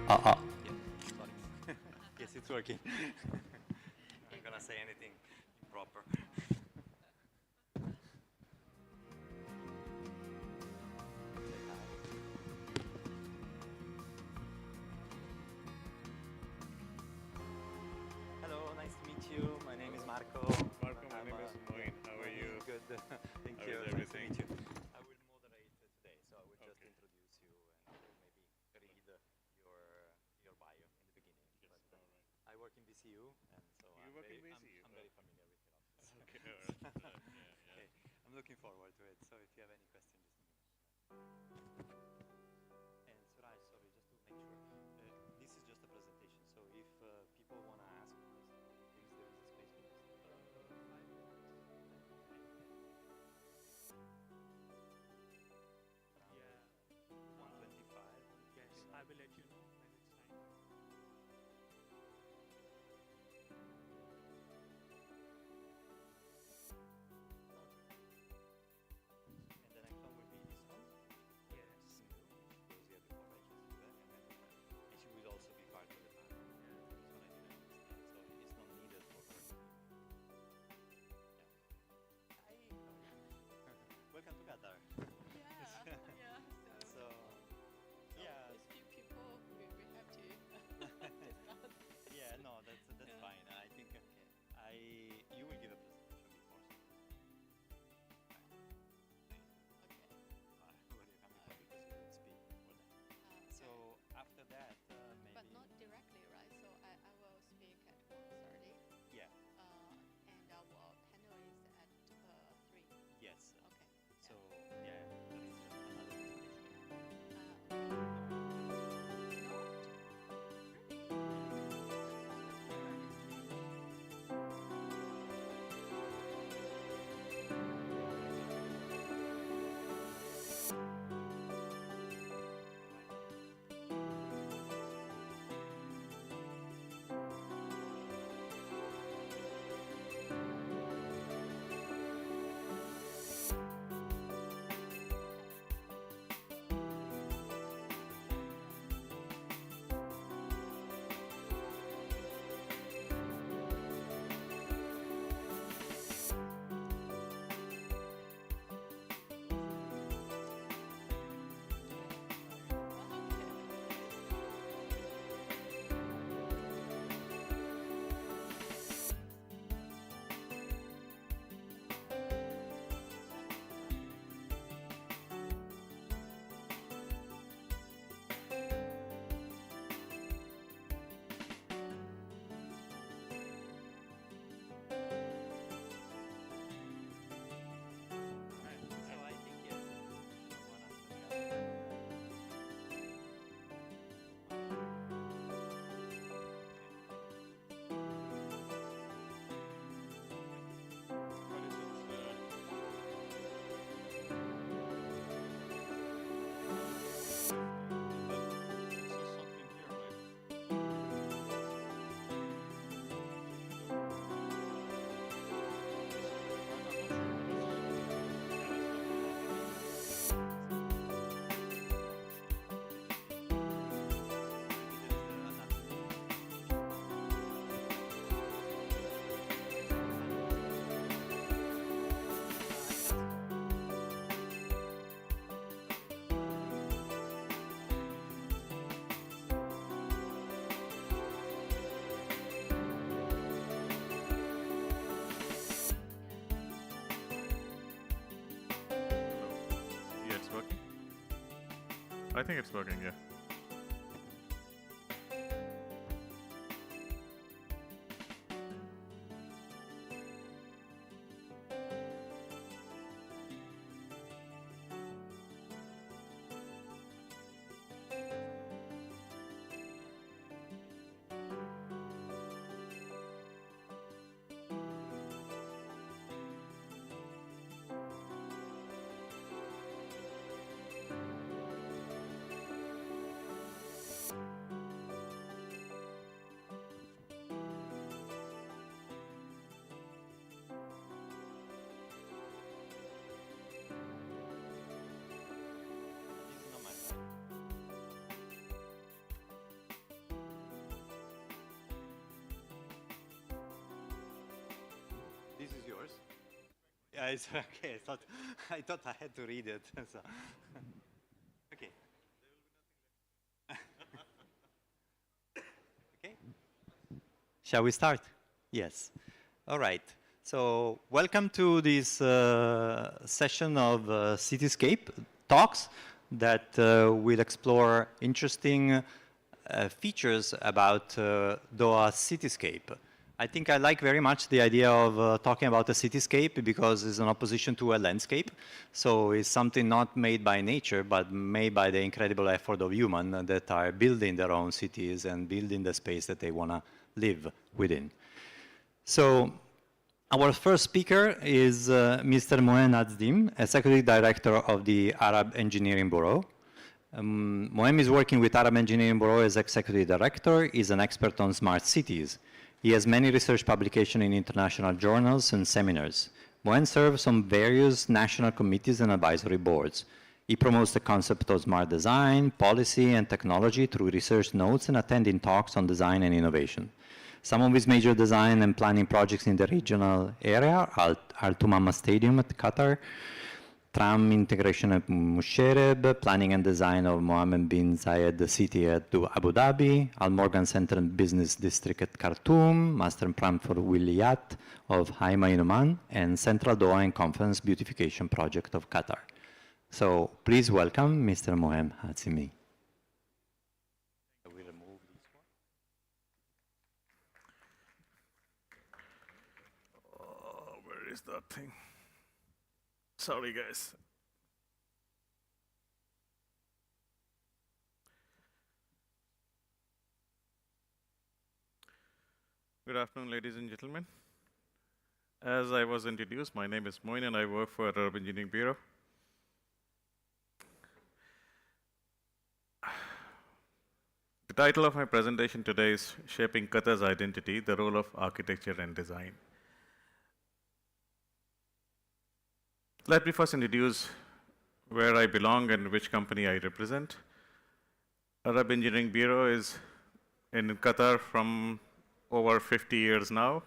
Yeah, sorry. Yes, it's working. I'm gonna say anything improper. Hello, nice to meet you. My name is Marco. Marco, my name is Moin. How are you? Good. Thank How you. is Nice to everything? meet you. I will moderate today, so I will just Okay. introduce you and maybe read your bio in the beginning. Yes, But, all right. I work in VCU, and so You I'm work in very, VCU? I'm very familiar with your office. Okay, all right. Yeah, Okay, yeah. I'm looking forward to it. So if you have any questions, just let me know. And Suraj, sorry, just to make sure, this is just a presentation. So if people want to ask questions, please, there is a space for this. 5 minutes. Yeah. Around 125. Yes, I will let you know when it's time. And the next one will be this one. Yes. Because you have the formation to that, and she will also be part of the panel. Yeah. This one I didn't understand, so it's not needed for her. Yeah. Hi. Welcome to Qatar. Yeah, yeah. So, yeah. With few people, we have to discuss. Yeah, no, that's Yeah. fine. I think you will give a presentation before. Okay. Where you're coming from because you don't speak for that. Okay. So after that, maybe. But not directly, right? So I will speak at 1:30. Yeah. And our panel is at 3. Yes. Okay. So yeah, there is another presentation. So I think yes, one after the other. What is it? It says something here, like. Yeah, it's working. I think it's working, yeah. It's okay. I thought I had to read it. So. Okay. Okay. Shall we start? Yes. All right. So welcome to this session of Cityscape talks that will explore interesting features about Doha Cityscape. I think I like very much the idea of talking about a cityscape because it's an opposition to a landscape. So it's something not made by nature, but made by the incredible effort of humans that are building their own cities and building the space that they want to live within. So our first speaker is Mr. Moen Azdim, Executive Director of the Arab Engineering Bureau. Moem is working with Arab Engineering Bureau as Executive Director. He's an expert on smart cities. He has many research publications in international journals and seminars. Moen serves on various national committees and advisory boards. He promotes the concept of smart design, policy, and technology through research notes and attending talks on design and innovation. Some of his major design and planning projects in the regional area are Al Tumama Stadium at Qatar, tram integration at Musharraf, planning and design of Mohammed bin Zayed City at Abu Dhabi, Al Morgan Center and Business District at Khartoum, master plan for Williyat of Haima in Oman, and Central Doha and Conference Beautification Project of Qatar. So please welcome Mr. Moem Hazimi. Oh, where is that thing? Sorry, guys. Good afternoon, ladies and gentlemen. As I was introduced, my name is Moin and I work for Arab Engineering Bureau. The title of my presentation today is Shaping Qatar's Identity, the Role of Architecture and Design. Let me first introduce where I belong and which company I represent. Arab Engineering Bureau is in Qatar from over 50 years now.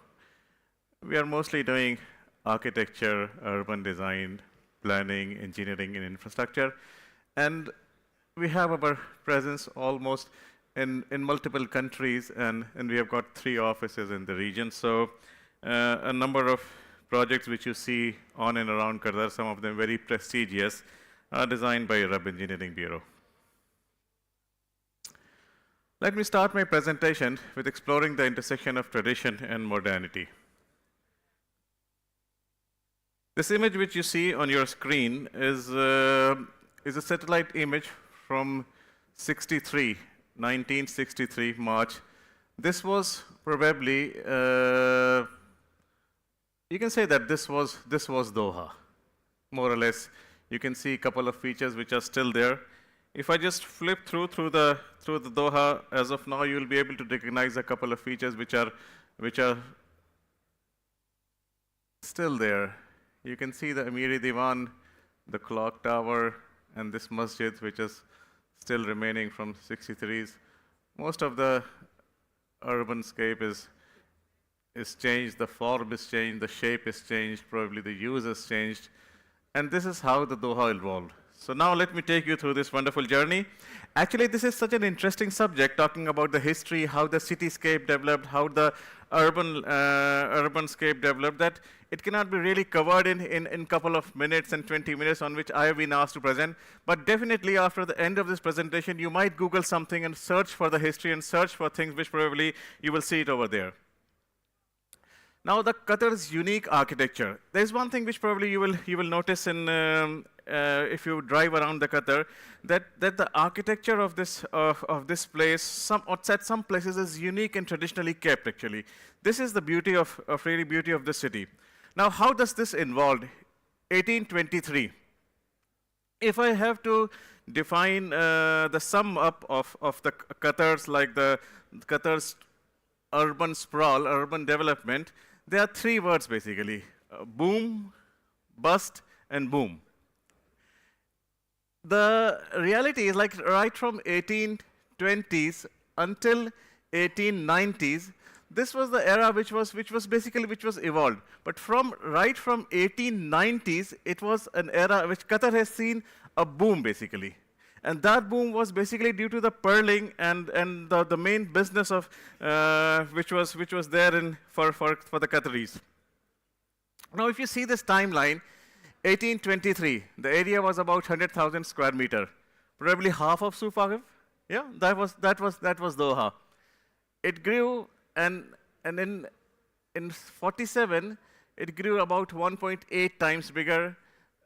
We are mostly doing architecture, urban design, planning, engineering, and infrastructure. And we have our presence almost in multiple countries, and we have got 3 offices in the region. So a number of projects which you see on and around Qatar, some of them very prestigious, are designed by Arab Engineering Bureau. Let me start my presentation with exploring the intersection of tradition and modernity. This image which you see on your screen is a satellite image from 1963, March. This was probably you can say that this was Doha, more or less. You can see a couple of features which are still there. If I just flip through the Doha, as of now, you will be able to recognize a couple of features which are still there. You can see the Amiri Diwan, the clock tower, and this masjid which is still remaining from 63s. Most of the urban scape is changed, the form is changed, the shape is changed, probably the use has changed. And this is how the Doha evolved. So now let me take you through this wonderful journey. Actually, this is such an interesting subject, talking about the history, how the cityscape developed, how the urban scape developed, that it cannot be really covered in a couple of minutes and 20 minutes on which I have been asked to present. But definitely after the end of this presentation, you might Google something and search for the history and search for things which probably you will see it over there. Now, the Qatar's unique architecture. There's one thing which probably you will notice in if you drive around the Qatar, that the architecture of this place, at some places, is unique and traditionally kept. Actually, this is the beauty of this city. Now, how does this involve? 1823. If I have to define the sum up of the Qatar's, like the Qatar's urban sprawl, urban development, there are 3 words basically: boom, bust, and boom. The reality is, like, right from 1820s until 1890s, this was the era which was evolved. But right from 1890s, it was an era which Qatar has seen a boom basically. And that boom was basically due to the pearling and the main business of which was there for the Qataris. Now, if you see this timeline, 1823, the area was about 100,000 square meter, probably half of Sufagif. Yeah, that was Doha. It grew, and in 47, it grew about 1.8 times bigger.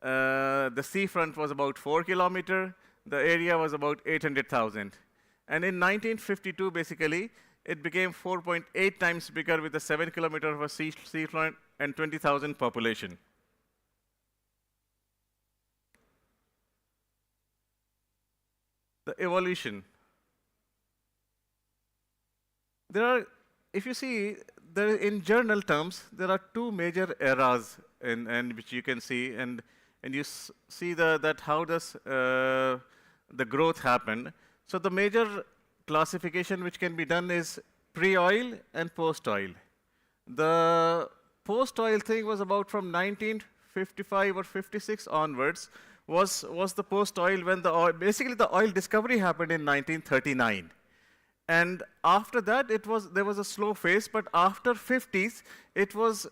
The seafront was about 4 kilometer. The area was about 800,000. And in 1952, basically, it became 4.8 times bigger with a 7 kilometer of a seafront and 20,000 population. The evolution. There are, if you see, in journal terms, there are two major eras in which you can see, and you see that how does the growth happen. So the major classification which can be done is pre-oil and post-oil. The post-oil thing was about from 1955 or 56 onwards was the post-oil when basically the oil discovery happened in 1939. And after that, there was a slow phase, but after 50s, it was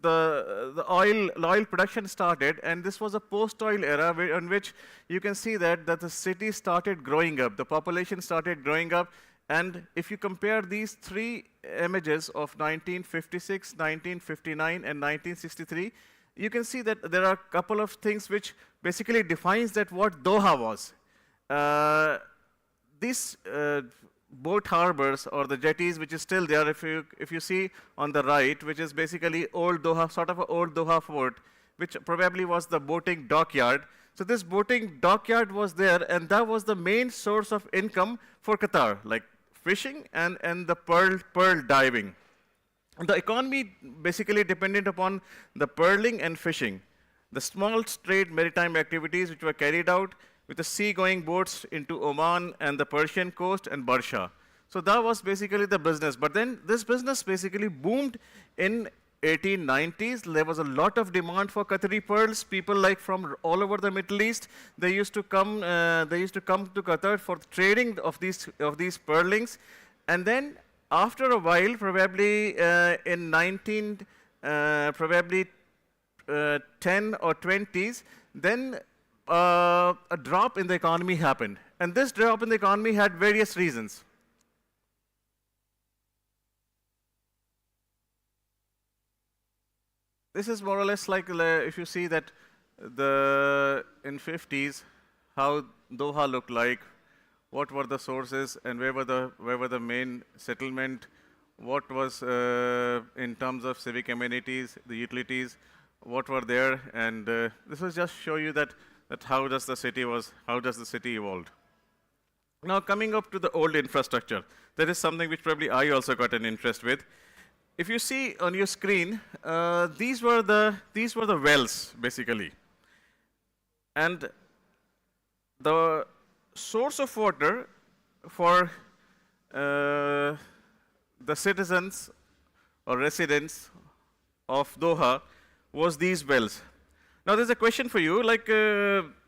the oil production started, and this was a post-oil era in which you can see that the city started growing up, the population started growing up, and if you compare these three images of 1956, 1959, and 1963, you can see that there are a couple of things which basically defines that what Doha was. These boat harbors or the jetties, which is still there, if you see on the right, which is basically old Doha, sort of an old Doha fort, which probably was the boating dockyard. So this boating dockyard was there, and that was the main source of income for Qatar, like fishing and the pearl diving. The economy basically depended upon the pearling and fishing. The small trade maritime activities which were carried out with the sea-going boats into Oman and the Persian coast and Barsha. So that was basically the business. But then this business basically boomed in 1890s. There was a lot of demand for Qatari pearls. People like from all over the Middle East, they used to come to Qatar for trading of these pearlings. And then after a while, probably in 10 or 20s, then a drop in the economy happened. And this drop in the economy had various reasons. This is more or less like if you see that in 50s, how Doha looked like, what were the sources, and where were the main settlement, what was in terms of civic amenities, the utilities, what were there, and this was just show you that how does the city evolved. Now coming up to the old infrastructure, that is something which probably I also got an interest with. If you see on your screen, these were the wells basically, and the source of water for the citizens or residents of Doha was these wells. Now there's a question for you, like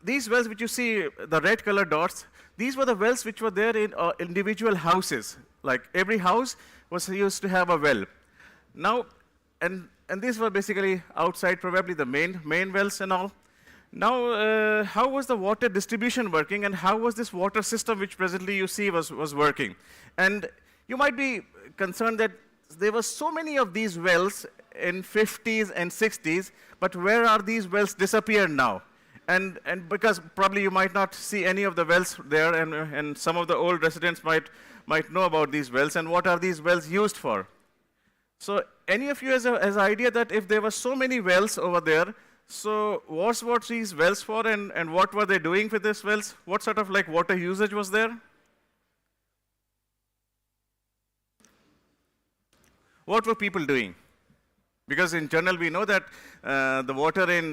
these wells which you see, the red color dots, these were the wells which were there in individual houses. Like every house was used to have a well. Now, and these were basically outside, probably the main wells and all. Now, how was the water distribution working, and how was this water system which presently you see was working? And you might be concerned that there were so many of these wells in 50s and 60s, but where are these wells disappeared now? And because probably you might not see any of the wells there, and some of the old residents might know about these wells, and what are these wells used for? So any of you has an idea that if there were so many wells over there, so what were these wells for, and what were they doing with these wells? What sort of like water usage was there? What were people doing? Because in general we know that the water in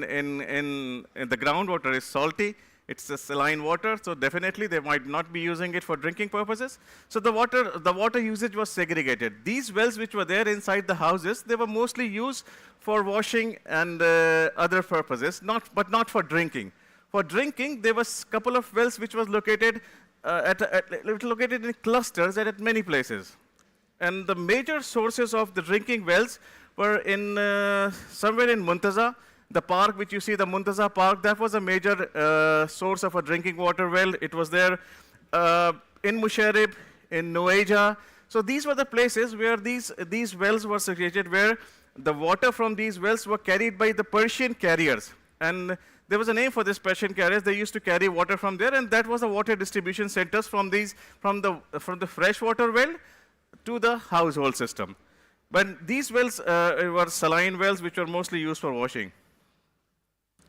the groundwater is salty, It's a saline water, so definitely they might not be using it for drinking purposes. So the water usage was segregated. These wells which were there inside the houses, they were mostly used for washing and other purposes, but not for drinking. For drinking, there was a couple of wells which was located located in clusters and at many places. And the major sources of the drinking wells were in somewhere in Muntaza. The park which you see, the Muntaza Park, that was a major source of a drinking water well. It was there in Musharrif, in Nueja. So these were the places where these wells were situated, where the water from these wells were carried by the Persian carriers. And there was a name for this Persian carriers. They used to carry water from there, and that was the water distribution centers from the freshwater well to the household system. But these wells were saline wells, which were mostly used for washing.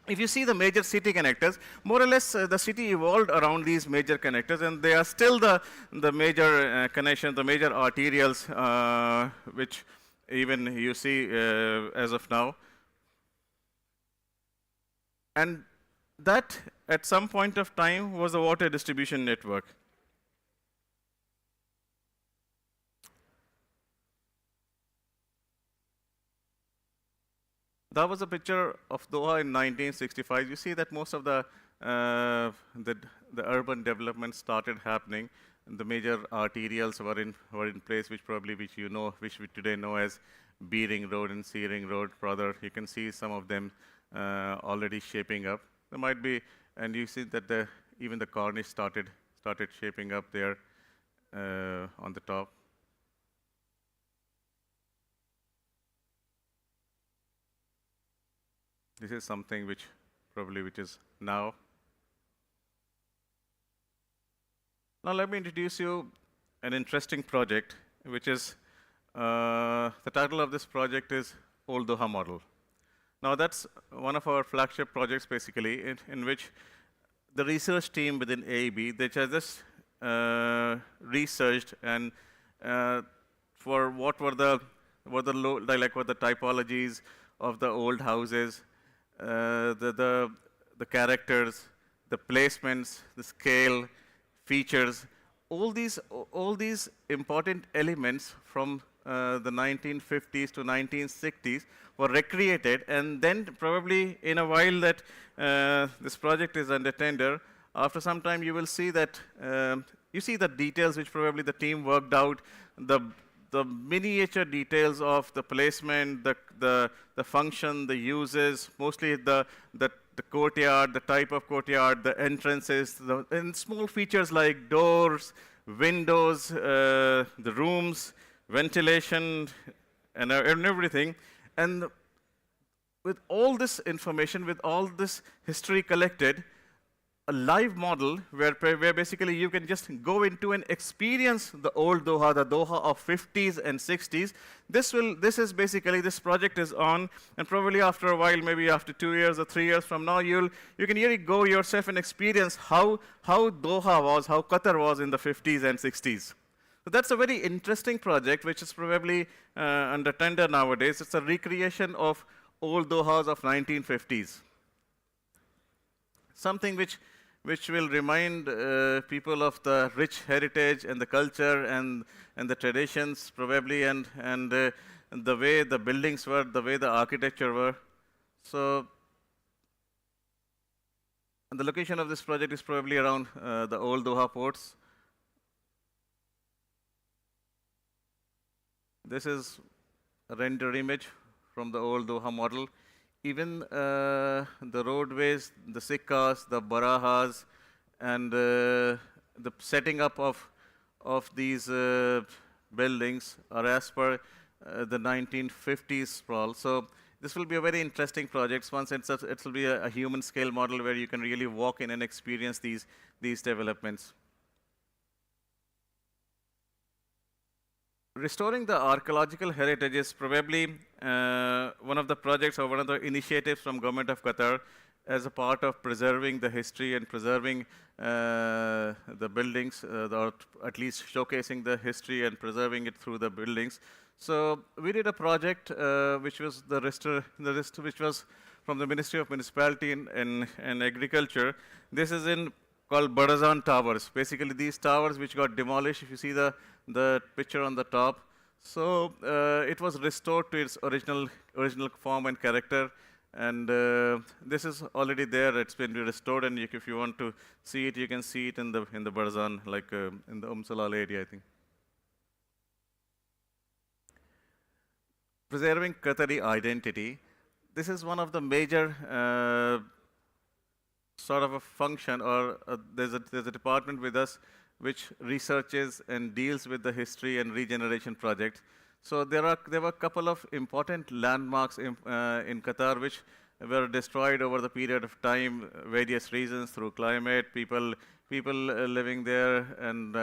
If you see the major city connectors, more or less the city evolved around these major connectors, and they are still the major connections, the major arterials, which even you see as of now. And that, at some point of time, was a water distribution network. That was a picture of Doha in 1965. You see that most of the urban development started happening. And the major arterials were in place, which we today know as B Ring Road and C Ring Road. Rather, you can see some of them already shaping up. There might be, and you see that even the Corniche started shaping up there on the top. This is something which is now. Now let me introduce you an interesting project, which is, the title of this project is Old Doha Model. Now that's one of our flagship projects, basically, in which the research team within AEB, they just researched and for what were the typologies of the old houses, the characters, the placements, the scale, features, all these important elements from the 1950s to 1960s were recreated, and then probably in a while that this project is under tender, after some time you will see that you see the details which probably the team worked out, the miniature details of the placement, the function, the uses, mostly the courtyard, the type of courtyard, the entrances, and small features like doors, windows, the rooms, ventilation, and everything. And with all this information, with all this history collected, a live model where basically you can just go into and experience the old Doha, the Doha of 50s and 60s. This project is on, and probably after a while, maybe after 2 years or 3 years from now, you can really go yourself and experience how Doha was, how Qatar was in the 50s and 60s. So that's a very interesting project, which is probably under tender nowadays. It's a recreation of old Dohas of 1950s. Something which will remind people of the rich heritage and the culture and the traditions, probably, and the way the buildings were, the way the architecture were. So, and the location of this project is probably around the old Doha ports. This is a render image from the old Doha model. Even the roadways, the sikkahs, the barahas, and the setting up of these buildings are as per the 1950s sprawl. So this will be a very interesting project. Once it will be a human scale model where you can really walk in and experience these developments. Restoring the archaeological heritage is probably one of the projects or one of the initiatives from Government of Qatar as a part of preserving the history and preserving the buildings, or at least showcasing the history and preserving it through the buildings. So we did a project which was which was from the Ministry of Municipality and Agriculture. This is in called Barazan Towers. Basically, these towers which got demolished, if you see the picture on the top. So it was restored to its original form and character. And this is already there. It's been restored, and if you want to see it, you can see it in the Barzan, like in the Salal area, I think. Preserving Qatari identity. This is one of the major sort of a function, or there's a department with us which researches and deals with the history and regeneration projects. So there were a couple of important landmarks in Qatar which were destroyed over the period of time, various reasons, through climate, people living there, and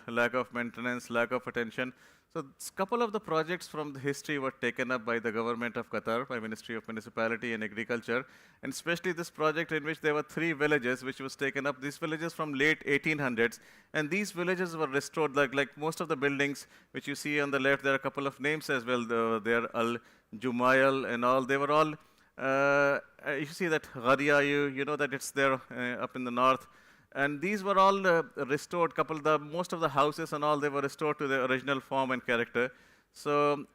lack of maintenance, lack of attention. So a couple of the projects from the history were taken up by the government of Qatar, by Ministry of Municipality and Agriculture, and especially this project in which there were 3 villages which was taken up. These villages from late 1800s, and these villages were restored, like most of the buildings which you see on the left. There are a couple of names as well. There Al Jumayal and all. They were all. You see that Gharia, you know that it's there up in the north. And these were all restored. Most of the houses and all, they were restored to their original form and character. So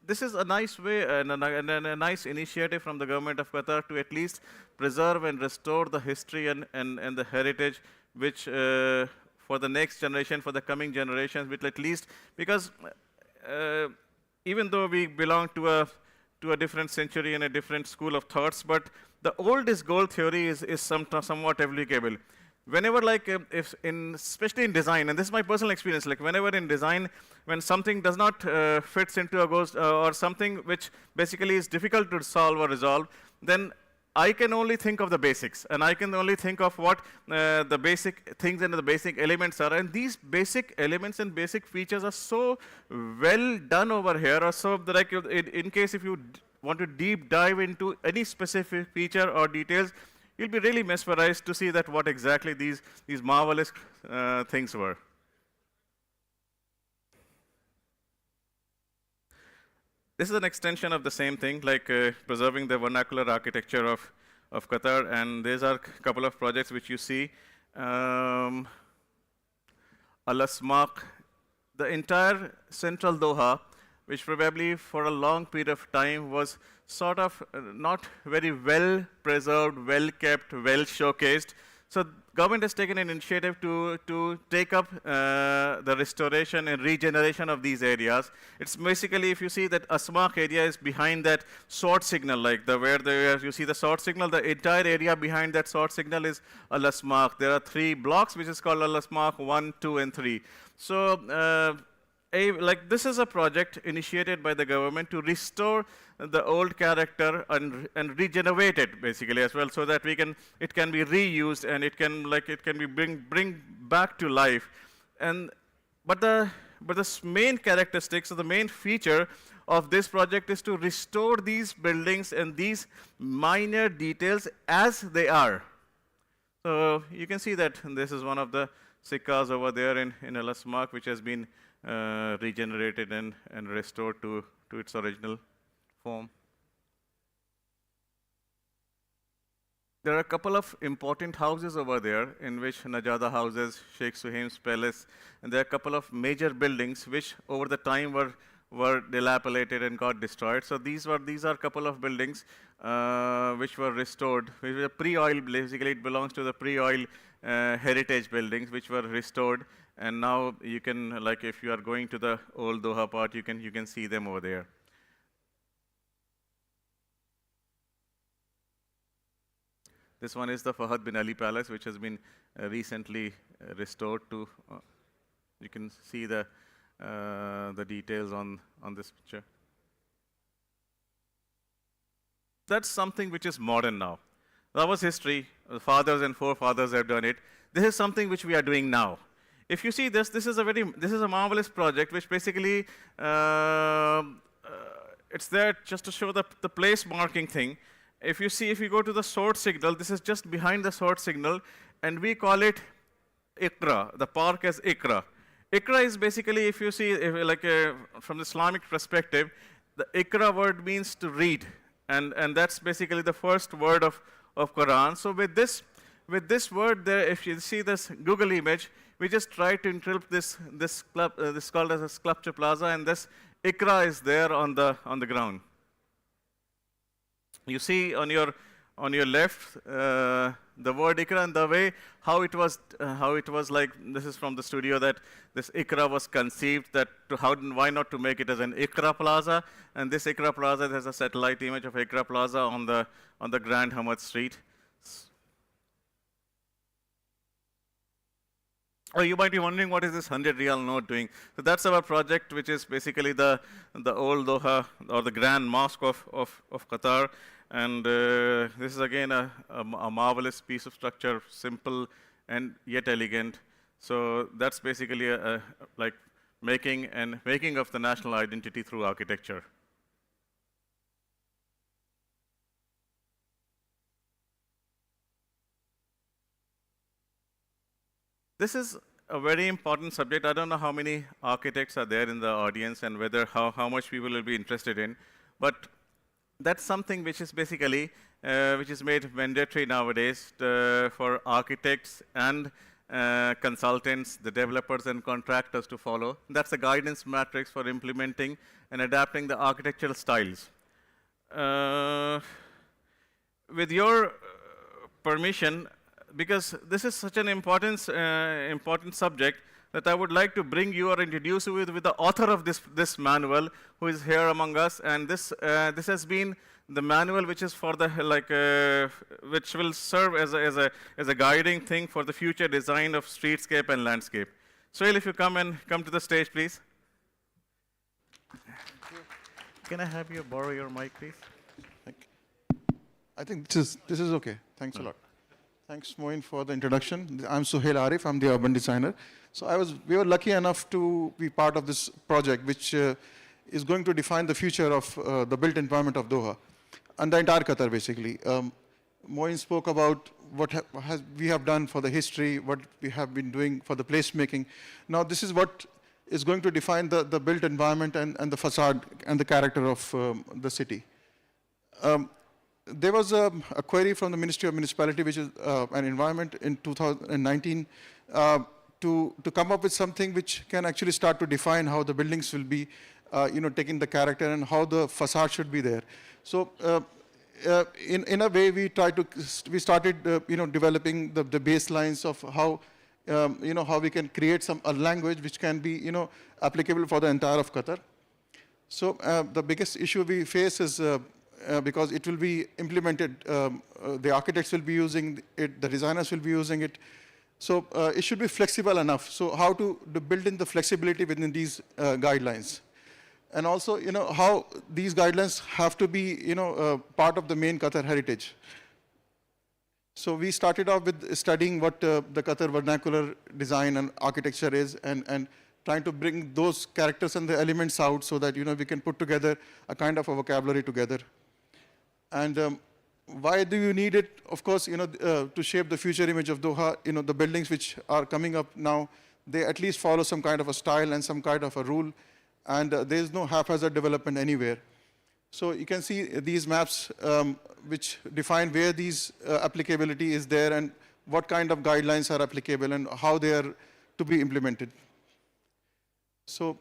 this is a nice way and a nice initiative from the government of Qatar to at least preserve and restore the history and the heritage, which for the next generation, for the coming generations, which at least, because even though we belong to a different century and a different school of thoughts, but the old is gold theory is somewhat applicable. Whenever, especially in design, and this is my personal experience, like whenever in design, when something does not fits into a ghost or something which basically is difficult to solve or resolve, then I can only think of the basics, and I can only think of what the basic things and the basic elements are. And these basic elements and basic features are so well done over here, or so that in case if you want to deep dive into any specific feature or details, you'll be really mesmerized to see that what exactly these marvelous things were. This is an extension of the same thing, like preserving the vernacular architecture of Qatar, and these are a couple of projects which you see. Al Asmaq, the entire central Doha, which probably for a long period of time was sort of not very well preserved, well kept, well showcased. So government has taken an initiative to take up the restoration and regeneration of these areas. It's basically, if you see that Asmaq area is behind that sword signal, like where you see the sword signal, the entire area behind that sword signal is Al Asmaq. There are 3 blocks which is called Al Asmaq 1, 2, and 3. So this is a project initiated by the government to restore the old character and regenerate it basically as well, so that it can be reused and it can be bring back to life. But the main characteristics, or the main feature of this project, is to restore these buildings and these minor details as they are. So you can see that this is one of the sikkas over there in Al Asmaq, which has been regenerated and restored to its original form. There are a couple of important houses over there, in which Najada houses, Sheikh Suhaim's palace, and there are a couple of major buildings which over the time were dilapidated and got destroyed. So these are a couple of buildings which were restored. Which were pre-oil, basically it belongs to the pre-oil heritage buildings which were restored. And now you can, if you are going to the old Doha part, you can see them over there. This one is the Fahad bin Ali Palace, which has been recently restored to. You can see the details on this picture. That's something which is modern now. That was history. The fathers and forefathers have done it. This is something which we are doing now. If you see this is a marvelous project, which basically it's there just to show the place marking thing. If you go to the sword signal, this is just behind the sword signal, and we call it Iqra, the park as Iqra. Iqra is basically, if you see, from the Islamic perspective, the Iqra word means to read. And that's basically the first word of Quran. So with this word there, if you see this Google image, we just try to interpret this called as a sculpture plaza, and this Ikra is there on the ground. You see on your left the word Ikra, and the way how it was like, this is from the studio, that this Ikra was conceived, that why not to make it as an Ikra Plaza, and this Ikra Plaza has a satellite image of Ikra Plaza on the Grand Hamad Street. Oh, you might be wondering, what is this 100 Riyal note doing? So that's our project, which is basically the old Doha, or the Grand Mosque of Qatar. And this is again a marvelous piece of structure, simple and yet elegant. So that's basically like making of the national identity through architecture. This is a very important subject. I don't know how many architects are there in the audience and how much people will be interested in, but that's something which is basically which is made mandatory nowadays for architects and consultants, the developers and contractors to follow. That's a guidance matrix for implementing and adapting the architectural styles. With your permission, because this is such an important subject, that I would like to bring you or introduce you with the author of this manual, who is here among us. And this has been the manual which is for the which will serve as a guiding thing for the future design of streetscape and landscape. Sohail, if you come to the stage, please. Can I have you borrow your mic, please? I think this is okay. Thanks a lot. Thanks, Moin, for the introduction. I'm Sohail Arif. I'm the urban designer. So we were lucky enough to be part of this project, which is going to define the future of the built environment of Doha and the entire Qatar, basically. Moin spoke about what we have done for the history, what we have been doing for the placemaking. Now, this is what is going to define the built environment and the facade and the character of the city. There was a query from the Ministry of Municipality, which is an environment, in 2019, to come up with something which can actually start to define how the buildings will be, taking the character and how the facade should be there. So, in a way, we started, developing the baselines of how, how we can create a language which can be, applicable for the entire of Qatar. So, the biggest issue we face is because it will be implemented, the architects will be using it, the designers will be using it. So it should be flexible enough. So how to build in the flexibility within these guidelines. And also, how these guidelines have to be, part of the main Qatar heritage. So we started off with studying what the Qatar vernacular design and architecture is, and trying to bring those characters and the elements out so that, we can put together a kind of a vocabulary together. And why do you need it? Of course, to shape the future image of Doha, the buildings which are coming up now, they at least follow some kind of a style and some kind of a rule, and there is no haphazard development anywhere. So you can see these maps which define where these applicability is there and what kind of guidelines are applicable and how they are to be implemented. So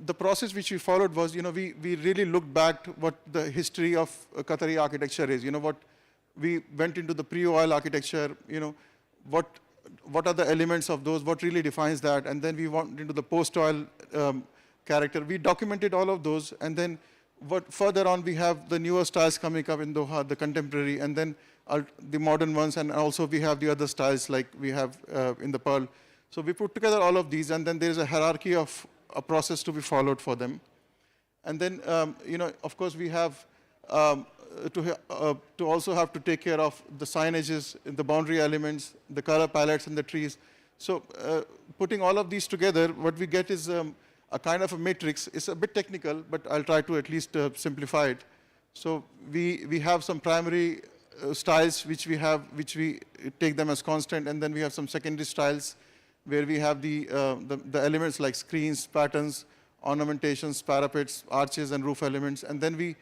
the process which we followed was, we really looked back to what the history of Qatari architecture is. What we went into the pre-oil architecture, what are the elements of those, what really defines that, and then we went into the post-oil character. We documented all of those, and then further on we have the newer styles coming up in Doha, the contemporary, and then the modern ones, and also we have the other styles like we have in the Pearl. So we put together all of these, and then there is a hierarchy of a process to be followed for them. And then, of course, we have to also have to take care of the signages, the boundary elements, the color palettes, and the trees. So putting all of these together, what we get is a kind of a matrix. It's a bit technical, but I'll try to at least simplify it. So we have some primary styles which we take them as constant, and then we have some secondary styles where we have the elements like screens, patterns, ornamentations, parapets, arches, and roof elements. And then we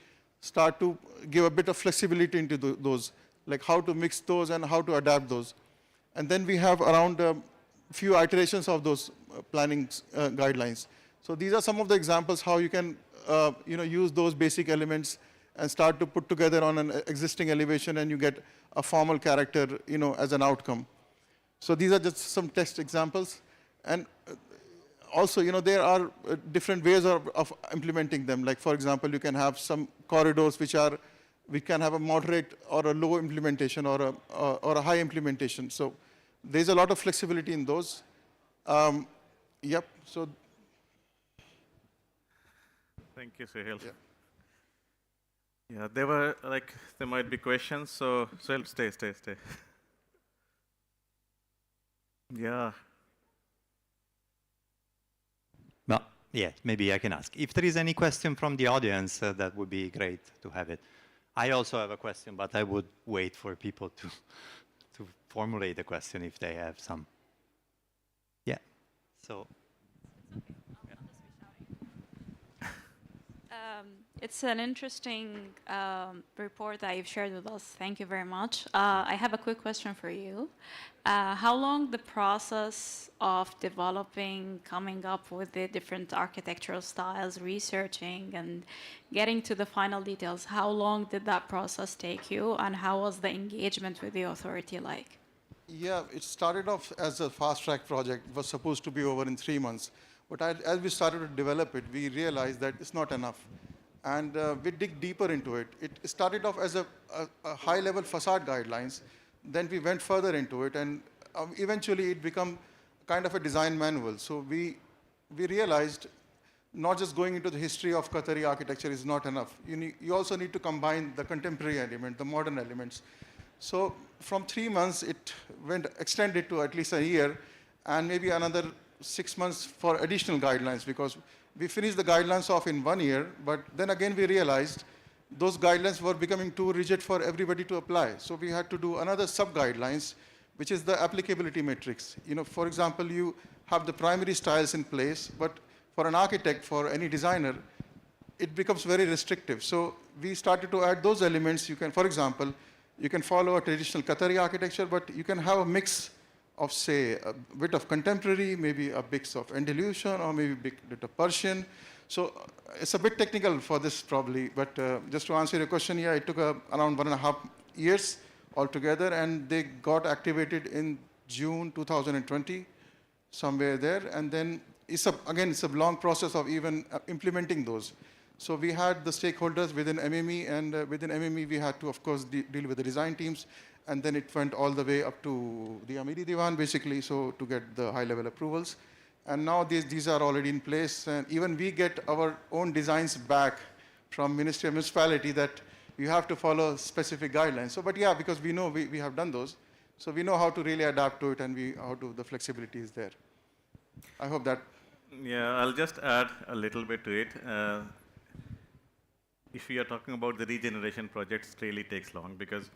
start to give a bit of flexibility into those, like how to mix those and how to adapt those. And then we have around a few iterations of those planning guidelines. So these are some of the examples how you can use those basic elements and start to put together on an existing elevation, and you get a formal character as an outcome. So these are just some test examples. And also, there are different ways of implementing them. Like, for example, you can have some corridors we can have a moderate or a low implementation or a high implementation. So there's a lot of flexibility in those. Yep. So. Thank you, Suhail. Yeah, there might be questions. So Suhail, stay. Yeah. Well, yeah, maybe I can ask. If there is any question from the audience, that would be great to have it. I also have a question, but I would wait for people to formulate a question if they have some. Yeah, so. It's an interesting report that you've shared with us. Thank you very much. I have a quick question for you. How long the process of developing, coming up with the different architectural styles, researching, and getting to the final details, how long did that process take you, and how was the engagement with the authority like? Yeah, it started off as a fast-track project. It was supposed to be over in 3 months. But as we started to develop it, we realized that it's not enough. And we dig deeper into it. It started off as a high-level facade guidelines. Then we went further into it, and eventually it became kind of a design manual. So we realized not just going into the history of Qatari architecture is not enough. You also need to combine the contemporary element, the modern elements. So from 3 months, it extended to at least a year, and maybe another 6 months for additional guidelines, because we finished the guidelines off in 1 year, but then again we realized those guidelines were becoming too rigid for everybody to apply. So we had to do another sub-guidelines, which is the applicability matrix. For example, you have the primary styles in place, but for an architect, for any designer, it becomes very restrictive. So we started to add those elements. For example, you can follow a traditional Qatari architecture, but you can have a mix of, say, a bit of contemporary, maybe a mix of Andalusian, or maybe a bit of Persian. So it's a bit technical for this probably, but just to answer your question, yeah, it took around 1.5 years altogether, and they got activated in June 2020, somewhere there. And then it's a long process of even implementing those. So we had the stakeholders within MME, and within MME we had to, of course, deal with the design teams. And then it went all the way up to the Amiri Diwan, basically, so to get the high-level approvals. And now these are already in place. And even we get our own designs back from Ministry of Municipality that you have to follow specific guidelines. So, but yeah, because we know we have done those. So we know how to really adapt to it, and the flexibility is there. I hope that. Yeah, I'll just add a little bit to it. If we are talking about the regeneration projects, it really takes long because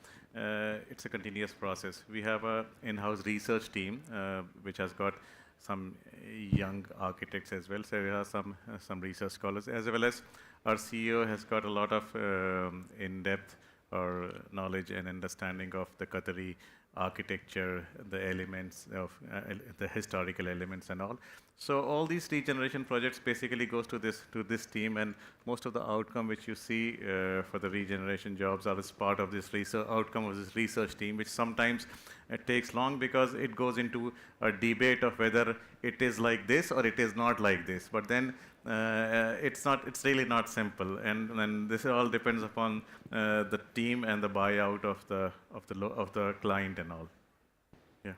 it's a continuous process. We have an in-house research team which has got some young architects as well. So we have some research scholars, as well as our CEO has got a lot of in-depth or knowledge and understanding of the Qatari architecture, the elements of the historical elements and all. So all these regeneration projects basically goes to this team, and most of the outcome which you see for the regeneration jobs are as part of this outcome of this research team, which sometimes it takes long because it goes into a debate of whether it is like this or it is not like this. But then it's really not simple, and this all depends upon the team and the buyout of the client and all. Yeah.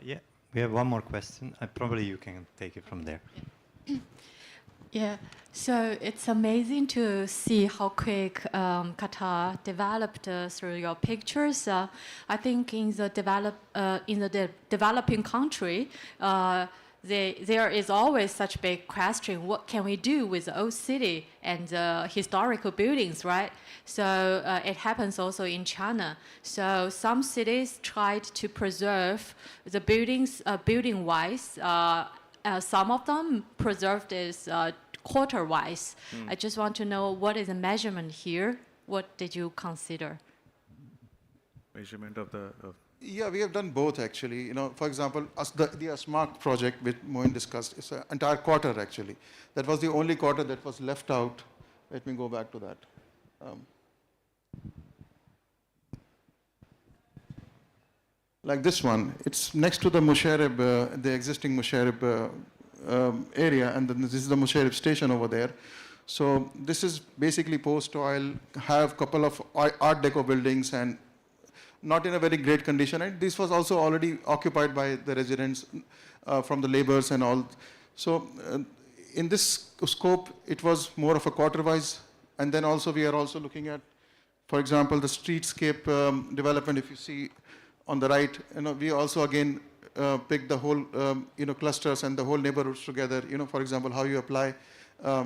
Yeah, we have one more question. Probably you can take it from there. Yeah, so it's amazing to see how quick Qatar developed through your pictures. I think in the developing country, there is always such big question: what can we do with the old city and historical buildings, right? So it happens also in China. So some cities tried to preserve the buildings building-wise. Some of them preserved is quarter-wise. I just want to know what is the measurement here? What did you consider? Measurement of the, Yeah, we have done both actually. You know, for example, the Asmark project which Moin discussed is an entire quarter actually. That was the only quarter that was left out. Let me go back to that. Like this one, it's next to the Musharraf, the existing Musharraf area, and then this is the Musharraf station over there. So this is basically post-oil, have couple of Art Deco buildings and not in a very great condition. And this was also already occupied by the residents from the laborers and all. So in this scope, it was more of a quarter-wise. And then also we are also looking at, for example, the streetscape development. If you see on the right, you know, we also again pick the whole, you know, clusters and the whole neighborhoods together. You know, for example, how you apply,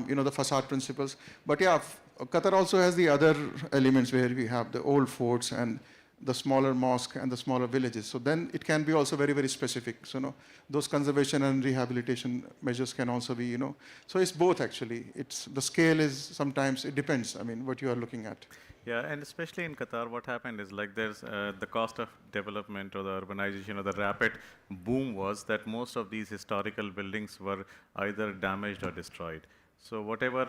you know, the facade principles. But yeah, Qatar also has the other elements where we have the old forts and the smaller mosque and the smaller villages. So then it can be also very, very specific. So, you know, those conservation and rehabilitation measures can also be, you know. So it's both actually. It's the scale is sometimes, it depends, I mean, what you are looking at. yeah, and especially in Qatar, what happened is like there's the cost of development or the urbanization or the rapid boom was that most of these historical buildings were either damaged or destroyed. So whatever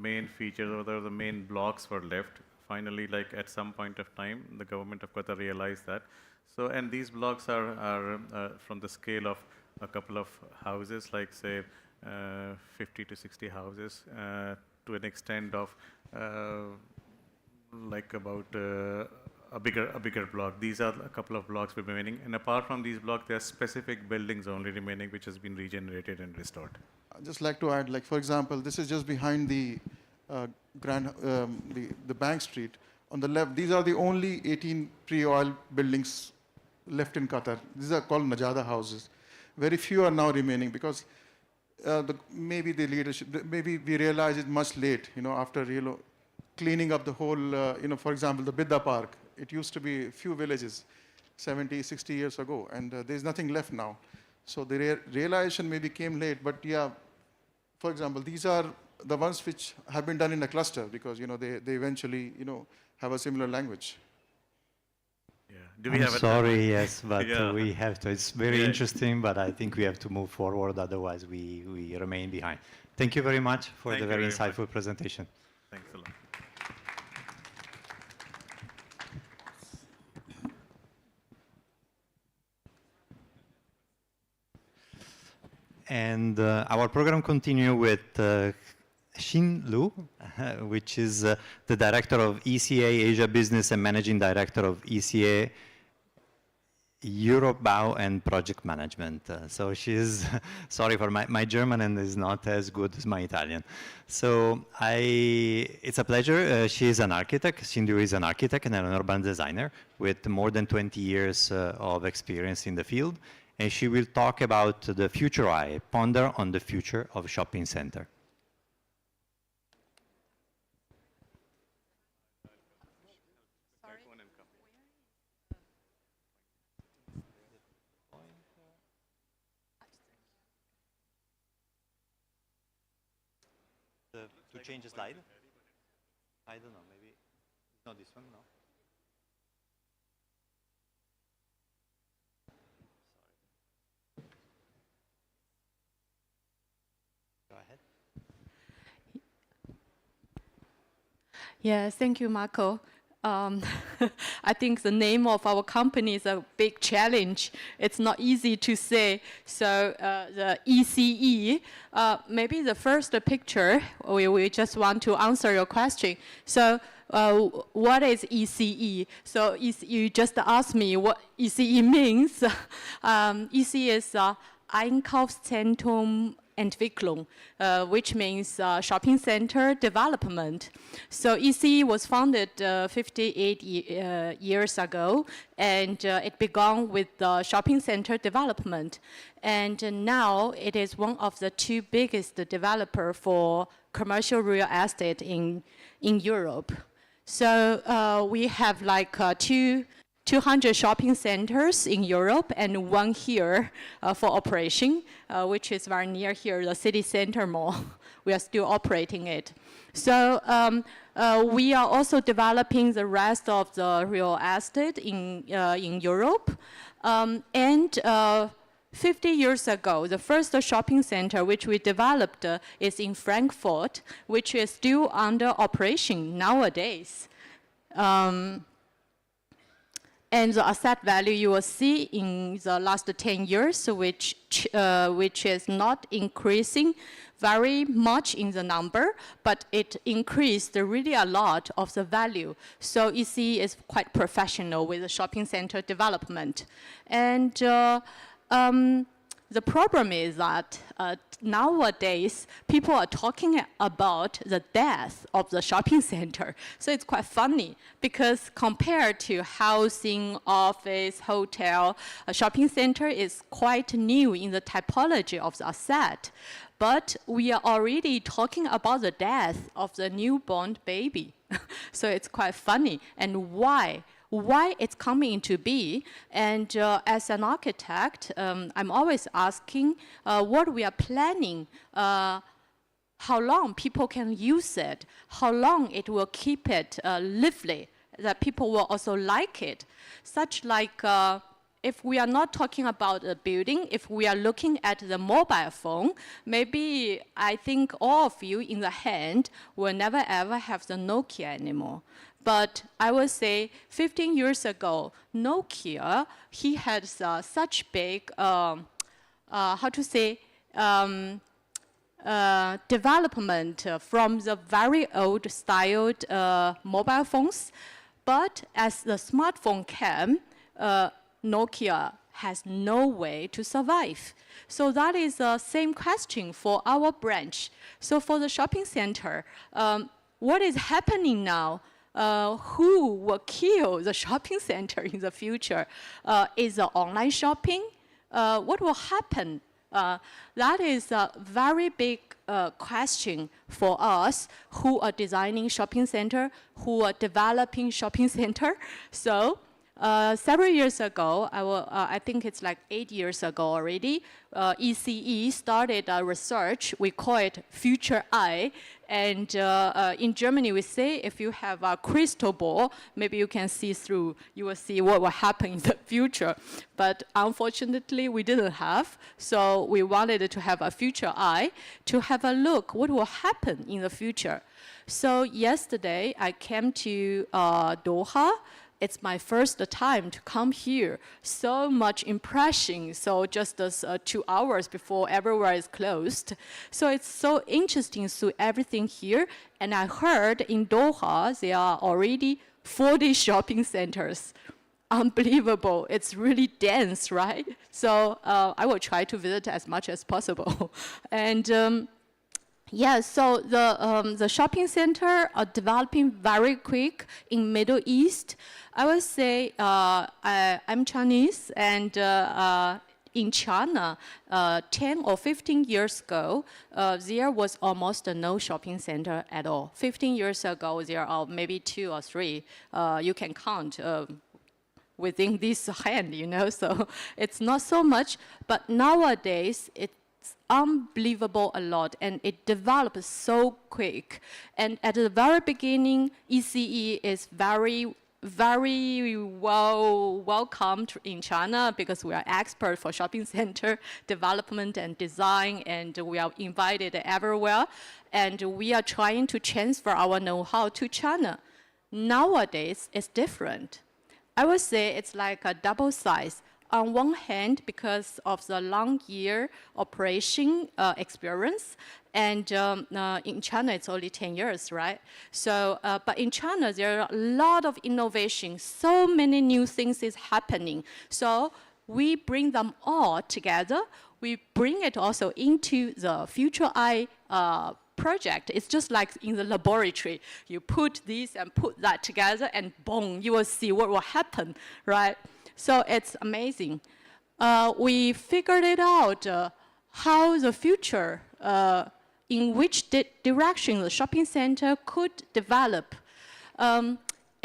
main features or the main blocks were left, finally, like at some point of time, the government of Qatar realized that. So, and these blocks are from the scale of a couple of houses, like say 50 to 60 houses, to an extent of like about a bigger block. These are a couple of blocks remaining, and apart from these blocks, there are specific buildings only remaining, which has been regenerated and restored. I'd just like to add, like for example, this is just behind the the Bank Street. On the left, these are the only 18 pre-oil buildings left in Qatar. These are called Najada houses. Very few are now remaining because maybe the leadership, maybe we realized it much late, you know, after, you know, cleaning up the whole, you know, for example, the Bidda Park. It used to be a few villages 70, 60 years ago, and there's nothing left now. So the realization maybe came late, but yeah, for example, these are the ones which have been done in a cluster because, you know, they eventually, you know, have a similar language. Yeah. Do we have a sorry, yes, but Yeah. we have to. It's very Yeah. interesting, but I think we have to move forward, otherwise we remain behind. Thank you very much for Thank the you very very much. insightful presentation. Thanks a lot. And our program continue with Xin Lu, which is the director of ECA Asia Business and managing director of ECA Europe BAU and project management. So she's, sorry for my German and is not as good as my Italian. So it's a pleasure. She is an architect. Sindhu is an architect and an urban designer with more than 20 years of experience in the field. And she will talk about the future eye, ponder on the future of shopping center. Sorry. To change the slide? I don't know, maybe it's not this one, no? Go ahead. Yes, thank you, Marco. I think the name of our company is a big challenge. It's not easy to say. So the ECE, maybe the first picture, we just want to answer your question. So what is ECE? So you just asked me what ECE means. ECE is Einkaufszentrum Entwicklung, which means shopping center development. So ECE was founded 58 years ago, and it began with shopping center development. And now it is one of the two biggest developer for commercial real estate in Europe. So we have like two 200 shopping centers in Europe and one here for operation, which is very near here, the city center mall. We are still operating it. So we are also developing the rest of the real estate in Europe. 50 years ago, the first shopping center which we developed is in Frankfurt, which is still under operation nowadays. And the asset value you will see in the last 10 years, which is not increasing very much in the number, but it increased really a lot of the value. So ECE is quite professional with the shopping center development. And the problem is that nowadays, people are talking about the death of the shopping center. So it's quite funny, because compared to housing, office, hotel, a shopping center is quite new in the typology of the asset. But we are already talking about the death of the newborn baby. So it's quite funny. And why it's coming into be. And as an architect, I'm always asking what we are planning, how long people can use it, how long it will keep it lively, that people will also like it. Such like, if we are not talking about a building, if we are looking at the mobile phone, maybe I think all of you in the hand will never ever have the Nokia anymore. But I would say 15 years ago, Nokia, he had such big, development from the very old styled mobile phones. But as the smartphone came, Nokia has no way to survive. So that is the same question for our branch. So for the shopping center, what is happening now? Who will kill the shopping center in the future? Is the online shopping? What will happen? That is a very big question for us who are designing shopping center, who are developing shopping center. So several years ago, I think it's like 8 years ago already, ECE started a research. We call it Future Eye. And in Germany, we say if you have a crystal ball, maybe you can see through, you will see what will happen in the future. But unfortunately, we didn't have. So we wanted to have a future eye to have a look what will happen in the future. So yesterday, I came to Doha. It's my first time to come here. So much impression. So just 2 hours before everywhere is closed. So it's so interesting to see everything here. And I heard in Doha, there are already 40 shopping centers. Unbelievable. It's really dense, right? So I will try to visit as much as possible. And yeah, so the shopping center are developing very quick in Middle East. I would say I'm Chinese, and in China, 10 or 15 years ago, there was almost no shopping center at all. 15 years ago, there are maybe 2 or 3. You can count within this hand, you know, so it's not so much. But nowadays, it's unbelievable a lot, and it develops so quick. And at the very beginning, ECE is very welcomed in China because we are expert for shopping center development and design, and we are invited everywhere. And we are trying to transfer our know-how to China. Nowadays, it's different. I would say it's like a double size. On one hand, because of the long year operation experience, and in China, it's only 10 years, right? So, but in China, there are a lot of innovation. So many new things is happening. So we bring them all together. We bring it also into the Future Eye project. It's just like in the laboratory. You put this and put that together, and boom, you will see what will happen, right? So it's amazing. We figured it out how the future, in which direction the shopping center could develop.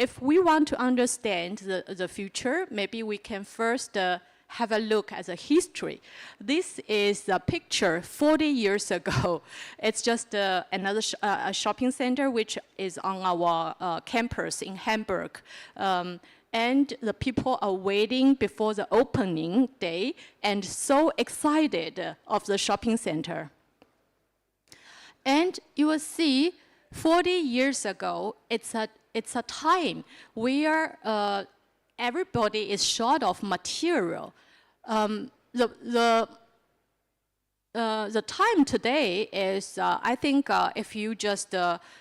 if we want to understand the future, maybe we can first have a look at the history. This is a picture 40 years ago. It's just another a shopping center which is on our campus in Hamburg. And the people are waiting before the opening day and so excited of the shopping center. And you will see 40 years ago, it's a time where everybody is short of material. The time today is, I think, if you just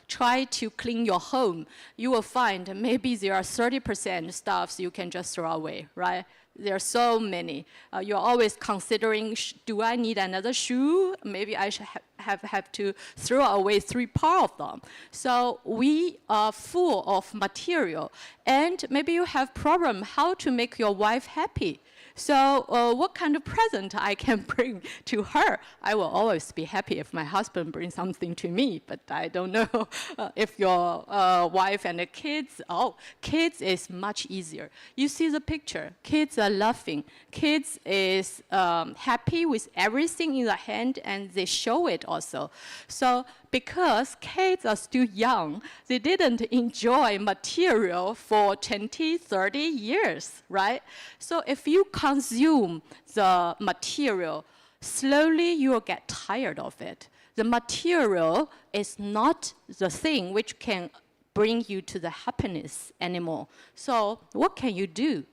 try to clean your home, you will find maybe there are 30% stuffs you can just throw away, right? There are so many. You're always considering, do I need another shoe? Maybe I should have to throw away 3 parts of them. So we are full of material. And maybe you have problem how to make your wife happy. So what kind of present I can bring to her? I will always be happy if my husband brings something to me, but I don't know if your wife and the kids, kids is much easier. You see the picture, kids are laughing. Kids is happy with everything in the hand and they show it also. So because kids are still young, they didn't enjoy material for 20, 30 years, right? So if you consume the material, slowly you will get tired of it. The material is not the thing which can bring you to the happiness anymore. So what can you do?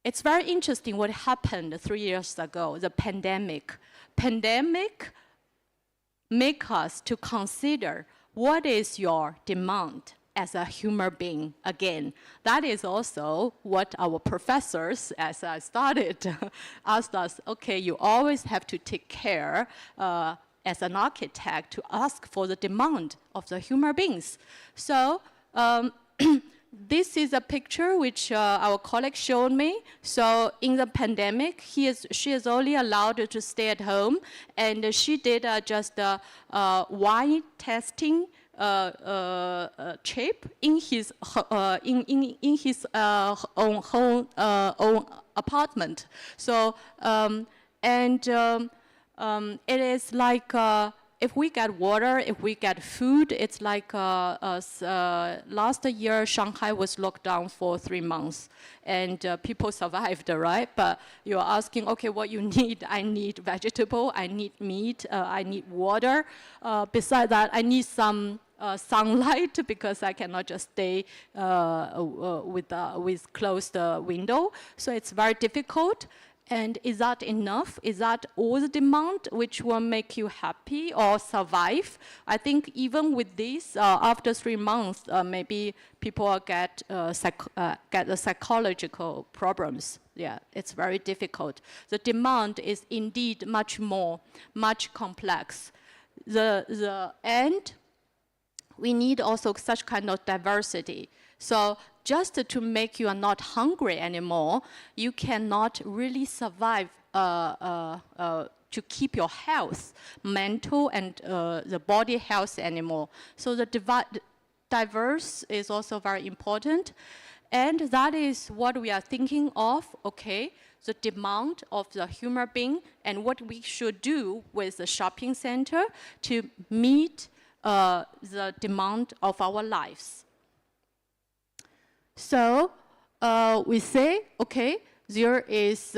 It's very interesting what happened 3 years ago, the pandemic. Pandemic make us to consider what is your demand as a human being again. That is also what our professors, as I started, asked us, okay, you always have to take care as an architect to ask for the demand of the human beings. So this is a picture which our colleague showed me. So in the pandemic, she is only allowed to stay at home, and she did just wine tasting trip in his own apartment. So it is like. If we get water, if we get food, it's like last year, Shanghai was locked down for 3 months, and people survived, right? But you're asking, okay, what you need? I need vegetable, I need meat, I need water. Besides that, I need some sunlight because I cannot just stay with closed window. So it's very difficult. And is that enough? Is that all the demand which will make you happy or survive? I think even with this, after 3 months, maybe people will get the psychological problems. Yeah, it's very difficult. The demand is indeed much complex. And we need also such kind of diversity. So just to make you are not hungry anymore, you cannot really survive to keep your health, mental and the body health anymore. So the diverse is also very important. And that is what we are thinking of, okay, the demand of the human being and what we should do with the shopping center to meet the demand of our lives. So we say, okay, there is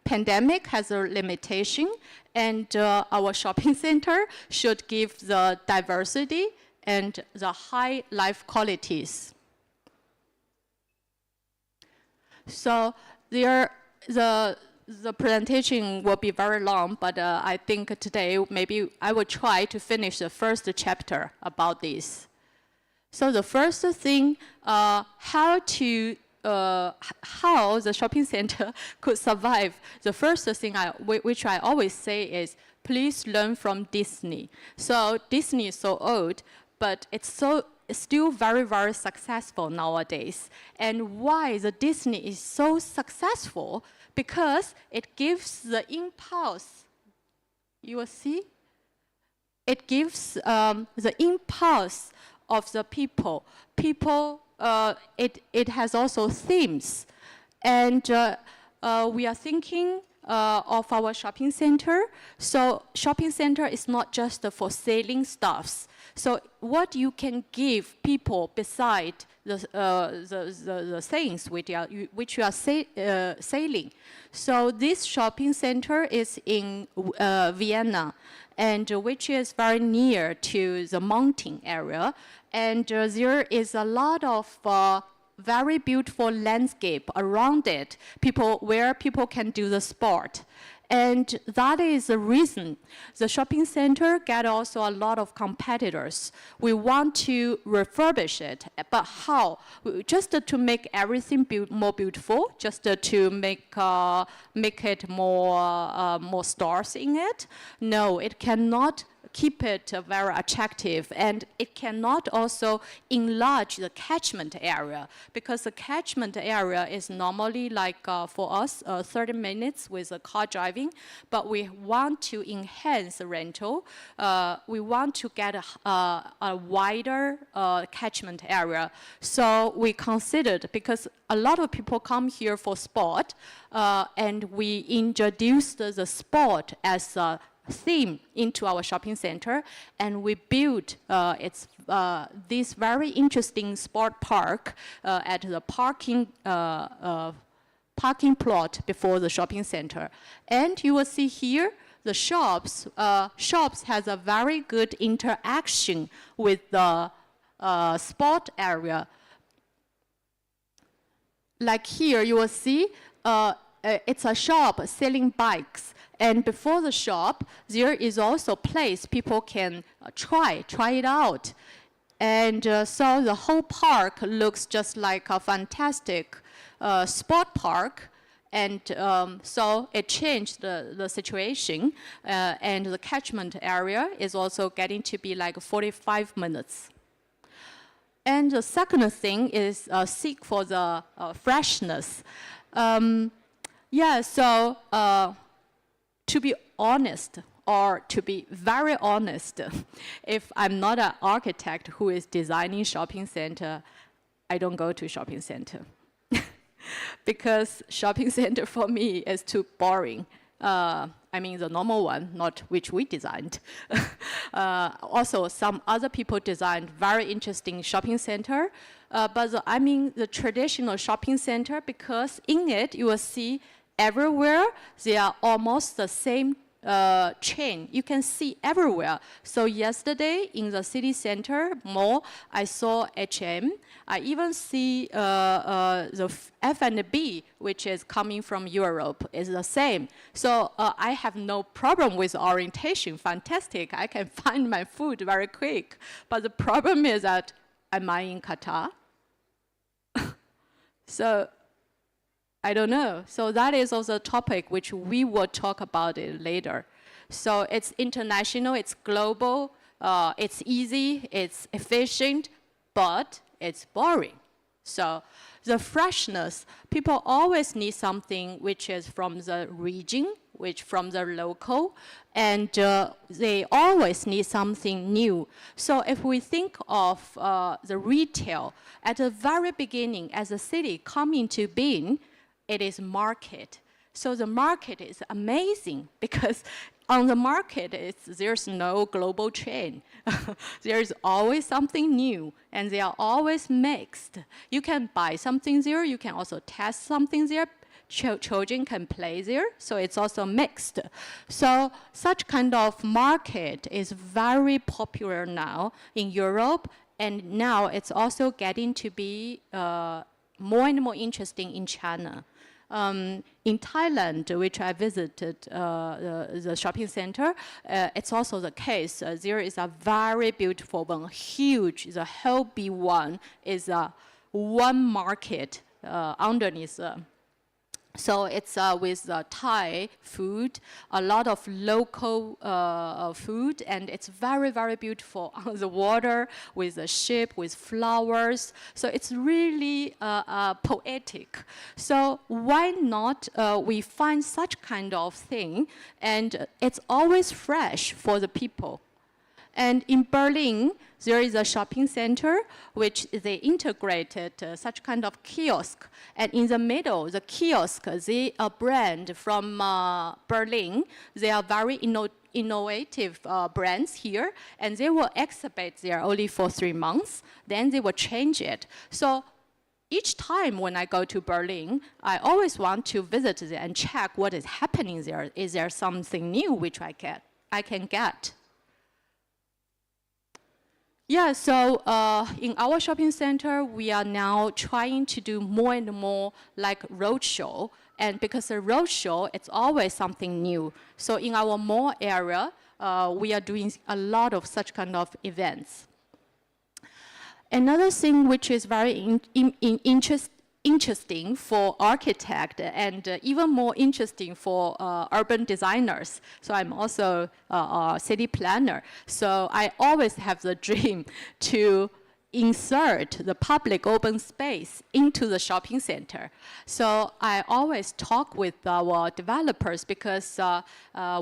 pandemic has a limitation, and our shopping center should give the diversity and the high life qualities. So the presentation will be very long, but I think today maybe I will try to finish the first chapter about this. So the first thing, how the shopping center could survive. The first thing which I always say is, please learn from Disney. So Disney is so old, but it's still very, very successful nowadays. And why the Disney is so successful? Because it gives the impulse. You will see? It gives the impulse of the people. It has also themes. And we are thinking of our shopping center. So shopping center is not just for selling stuffs. So what you can give people beside the things which you are selling. So this shopping center is in Vienna, and which is very near to the mountain area. And there is a lot of very beautiful landscape around it, where people can do the sport. And that is the reason the shopping center get also a lot of competitors. We want to refurbish it, but how? Just to make everything more beautiful, just to make it more stores in it? No, it cannot keep it very attractive, and it cannot also enlarge the catchment area, because the catchment area is normally like for us 30 minutes with a car driving, but we want to enhance the rental. We want to get a wider catchment area. So we considered, because a lot of people come here for sport, and we introduced the sport as a theme into our shopping center, and we built this very interesting sport park at the parking plot before the shopping center. And you will see here the shops has a very good interaction with the sport area. Like here, you will see it's a shop selling bikes. And before the shop, there is also a place people can try it out. And so the whole park looks just like a fantastic sport park. And so it changed the situation. And the catchment area is also getting to be like 45 minutes. And the second thing is seek for the freshness. To be honest, or to be very honest, if I'm not an architect who is designing shopping center, I don't go to shopping center. Because shopping center for me is too boring. I mean the normal one, not which we designed. Also, some other people designed very interesting shopping center. But the traditional shopping center, because in it you will see everywhere, they are almost the same chain. You can see everywhere. So yesterday in the city center mall, I saw H&M. I even see the F&B, which is coming from Europe, is the same. So I have no problem with orientation. Fantastic. I can find my food very quick. But the problem is that, am I in Qatar? So I don't know. So that is also a topic which we will talk about it later. So it's international, it's global, it's easy, it's efficient, but it's boring. So the freshness, people always need something which is from the region, which from the local, and they always need something new. So if we think of the retail, at the very beginning, as a city come into being, it is market. So the market is amazing because on the market, there's no global chain. There's always something new, and they are always mixed. You can buy something there, you can also test something there. Children can play there, so it's also mixed. So such kind of market is very popular now in Europe, and now it's also getting to be more and more interesting in China. In Thailand, which I visited the shopping center, it's also the case. There is a very beautiful one, huge, the whole B1 is one market underneath. So it's with Thai food, a lot of local food, and it's very, very beautiful on the water with a ship, with flowers. So it's really poetic. So why not we find such kind of thing, and it's always fresh for the people. And in Berlin, there is a shopping center which they integrated such kind of kiosk. And in the middle, the kiosk, they a brand from Berlin. They are very innovative brands here, and they will exhibit there only for 3 months. Then they will change it. So each time when I go to Berlin, I always want to visit there and check what is happening there. Is there something new which I can get? Yeah, so in our shopping center, we are now trying to do more and more like roadshow. And because a roadshow, it's always something new. So in our mall area, we are doing a lot of such kind of events. Another thing which is very interesting for architects and even more interesting for urban designers. So I'm also a city planner. So I always have the dream to insert the public open space into the shopping center. So I always talk with our developers because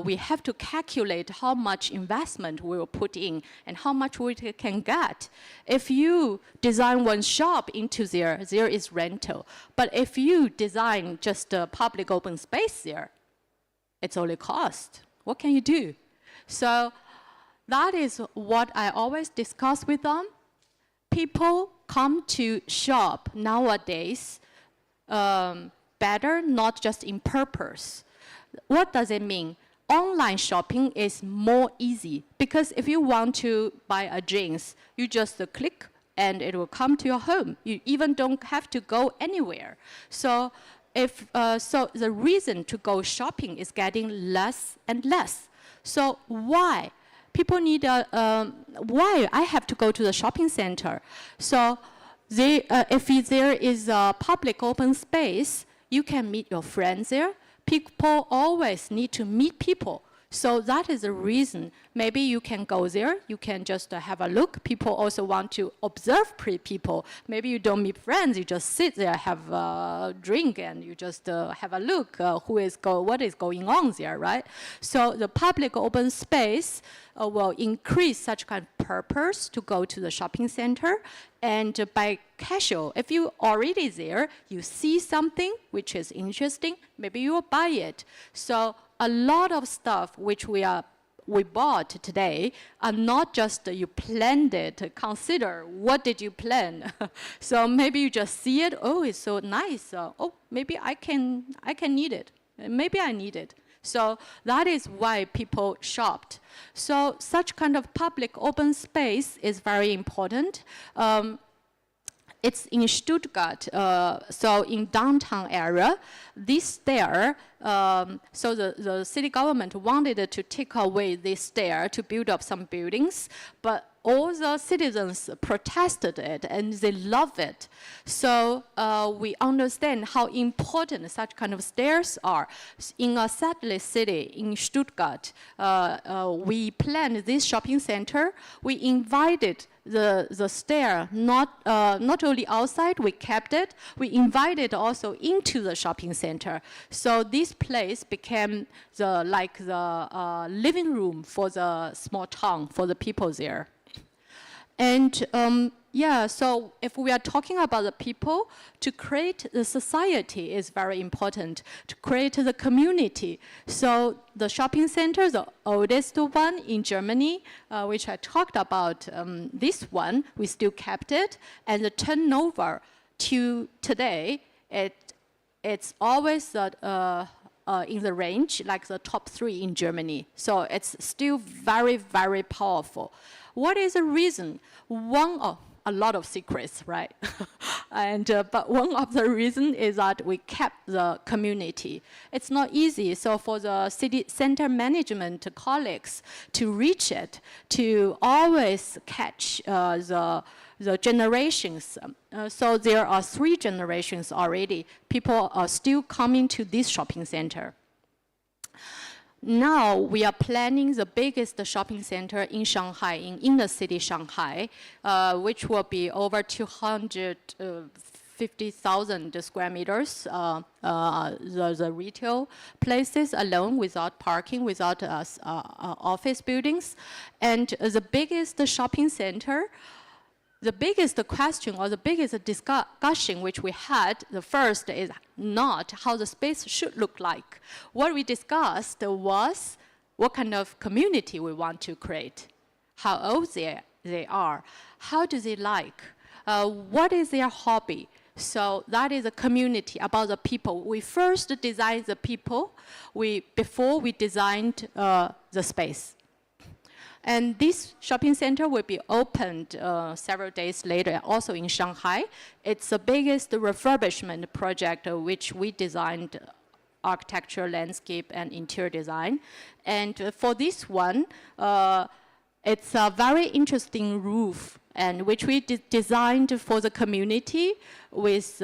we have to calculate how much investment we will put in and how much we can get. If you design one shop into there, there is rental. But if you design just a public open space there, it's only cost. What can you do? So that is what I always discuss with them. People come to shop nowadays better, not just in purpose. What does it mean? Online shopping is more easy because if you want to buy a jeans, you just click and it will come to your home. You even don't have to go anywhere. So so the reason to go shopping is getting less and less. So why? People need why I have to go to the shopping center. So if there is a public open space, you can meet your friends there. People always need to meet people. So that is the reason. Maybe you can go there, you can just have a look. People also want to observe people. Maybe you don't meet friends, you just sit there, have a drink, and you just have a look what is going on there, right? So the public open space will increase such kind of purpose to go to the shopping center. And by casual, if you already there, you see something which is interesting, maybe you will buy it. So a lot of stuff which we bought today are not just you planned it, consider what did you plan. So maybe you just see it, oh, it's so nice. Oh, maybe I can need it. Maybe I need it. So that is why people shopped. So such kind of public open space is very important. It's in Stuttgart, so in downtown area. This stair, so the city government wanted to take away this stair to build up some buildings, but all the citizens protested it and they love it. So we understand how important such kind of stairs are. In a satellite city in Stuttgart, we planned this shopping center. We invited the stair, not only outside, we kept it, we invited also into the shopping center. So this place became the living room for the small town, for the people there. And yeah, so if we are talking about the people, to create the society is very important, to create the community. So the shopping center, the oldest one in Germany, which I talked about, this one, we still kept it. And the turnover to today, it's always in the range, like the top 3 in Germany. So it's still very, very powerful. What is the reason? A lot of secrets, right? But one of the reasons is that we kept the community. It's not easy. So for the city center management colleagues to reach it, to always catch the generations. So there are 3 generations already. People are still coming to this shopping center. Now we are planning the biggest shopping center in Shanghai, in inner city Shanghai, which will be over 250 50,000 square meters, the retail places alone without parking, without office buildings. And the biggest shopping center, the biggest question or the biggest discussion which we had, the first is not how the space should look like. What we discussed was what kind of community we want to create, how old they are, how do they like, what is their hobby. So that is a community about the people. We first designed the people before we designed the space. And this shopping center will be opened several days later, also in Shanghai. It's the biggest refurbishment project which we designed architecture, landscape, and interior design. And for this one, it's a very interesting roof, and which we designed for the community with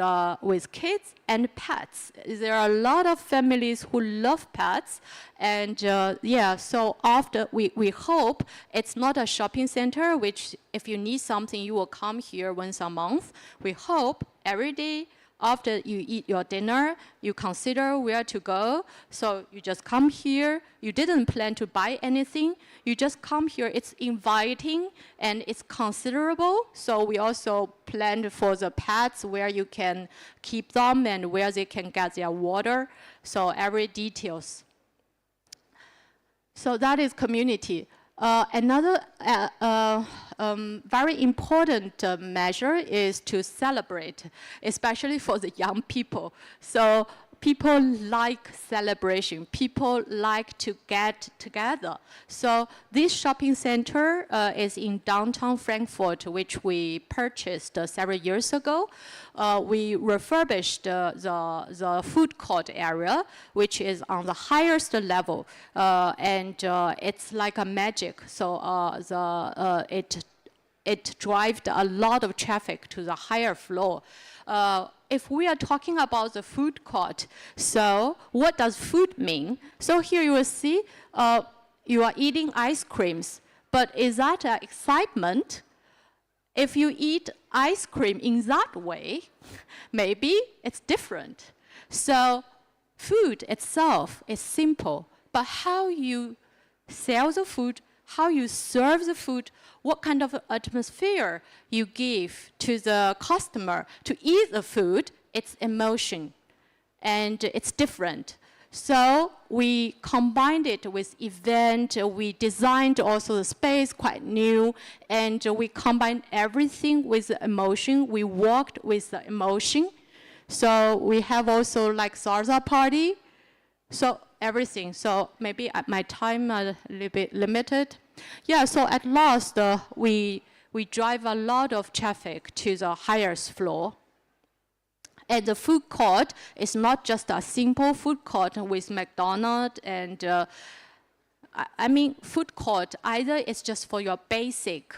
kids and pets. There are a lot of families who love pets, and yeah, so after we hope it's not a shopping center, which if you need something, you will come here once a month. We hope every day after you eat your dinner, you consider where to go. So you just come here. You didn't plan to buy anything. You just come here. It's inviting and it's considerable. So we also planned for the pets where you can keep them and where they can get their water. So every details. So that is community. Another very important measure is to celebrate, especially for the young people. So people like celebration. People like to get together. So this shopping center is in downtown Frankfurt, which we purchased several years ago. We refurbished the food court area, which is on the highest level, and it's like a magic. So it drives a lot of traffic to the higher floor. If we are talking about the food court, so what does food mean? So here you will see you are eating ice creams, but is that excitement? If you eat ice cream in that way, maybe it's different. So food itself is simple, but how you sell the food, how you serve the food, what kind of atmosphere you give to the customer to eat the food, it's emotion, and it's different. So we combined it with event, we designed also the space quite new, and we combined everything with the emotion. We walked with the emotion. So we have also like salsa party, so everything. So maybe my time a little bit limited. Yeah, so at last we drive a lot of traffic to the highest floor. And the food court is not just a simple food court with McDonald's and I mean food court, either it's just for your basic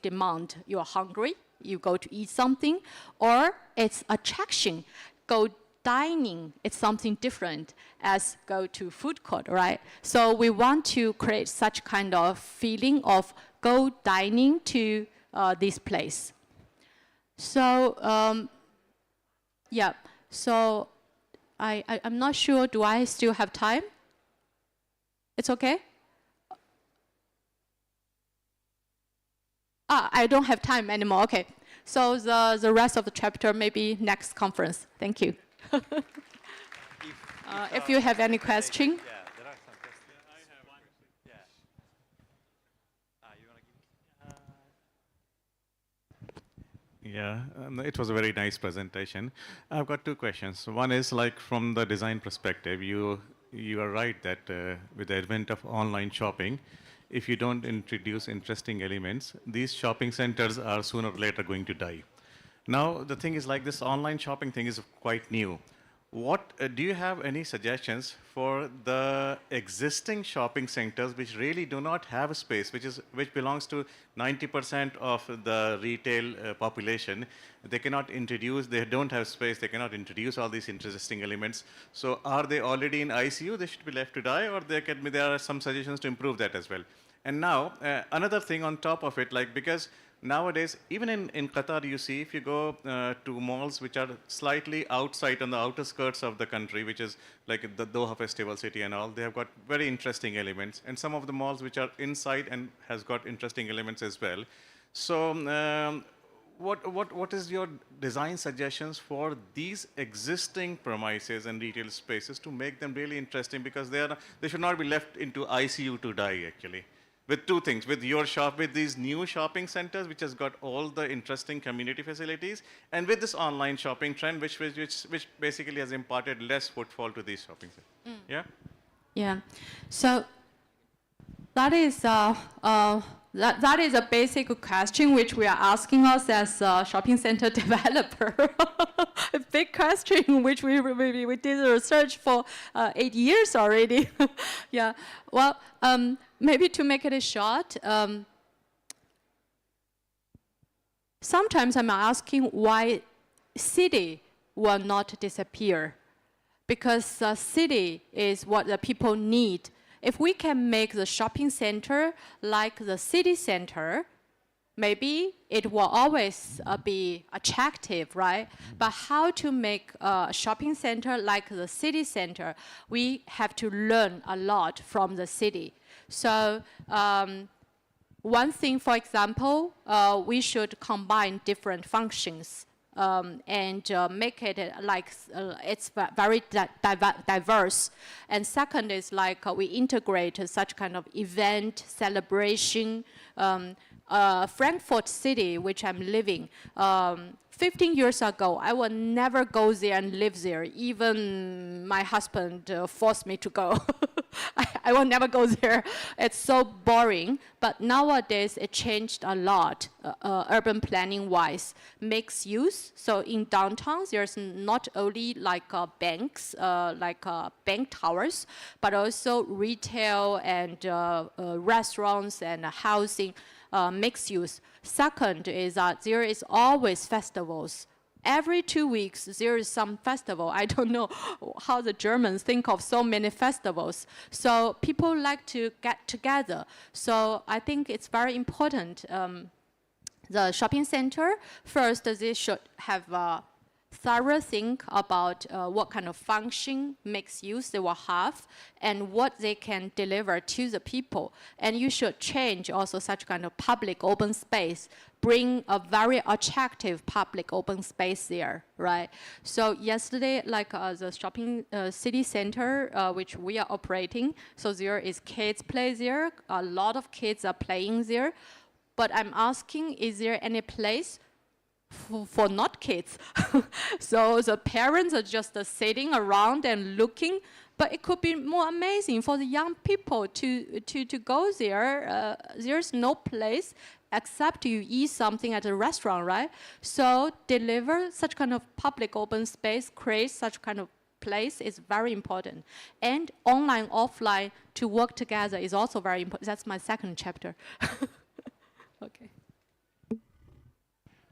demand. You're hungry, you go to eat something, or it's attraction. Go dining, it's something different as go to food court, right? So we want to create such kind of feeling of go dining to this place. So yeah, so I'm not sure, do I still have time? It's okay? I don't have time anymore, okay. So the rest of the chapter, maybe next conference. Thank you. If you have any question. Yeah, there are some questions. I have one. Yeah. You want to give? Yeah, it was a very nice presentation. I've got two questions. One is like from the design perspective, you are right that with the advent of online shopping, if you don't introduce interesting elements, these shopping centers are sooner or later going to die. Now, the thing is like this online shopping thing is quite new. What do you have any suggestions for the existing shopping centers which really do not have a space, which belongs to 90% of the retail population? They cannot introduce, they don't have space, they cannot introduce all these interesting elements. So are they already in ICU? They should be left to die, or there are some suggestions to improve that as well. And now, another thing on top of it, like because nowadays, even in Qatar, you see, if you go to malls which are slightly outside on the outer skirts of the country, which is like the Doha Festival City and all, they have got very interesting elements. And some of the malls which are inside and has got interesting elements as well. So what is your design suggestions for these existing premises and retail spaces to make them really interesting? Because they should not be left into ICU to die, actually. With two things, with your shop, with these new shopping centers, which has got all the interesting community facilities, and with this online shopping trend, which basically has imparted less footfall to these shopping centers. Yeah? Yeah. So that is that is a basic question which we are asking us as a shopping center developer. A big question which we did research for 8 years already. Yeah. Well, maybe to make it short, sometimes I'm asking why city will not disappear. Because city is what the people need. If we can make the shopping center like the city center, maybe it will always be attractive, right? But how to make a shopping center like the city center, we have to learn a lot from the city. So one thing, for example, we should combine different functions. And make it like it's very diverse. And second is like we integrate such kind of event, celebration. Frankfurt City, which I'm living, 15 years ago, I would never go there and live there. Even my husband forced me to go. I will never go there. It's so boring. But nowadays, it changed a lot, urban planning-wise. Mixed use. So in downtown, there's not only like banks, bank towers, but also retail and restaurants and housing. Mixed use. Second is that there is always festivals. Every 2 weeks, there is some festival. I don't know how the Germans think of so many festivals. So people like to get together. So I think it's very important. The shopping center, first, they should have thorough think about what kind of function, mixed use they will have, and what they can deliver to the people. And you should change also such kind of public open space, bring a very attractive public open space there, right? So yesterday, like the shopping city center, which we are operating, so there is kids play there, a lot of kids are playing there, but I'm asking, is there any place for not kids? So the parents are just sitting around and looking, but it could be more amazing for the young people to go there. There's no place except you eat something at a restaurant, right? So deliver such kind of public open space, create such kind of place is very important. And online, offline to work together is also very important. That's my second chapter. Okay.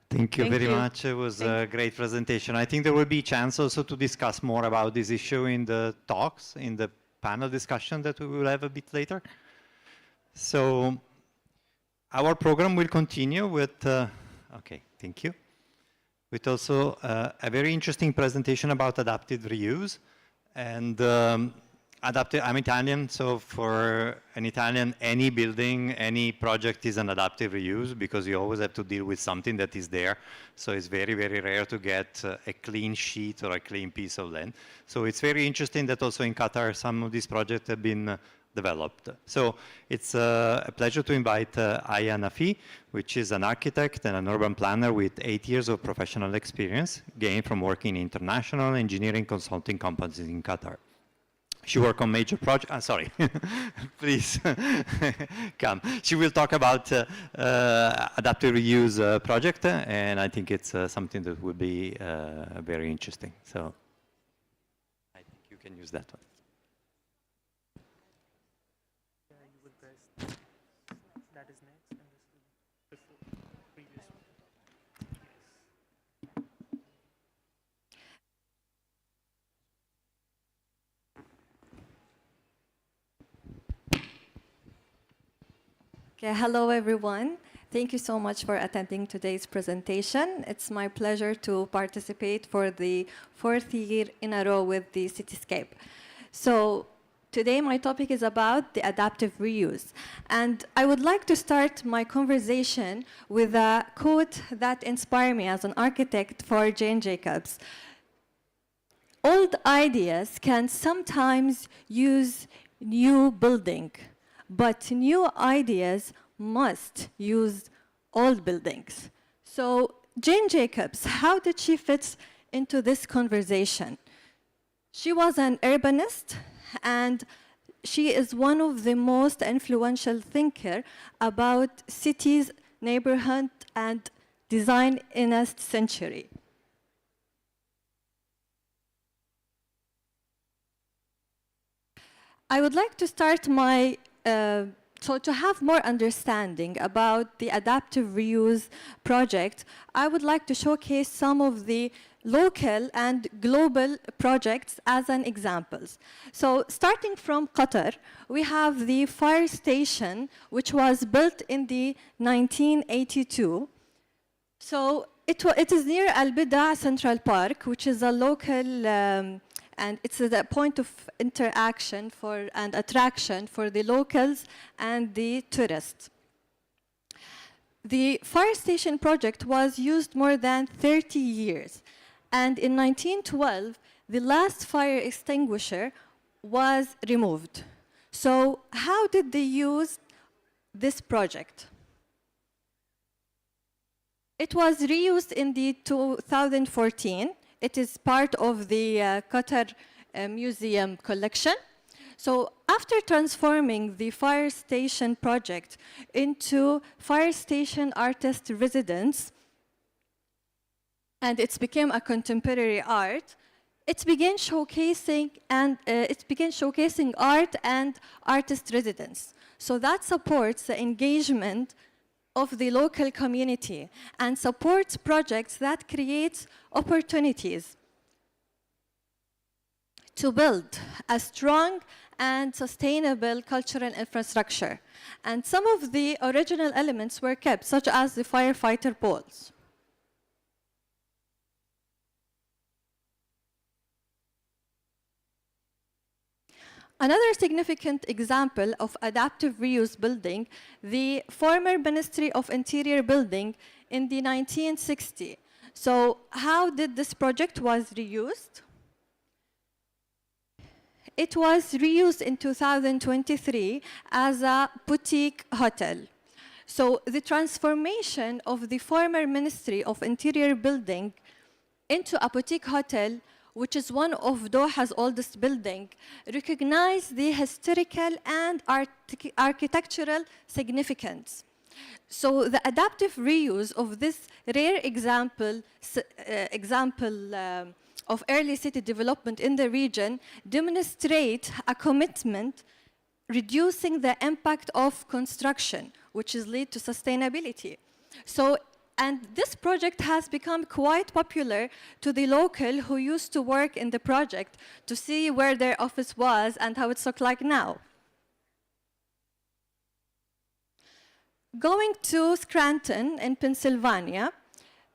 Thank you Thank very you. much. It was a great presentation. I think there will be a chance also to discuss more about this issue in the talks, in the panel discussion that we will have a bit later. So our program will continue with, okay, thank you. With also a very interesting presentation about adaptive reuse. And I'm Italian, so for an Italian, any building, any project is an adaptive reuse because you always have to deal with something that is there. So it's very, very rare to get a clean sheet or a clean piece of land. So it's very interesting that also in Qatar, some of these projects have been developed. So it's a pleasure to invite Aya Nafi, which is an architect and an urban planner with 8 years of professional experience gained from working in international engineering consulting companies in Qatar. She worked on major projects. Sorry, please come. She will talk about adaptive reuse project, and I think it's something that will be very interesting. So I think you can use that one. Yeah, you would press that is next, and this is before previous one. Yes. Okay, hello everyone. Thank you so much for attending today's presentation. It's my pleasure to participate for the 4th year in a row with the Cityscape. So today my topic is about the adaptive reuse. And I would like to start my conversation with a quote that inspired me as an architect for Jane Jacobs. Old ideas can sometimes use new building, but new ideas must use old buildings. So Jane Jacobs, how did she fit into this conversation? She was an urbanist, and she is one of the most influential thinkers about cities, neighborhood, and design in a century. I would like to start my so to have more understanding about the adaptive reuse project, I would like to showcase some of the local and global projects as an examples. So starting from Qatar, we have the fire station, which was built in the 1982. So it is near Al-Bida Central Park, which is a local and it's a point of interaction and attraction for the locals and the tourists. The fire station project was used more than 30 years. And in 1912, the last fire extinguisher was removed. So how did they use this project? It was reused in the 2014. It is part of the Qatar Museum collection. So after transforming the fire station project into fire station artist residence, and it became a contemporary art, it began showcasing art and artist residence. So that supports the engagement of the local community and supports projects that create opportunities to build a strong and sustainable cultural infrastructure. And some of the original elements were kept, such as the firefighter poles. Another significant example of adaptive reuse building, the former Ministry of Interior building in the 1960s. So how did this project was reused? It was reused in 2023 as a boutique hotel. So the transformation of the former Ministry of Interior building into a boutique hotel, which is one of Doha's oldest buildings, recognize the historical and architectural significance. So the adaptive reuse of this rare example of early city development in the region demonstrate a commitment reducing the impact of construction, which is lead to sustainability. So, and this project has become quite popular to the local who used to work in the project to see where their office was and how it's looked like now. Going to Scranton in Pennsylvania,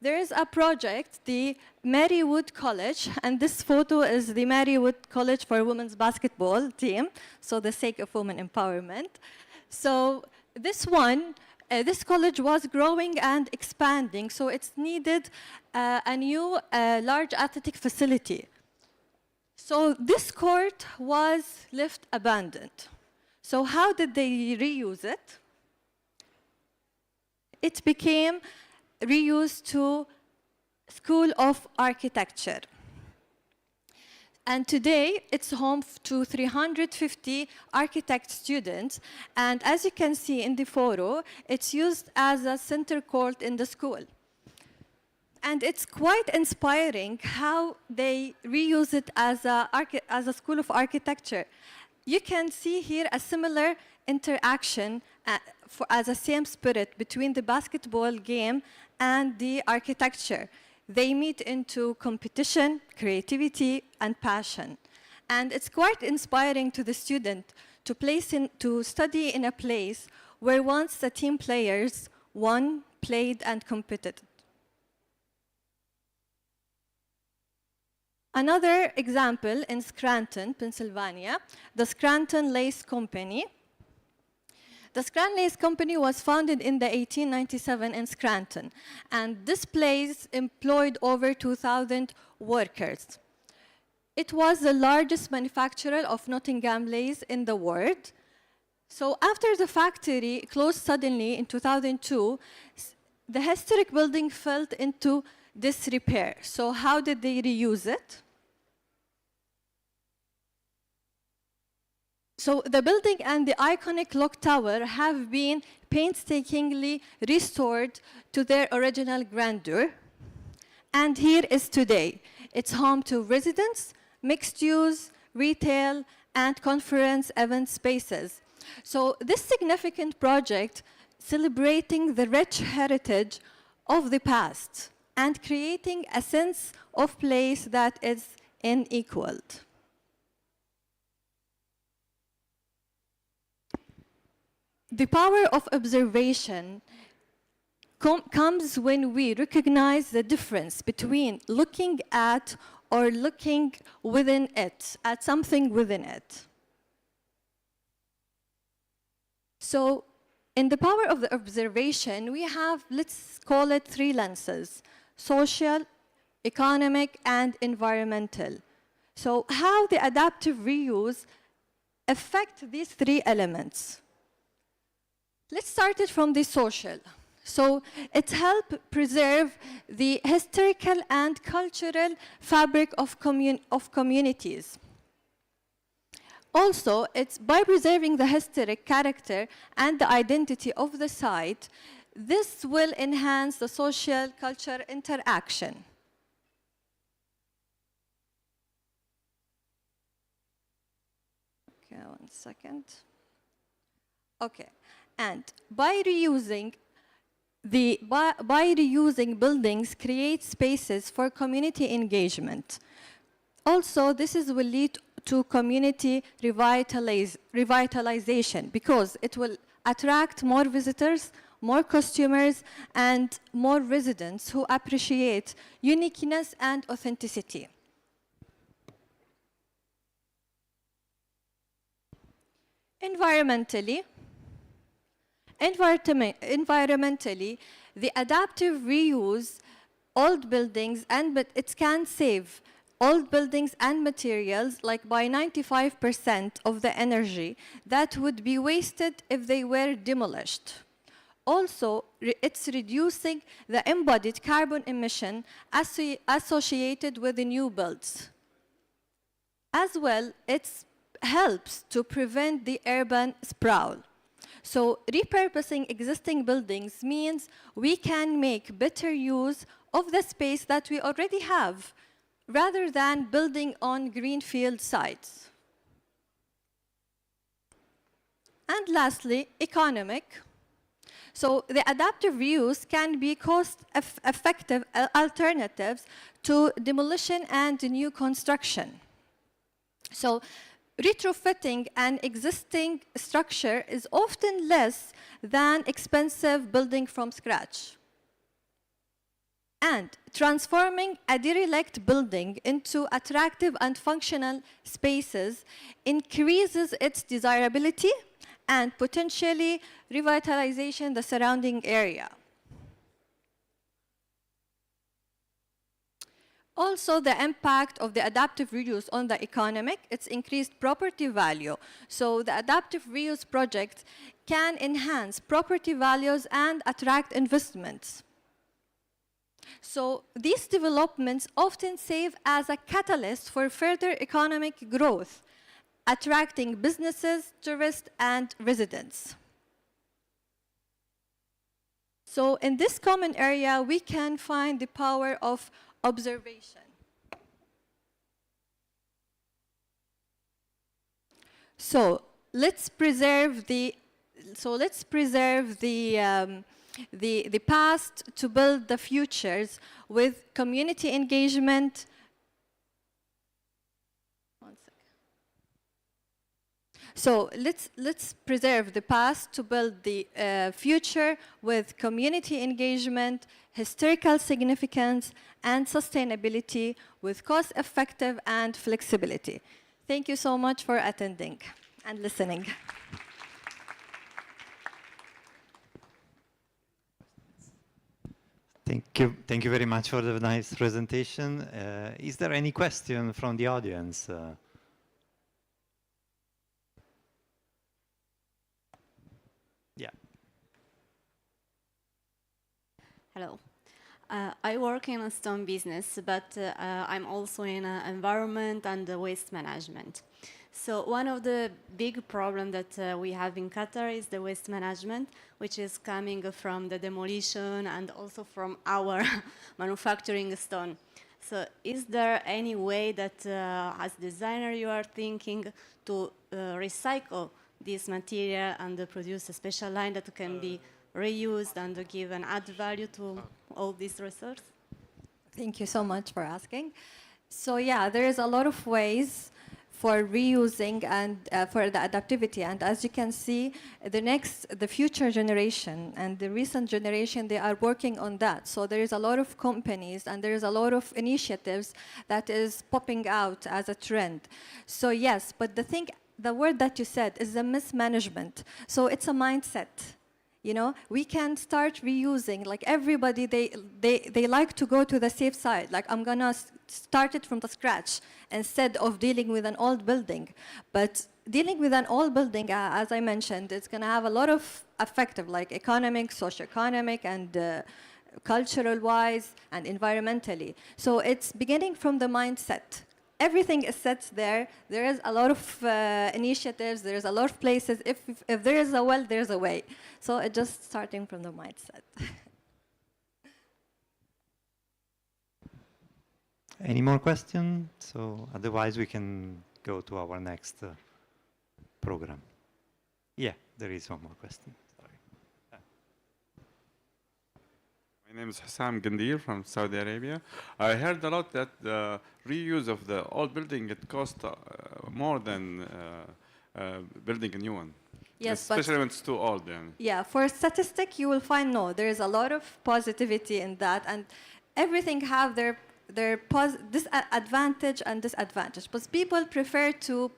there is a project, the Marywood College, and this photo is the Marywood College for women's basketball team, so the sake of women empowerment. So this one, this college was growing and expanding, so it's needed a new large athletic facility. So this court was left abandoned. So how did they reuse it? It became reused to School of Architecture. And today, it's home to 350 architect students. And as you can see in the photo, it's used as a center court in the school. And it's quite inspiring how they reuse it as a school of architecture. You can see here a similar interaction as a same spirit between the basketball game and the architecture. They meet into competition, creativity, and passion. And it's quite inspiring to the student to study in a place where once the team players won, played, and competed. Another example in Scranton, Pennsylvania, the Scranton Lace Company. The Scranton Lace Company was founded in the 1897 in Scranton, and this place employed over 2,000 workers. It was the largest manufacturer of Nottingham lace in the world. So after the factory closed suddenly in 2002, the historic building fell into disrepair. So how did they reuse it? So the building and the iconic clock tower have been painstakingly restored to their original grandeur. And here is today. It's home to residents, mixed use, retail, and conference event spaces. So this significant project celebrating the rich heritage of the past and creating a sense of place that is unequaled. The power of observation comes when we recognize the difference between looking at or looking within it, at something within it. So in the power of the observation, we have, let's call it 3 lenses: social, economic, and environmental. So how the adaptive reuse affect these 3 elements? Let's start it from the social. So it helps preserve the historical and cultural fabric of communities. Also, it's by preserving the historic character and the identity of the site, this will enhance the social culture interaction. Okay, 1 second. Okay, and by reusing buildings, create spaces for community engagement. Also, this will lead to community revitalization because it will attract more visitors, more customers, and more residents who appreciate uniqueness and authenticity. Environmentally, the adaptive reuse old buildings but it can save old buildings and materials like by 95% of the energy that would be wasted if they were demolished. Also, it's reducing the embodied carbon emission associated with the new builds. As well, it helps to prevent the urban sprawl. So repurposing existing buildings means we can make better use of the space that we already have, rather than building on greenfield sites. And lastly, economic. So the adaptive reuse can be cost-effective alternatives to demolition and new construction. So retrofitting an existing structure is often less than expensive building from scratch. And transforming a derelict building into attractive and functional spaces increases its desirability and potentially revitalization the surrounding area. Also, the impact of the adaptive reuse on the economic, it's increased property value. So the adaptive reuse project can enhance property values and attract investments. So these developments often serve as a catalyst for further economic growth, attracting businesses, tourists, and residents. So in this common area, we can find the power of observation. So let's preserve the past to build the futures with community engagement. 1 second. So let's preserve the past to build the future with community engagement, historical significance, and sustainability with cost-effective and flexibility. Thank you so much for attending and listening. Thank you very much for the nice presentation. Is there any question from the audience? Yeah. Hello. I work in a stone business, but I'm also in environment and waste management. So one of the big problems that we have in Qatar is the waste management, which is coming from the demolition and also from our manufacturing stone. So is there any way that as designer you are thinking to recycle this material and produce a special line that can be reused and give an add value to all these resources? Thank you so much for asking. So yeah, there is a lot of ways for reusing and for the adaptivity. And as you can see, the future generation and the recent generation, they are working on that. So there is a lot of companies and there is a lot of initiatives that is popping out as a trend. So yes, but the word that you said is the mismanagement. So it's a mindset. You know, we can start reusing. Like everybody, they like to go to the safe side. Like I'm gonna start it from the scratch instead of dealing with an old building. But dealing with an old building, as I mentioned, it's gonna have a lot of effective, like economic, socioeconomic, and cultural-wise and environmentally. So it's beginning from the mindset. Everything is set there. There is a lot of initiatives. There is a lot of places. If there is a well, there's a way. So it's just starting from the mindset. Any more questions? So otherwise we can go to our next program. Yeah, there is one more question. My name is Hassam Gandir from Saudi Arabia. I heard a lot that the reuse of the old building, it costs more than building a new one. Yes, especially when it's too old. Yeah, for statistic, you will find no. There is a lot of positivity in that, and everything have their advantage and disadvantage. But people prefer to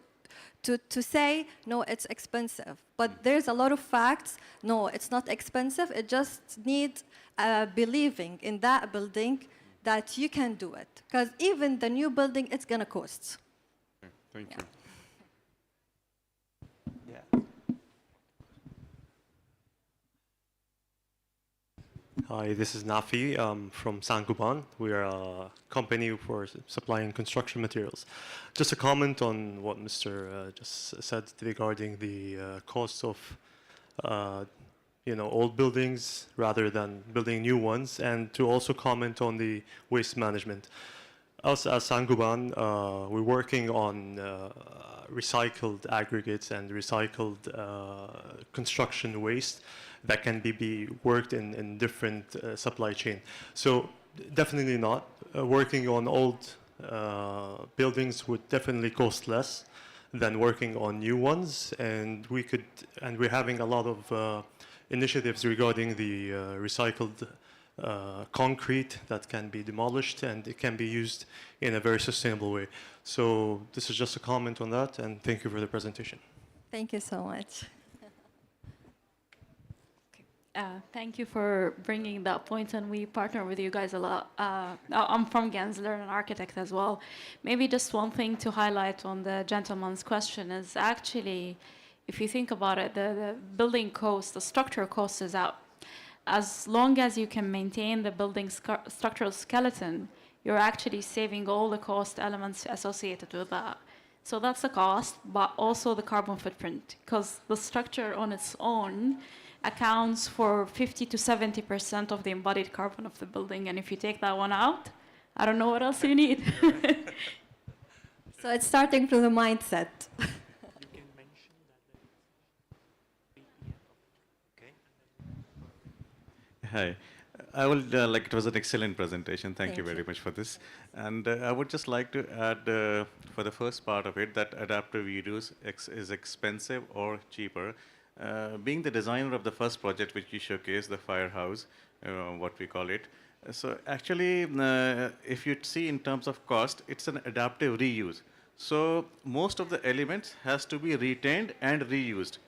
say, no, it's expensive. But there's a lot of facts. No, it's not expensive. It just needs believing in that building that you can do it. Because even the new building, it's going to cost. Okay, thank you. Hi, this is Nafi from Sankuban. We are a company for supplying construction materials. Just a comment on what Mr. just said regarding the cost of old buildings rather than building new ones, and to also comment on the waste management. Us as Sankuban, we're working on recycled aggregates and recycled construction waste that can be worked in different supply chain. So definitely not. Working on old buildings would definitely cost less than working on new ones, and we're having a lot of initiatives regarding the recycled concrete that can be demolished and it can be used in a very sustainable way. So this is just a comment on that, and thank you for the presentation. Thank you so much. Thank you for bringing that point, and we partner with you guys a lot. I'm from Gensler, an architect as well. Maybe just one thing to highlight on the gentleman's question is actually, if you think about it, the building cost, the structural cost is out. As long as you can maintain the building structural skeleton, you're actually saving all the cost elements associated with that. So that's the cost, but also the carbon footprint, because the structure on its own accounts for 50 to 70% of the embodied carbon of the building. And if you take that one out, I don't know what else you need. So it's starting from the mindset. Hi. I will like it was an excellent presentation. Thank you Thank very you. much for this. And I would just like to add for the first part of it that adaptive reuse is expensive or cheaper. Being the designer of the first project which you showcased, the firehouse, what we call it. So actually, if you see in terms of cost, it's an adaptive reuse. So most of the elements has to be retained and reused.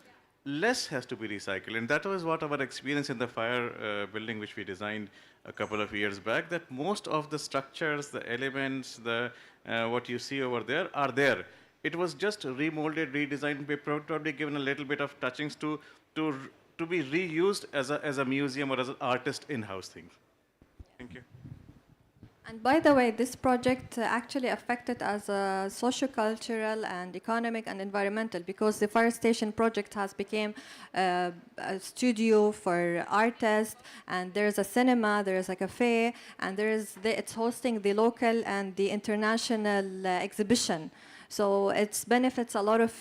Less has to be recycled. And that was what our experience in the fire building, which we designed a couple of years back, that most of the structures, the elements, the what you see over there are there. It was just remolded, redesigned, probably given a little bit of touchings to, to be reused as a museum or as an artist in-house thing. Thank you. And by the way, this project actually affected as a socio-cultural and economic and environmental, because the fire station project has become a studio for artists, and there's a cinema, there's a cafe, and it's hosting the local and the international exhibition. So it benefits a lot of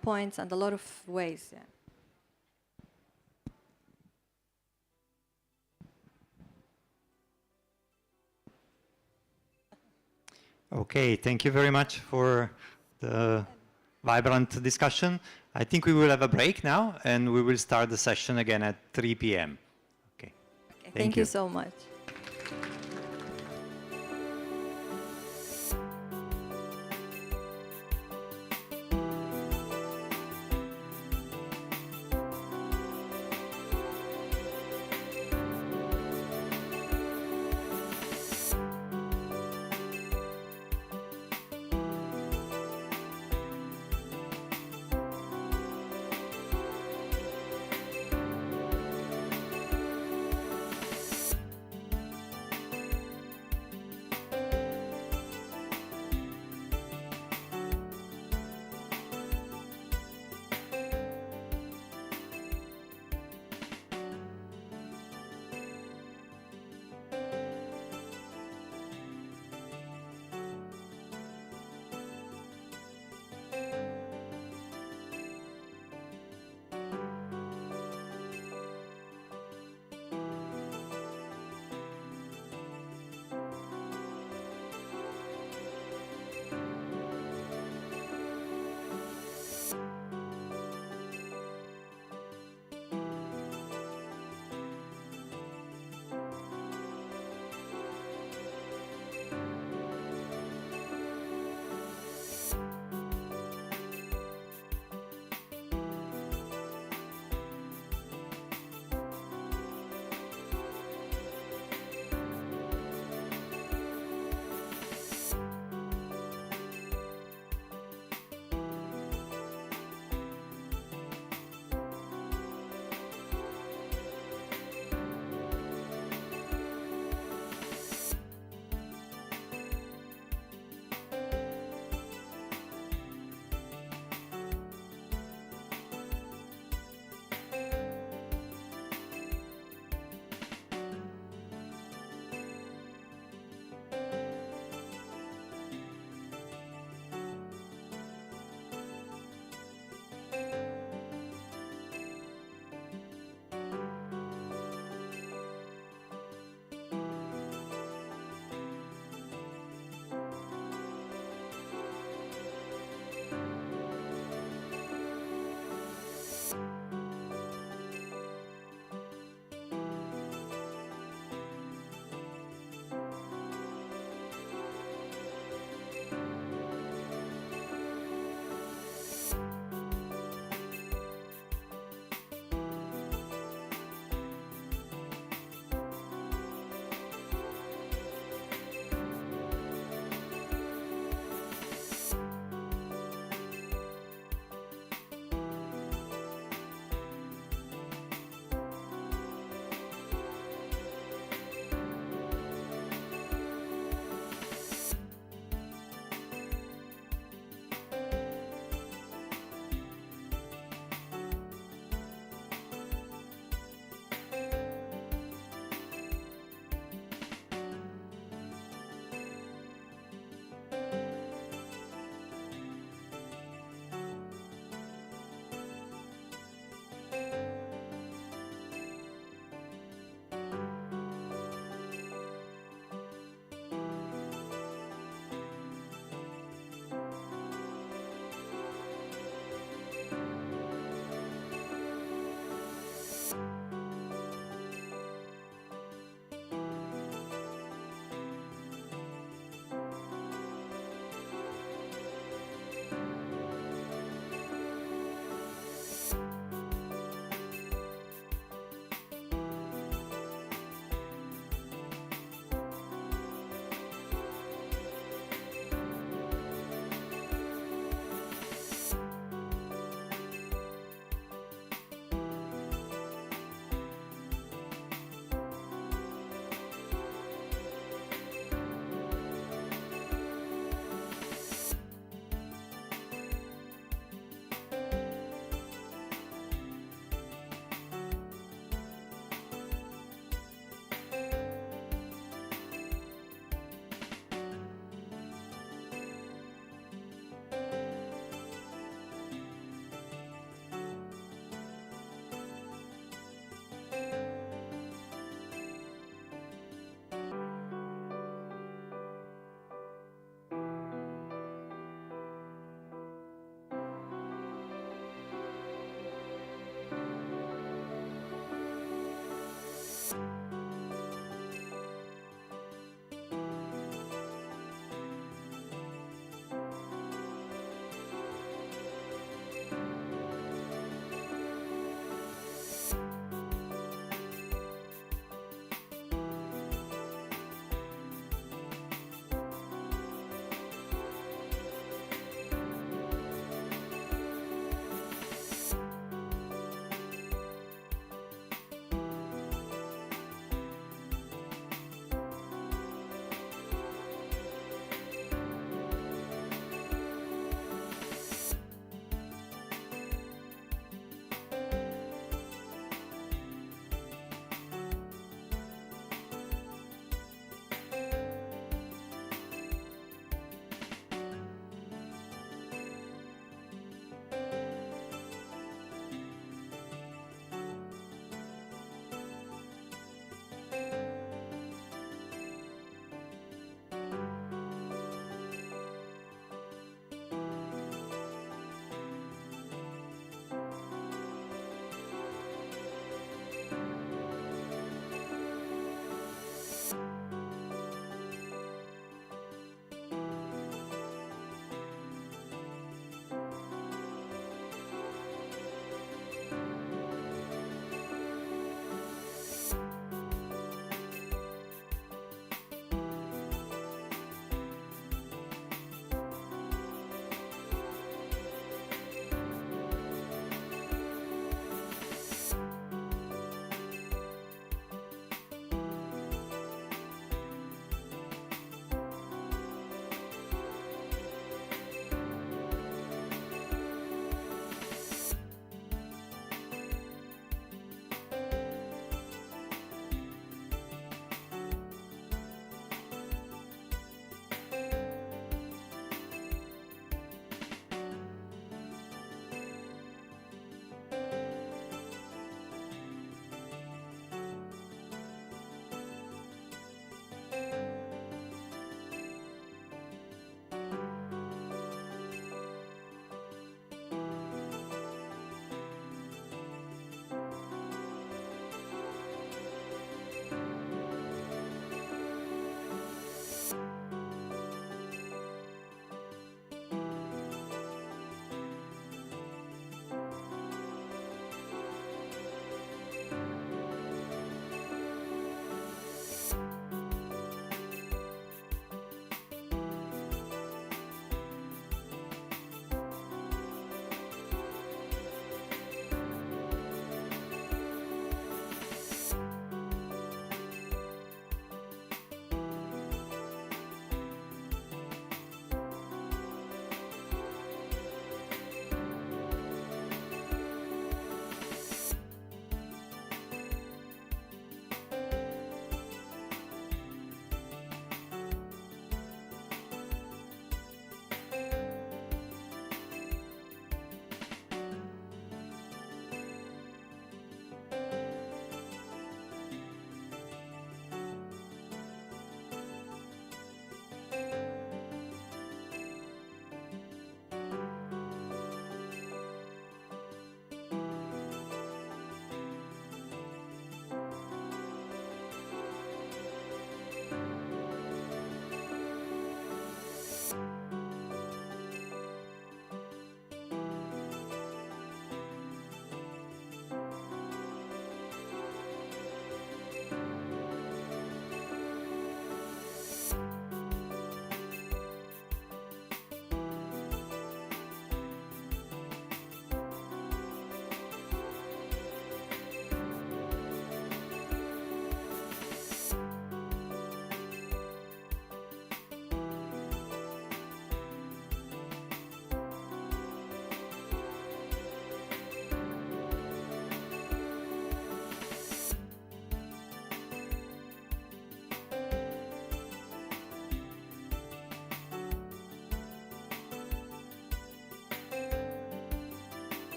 points and a lot of ways. Yeah. Okay, thank you very much for the vibrant discussion. I think we will have a break now, and we will start the session again at 3 p.m. Okay. Thank you so much.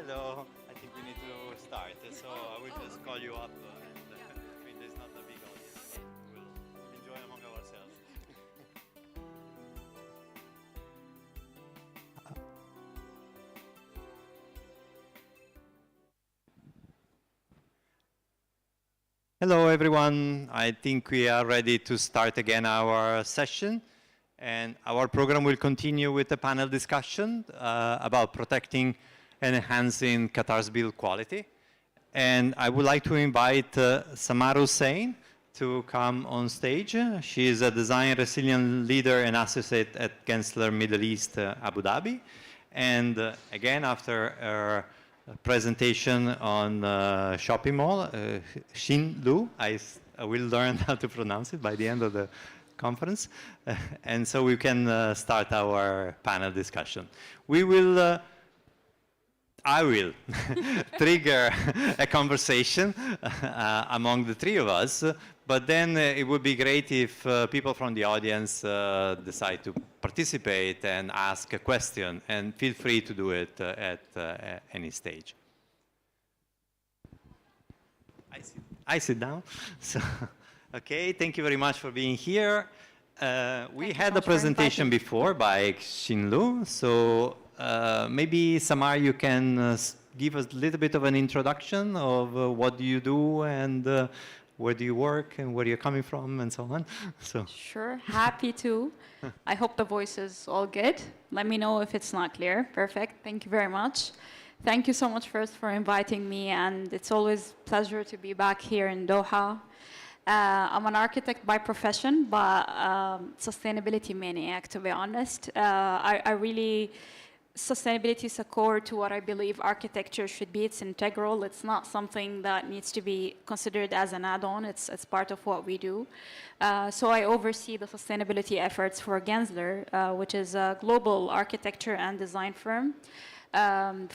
Hello. I think we need to start, so I will just call you up. I mean, there's not a big audience, but we'll enjoy among ourselves. Hello, everyone. I think we are ready to start again our session. And our program will continue with a panel discussion about protecting and enhancing Qatar's build quality. And I would like to invite Samar Hussain to come on stage. She is a design resilient leader and associate at Gensler Middle East Abu Dhabi. And again, after her presentation on shopping mall, Xin Lu, I will learn how to pronounce it by the end of the conference. And so we can start our panel discussion. I will trigger a conversation among the three of us, but then it would be great if people from the audience decide to participate and ask a question, and feel free to do it at any stage. I sit down. So, okay, thank you very much for being here. We had a presentation before by Xin Lu, so maybe Samar, you can give us a little bit of an introduction of what do you do and where do you work and where you're coming from and so on. So. Sure, happy to. I hope the voice is all good. Let me know if it's not clear. Perfect, thank you very much. Thank you so much first for inviting me, and it's always a pleasure to be back here in Doha. I'm an architect by profession, but sustainability maniac, to be honest. Sustainability is a core to what I believe architecture should be. It's integral. It's not something that needs to be considered as an add-on. It's part of what we do. So I oversee the sustainability efforts for Gensler, which is a global architecture and design firm.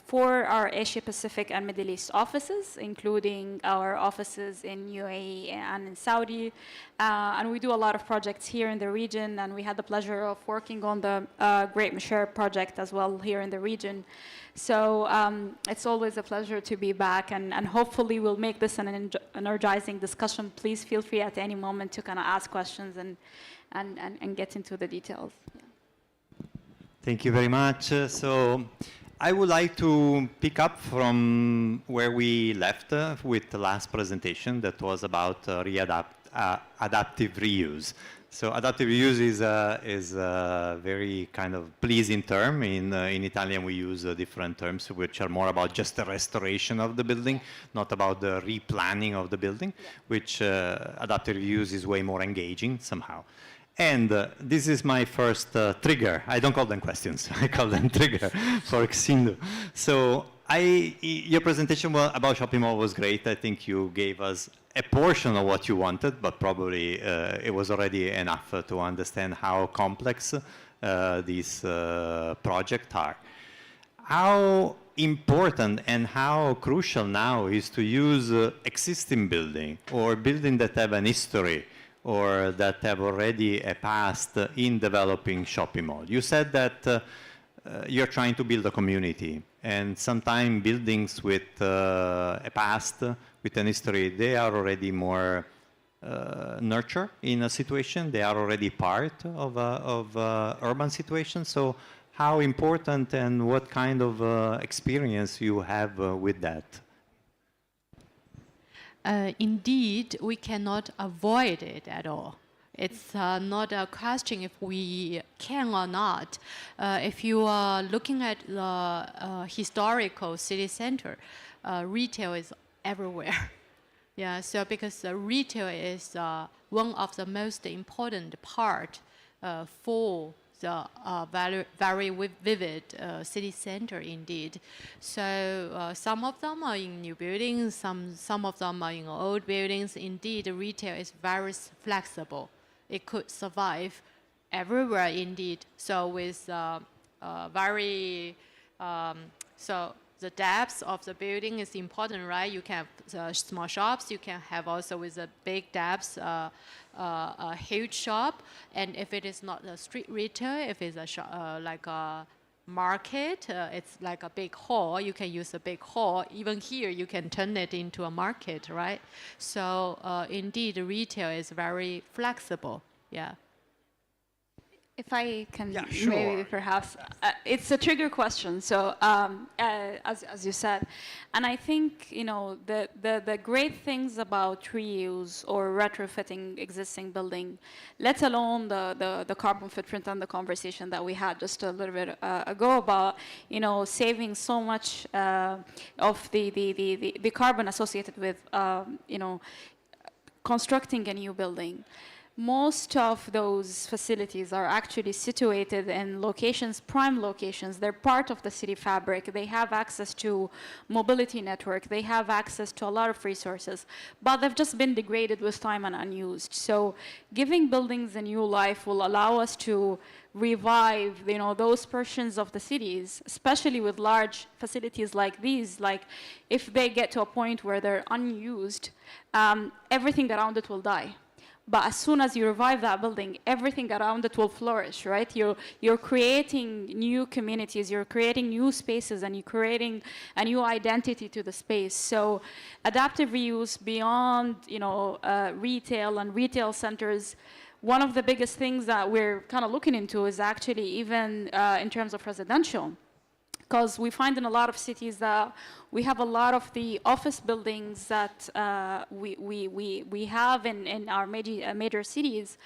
For our Asia Pacific and Middle East offices, including our offices in UAE and in Saudi. And we do a lot of projects here in the region, and we had the pleasure of working on the Great Mashar project as well here in the region. So it's always a pleasure to be back, and hopefully we'll make this an energizing discussion. Please feel free at any moment to kind of ask questions and get into the details. Yeah. Thank you very much. So I would like to pick up from where we left with the last presentation that was about adaptive reuse. So adaptive reuse is a very kind of pleasing term. In Italian, we use different terms which are more about just the restoration of the building, not about the replanning of the building, which adaptive reuse is way more engaging somehow. And this is my first trigger. I don't call them questions. I call them trigger for Xin. So your presentation about shopping mall was great. I think you gave us a portion of what you wanted, but probably it was already enough to understand how complex these projects are. How important and how crucial now is to use existing building or building that have an history or that have already a past in developing shopping mall. You said that you're trying to build a community, and sometimes buildings with a past, with an history, they are already more nurture in a situation. They are already part of urban situation. So how important and what kind of experience you have with that? Indeed, we cannot avoid it at all. It's not a question if we can or not. If you are looking at the historical city center, retail is everywhere. Yeah, so because retail is one of the most important part for the very vivid city center indeed. So some of them are in new buildings, some of them are in old buildings. Indeed, retail is very flexible. It could survive everywhere indeed. So with so the depth of the building is important, right? You can have small shops. You can have also with a big depth, a huge shop. And if it is not a street retail, if it's a shop, like a market. It's like a big hall. You can use a big hall. Even here, you can turn it into a market, right? So indeed, retail is very flexible. Yeah. If I can, Yeah, sure. maybe perhaps, it's a trigger question. So as you said, and I think the great things about reuse or retrofitting existing building, let alone the carbon footprint and the conversation that we had just a little bit ago about saving so much of the carbon associated with constructing a new building. Most of those facilities are actually situated in locations, prime locations. They're part of the city fabric. They have access to mobility network. They have access to a lot of resources, but they've just been degraded with time and unused. So giving buildings a new life will allow us to revive, those portions of the cities, especially with large facilities like these. Like if they get to a point where they're unused, everything around it will die. But as soon as you revive that building, everything around it will flourish, right? You're creating new communities, you're creating new spaces, and you're creating a new identity to the space. So adaptive reuse beyond, retail and retail centers, one of the biggest things that we're kind of looking into is actually even in terms of residential. Because we find in a lot of cities that we have a lot of the office buildings that we have in our major cities.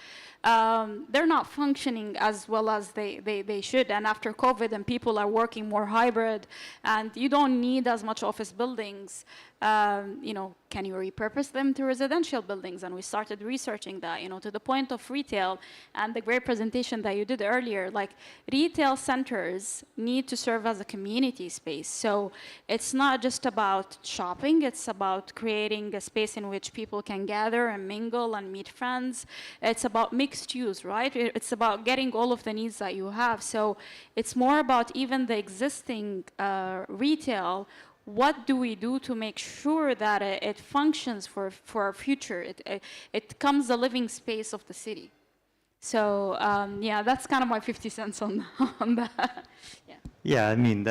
They're not functioning as well as they should. And after COVID, and people are working more hybrid, and you don't need as much office buildings. Can you repurpose them to residential buildings? And we started researching that, to the point of retail, and the great presentation that you did earlier. Like, retail centers need to serve as a community space. So it's not just about shopping, it's about creating a space in which people can gather and mingle and meet friends. It's about mixed use, right? It's about getting all of the needs that you have. So it's more about even the existing retail. What do we do to make sure that it functions for our future? It becomes the living space of the city. So yeah, that's kind of my 50 cents on that. Yeah. Yeah, I mean,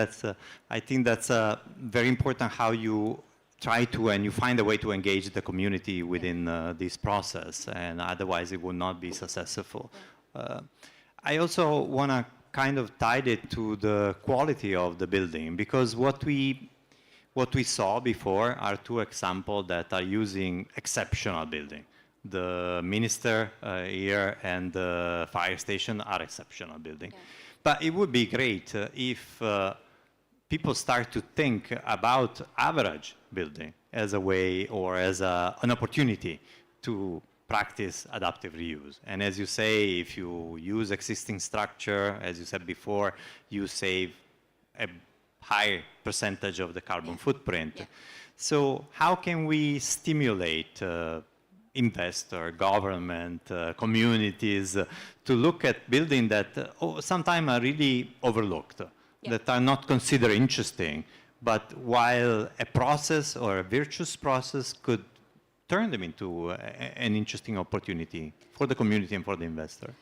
I think that's very important how you try to, and you find a way to engage the community within this process, and otherwise it will not be successful. I also want to kind of tie it to the quality of the building, because what we saw before are two examples that are using exceptional building. The minister here and the fire station are exceptional building. Yeah. But it would be great if people start to think about average building as a way or as an opportunity to practice adaptive reuse. And as you say, if you use existing structure, as you said before, you save a high percentage of the carbon footprint. Yeah. So how can we stimulate investor, government, communities to look at buildings that sometimes are really overlooked, that are not considered interesting, but while a process or a virtuous process could turn them into an interesting opportunity for the community and for the investor?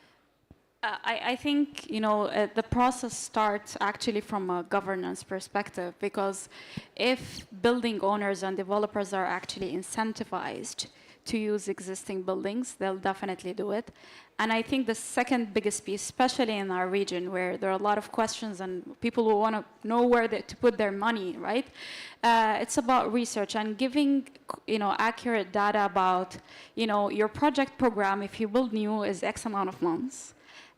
I think, the process starts actually from a governance perspective, because if building owners and developers are actually incentivized to use existing buildings, they'll definitely do it. And I think the second biggest piece, especially in our region where there are a lot of questions and people who want to know where to put their money, right? It's about research and giving, accurate data about, your project program. If you build new, is X amount of months.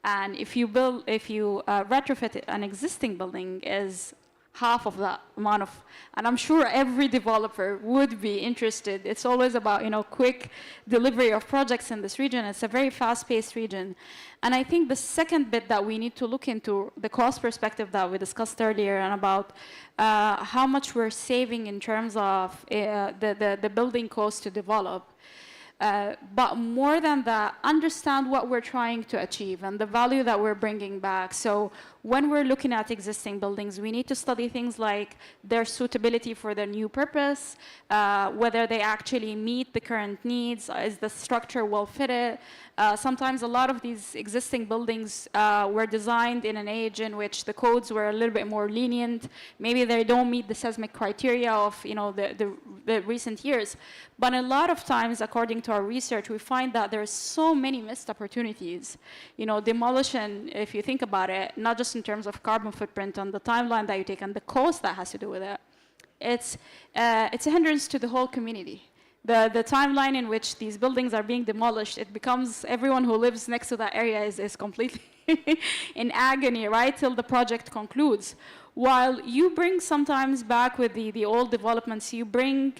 And if you retrofit an existing building, is half of that amount of, and I'm sure every developer would be interested. It's always about, quick delivery of projects in this region. It's a very fast-paced region. And I think the second bit that we need to look into, the cost perspective that we discussed earlier, and about how much we're saving in terms of the building cost to develop. But more than that, understand what we're trying to achieve and the value that we're bringing back. So when we're looking at existing buildings, we need to study things like their suitability for their new purpose, whether they actually meet the current needs, is the structure well fitted. Sometimes a lot of these existing buildings were designed in an age in which the codes were a little bit more lenient. Maybe they don't meet the seismic criteria of the recent years. But a lot of times, according to our research, we find that there's so many missed opportunities. Demolition, if you think about it, not just in terms of carbon footprint and the timeline that you take and the cost that has to do with it, it's a hindrance to the whole community. The timeline in which these buildings are being demolished, it becomes everyone who lives next to that area is completely in agony, right, till the project concludes. While you bring sometimes back with the old developments, you bring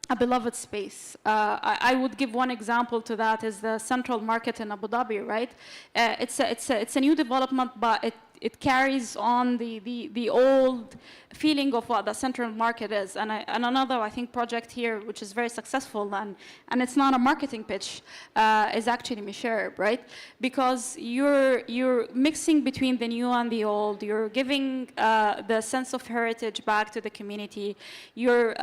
a beloved space. I would give one example to that is the Central Market in Abu Dhabi, right? It's a new development, but it carries on the old feeling of what the Central Market is. And another, I think, project here, which is very successful, and it's not a marketing pitch, is actually Misherb, right? Because you're mixing between the new and the old. You're giving the sense of heritage back to the community. You're,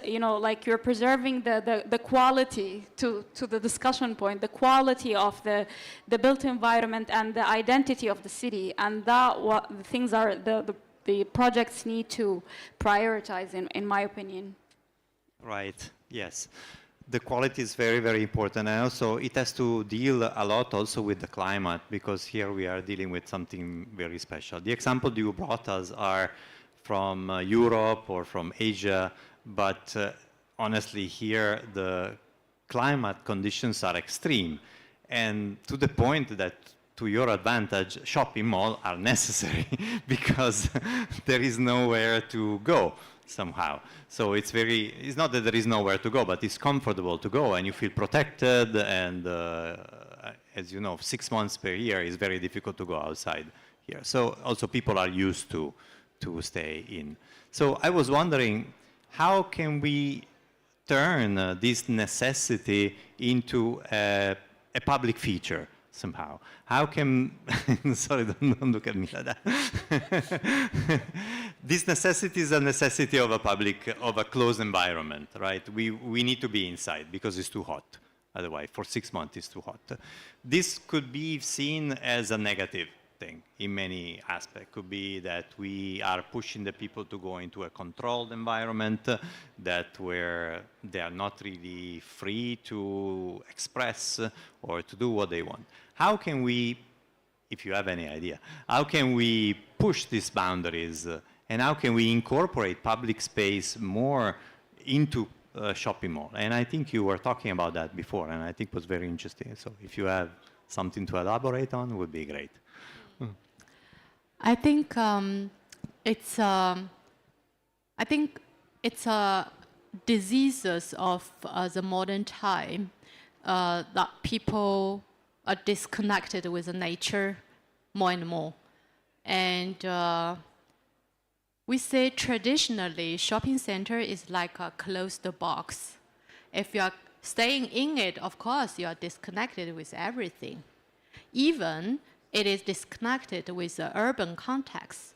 you're preserving the quality to the discussion point, the quality of the built environment and the identity of the city. And that what the things are the projects need to prioritize, in my opinion. Right, yes. The quality is very, very important. And also it has to deal a lot also with the climate, because here we are dealing with something very special. The example you brought us are from Europe or from Asia, but honestly here the climate conditions are extreme. And to the point that, to your advantage, shopping malls are necessary because there is nowhere to go somehow. So it's not that there is nowhere to go, but it's comfortable to go and you feel protected. And as you know, 6 months per year is very difficult to go outside here. So also people are used to stay in. So I was wondering, how can we turn this necessity into a public feature somehow? How can, sorry, don't look at me like that. This necessity is a necessity of a closed environment, right? We need to be inside because it's too hot. Otherwise, for 6 months, it's too hot. This could be seen as a negative thing in many aspects. Could be that we are pushing the people to go into a controlled environment where they are not really free to express or to do what they want. How can we, if you have any idea, how can we push these boundaries and how can we incorporate public space more into shopping mall? And I think you were talking about that before, and I think it was very interesting. So if you have something to elaborate on, it would be great. I think it's diseases of the modern time that people are disconnected with nature more and more. And we say traditionally shopping center is like a closed box. If you are staying in it, of course, you are disconnected with everything. Even it is disconnected with the urban context.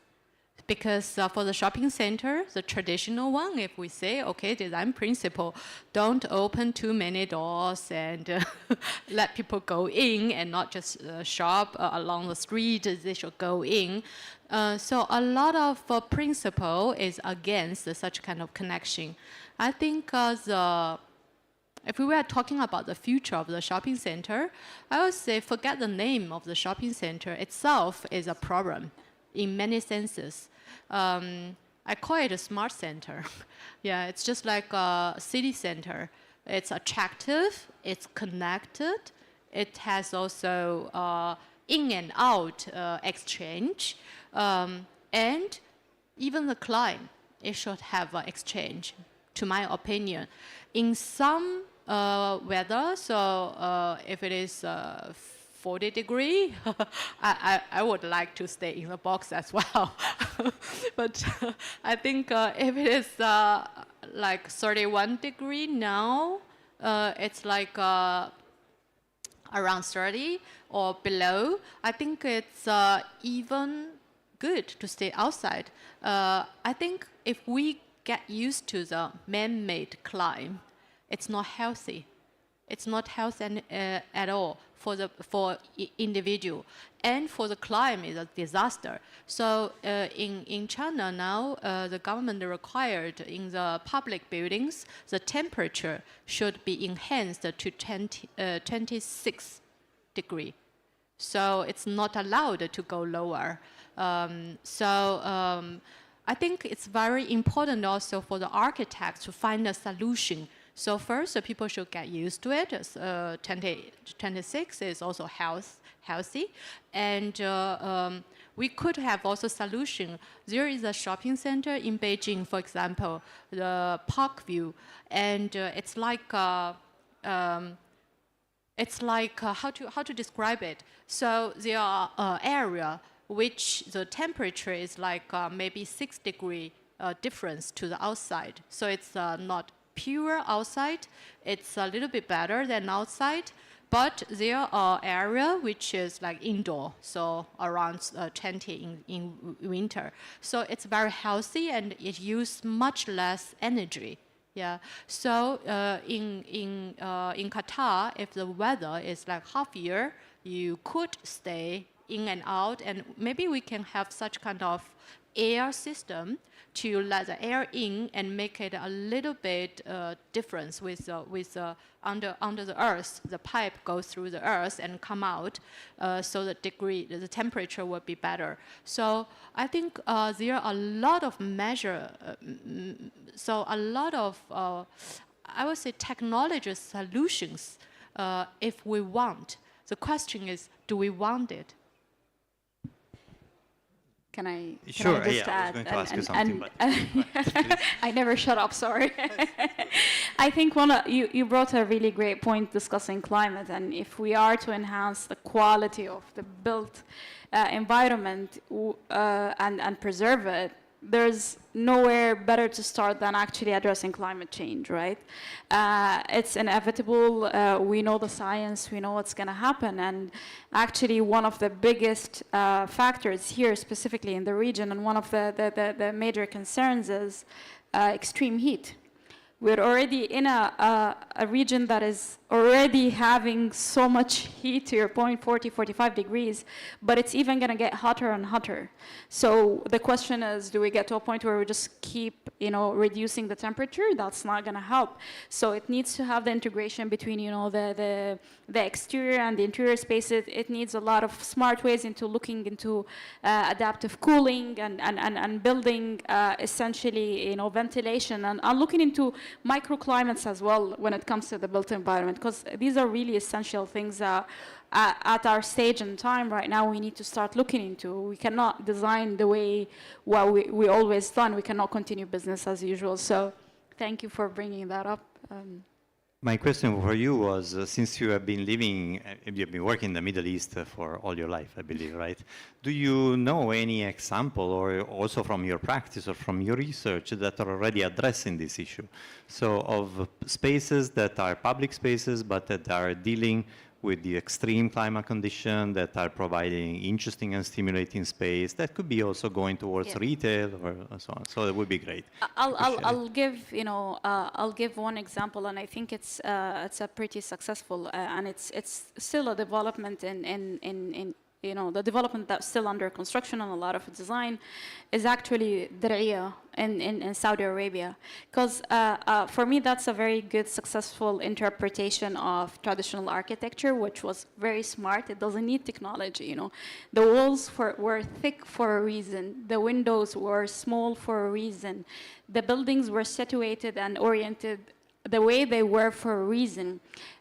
Because for the shopping center, the traditional one, if we say, okay, design principle, don't open too many doors and let people go in and not just shop along the street, they should go in. So a lot of principle is against such kind of connection. I think if we were talking about the future of the shopping center, I would say forget the name of the shopping center itself is a problem in many senses. I call it a smart center. Yeah, it's just like a city center. It's attractive, it's connected, it has also in and out exchange, and even the client, it should have exchange, to my opinion. In some weather, so if it is 40 degrees, I would like to stay in the box as well. But I think if it is like 31 degrees now, it's like, I around 30 or below, I think it's even good to stay outside. I think if we get used to the man-made climb, it's not healthy. It's not healthy at all for individual, and for the climate is a disaster. So in China now, the government required in the public buildings, the temperature should be enhanced to 26 degree. So it's not allowed to go lower. I think it's very important also for the architects to find a solution. So first, people should get used to it. 26 is also healthy. And we could have also solution. There is a shopping center in Beijing, for example, the Parkview. And it's like how to describe it? So there are area which the temperature is like maybe 6 degree difference to the outside. So it's not pure outside. It's a little bit better than outside. But there are area which is like indoor, so around 20 in winter. So it's very healthy and it uses much less energy. Yeah. So in Qatar, if the weather is like half year, you could stay in and out, and maybe we can have such kind of air system to let the air in and make it a little bit difference with under the earth. The pipe goes through the earth and come out, so the temperature will be better. So I think there are a lot of measure. So a lot of I would say technology solutions if we want. The question is, do we want it? Can I Sure, just yeah, add? I was going to ask you something, but I never shut up, sorry. I think you brought a really great point discussing climate, and if we are to enhance the quality of the built environment and preserve it, there's nowhere better to start than actually addressing climate change, right? It's inevitable. We know the science. We know what's going to happen. And actually, one of the biggest factors here, specifically in the region, and one of the major concerns is extreme heat. We're already in a region that is already having so much heat, to your point, 40, 45 degrees, but it's even going to get hotter and hotter. So the question is, do we get to a point where we just keep, reducing the temperature? That's not going to help. So it needs to have the integration between, the exterior and the interior spaces. It needs a lot of smart ways into looking into adaptive cooling and building essentially, ventilation and looking into microclimates as well when it comes to the built environment, because these are really essential things that at our stage in time right now we need to start looking into. We cannot design the way we always done. We cannot continue business as usual. So thank you for bringing that up. My question for you was, since you have been working in the Middle East for all your life, I believe, right? Do you know any example, or also from your practice or from your research, that are already addressing this issue? So of spaces that are public spaces, but that are dealing with the extreme climate condition, that are providing interesting and stimulating space, that could be also going towards retail or so on. So that would be great. I'll give one example, and I think it's a pretty successful, and it's still a development in the development that's still under construction and a lot of design is actually Diriyah in Saudi Arabia. Because for me, that's a very good, successful interpretation of traditional architecture, which was very smart. It doesn't need technology, The walls were thick for a reason. The windows were small for a reason. The buildings were situated and oriented the way they were for a reason.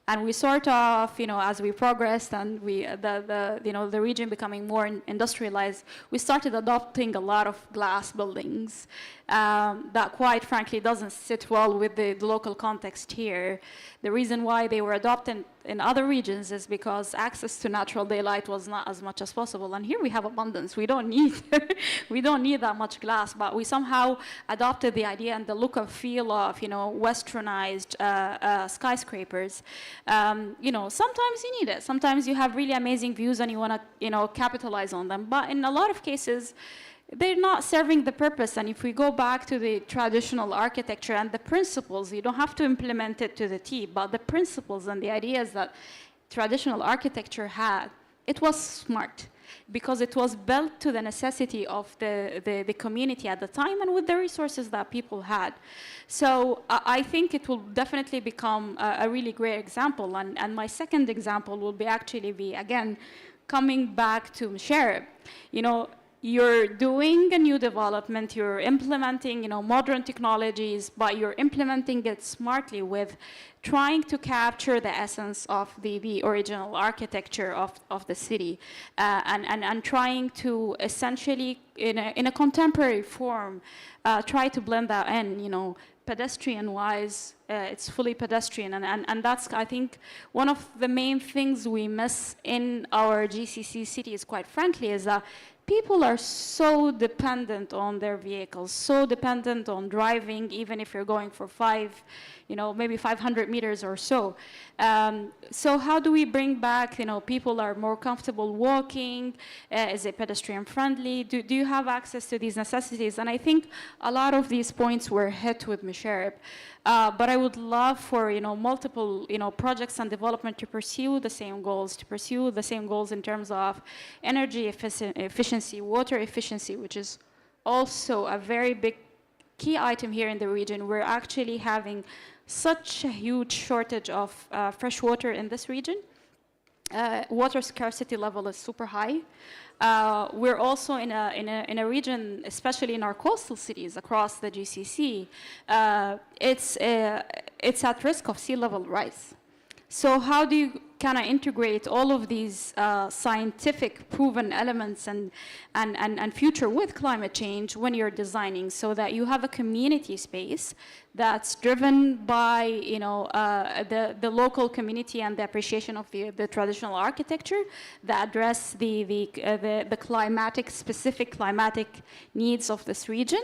And we sort of, as we progressed and the region becoming more industrialized, we started adopting a lot of glass buildings that quite frankly doesn't sit well with the local context here. The reason why they were adopted in other regions is because access to natural daylight was not as much as possible. And here we have abundance. We don't need that much glass, but we somehow adopted the idea and the look and feel of, westernized skyscrapers. Sometimes you need it. Sometimes you have really amazing views and you want to, capitalize on them. But in a lot of cases, they're not serving the purpose. And if we go back to the traditional architecture and the principles, you don't have to implement it to the T, but the principles and the ideas that traditional architecture had, it was smart because it was built to the necessity of the community at the time and with the resources that people had. So I think it will definitely become a really great example. And my second example will be again, coming back to Sherib. You're doing a new development, you're implementing, modern technologies, but you're implementing it smartly with trying to capture the essence of the original architecture of the city, and trying to essentially, in a contemporary form, try to blend that in, pedestrian-wise, it's fully pedestrian, and that's, I think, one of the main things we miss in our GCC cities, quite frankly, is that people are so dependent on their vehicles, so dependent on driving, even if you're going for maybe 500 meters or so. So how do we bring back, people are more comfortable walking? Is it pedestrian friendly? Do you have access to these necessities? And I think a lot of these points were hit with Musharraf. But I would love for, multiple, projects and development to pursue the same goals, in terms of energy efficiency, water efficiency, which is also a very big key item here in the region. We're actually having such a huge shortage of fresh water in this region. Water scarcity level is super high. We're also in a region, especially in our coastal cities across the GCC, it's at risk of sea level rise. So how do you kind of integrate all of these scientific proven elements and future with climate change when you're designing, so that you have a community space that's driven by the local community and the appreciation of the traditional architecture that address the specific climatic needs of this region,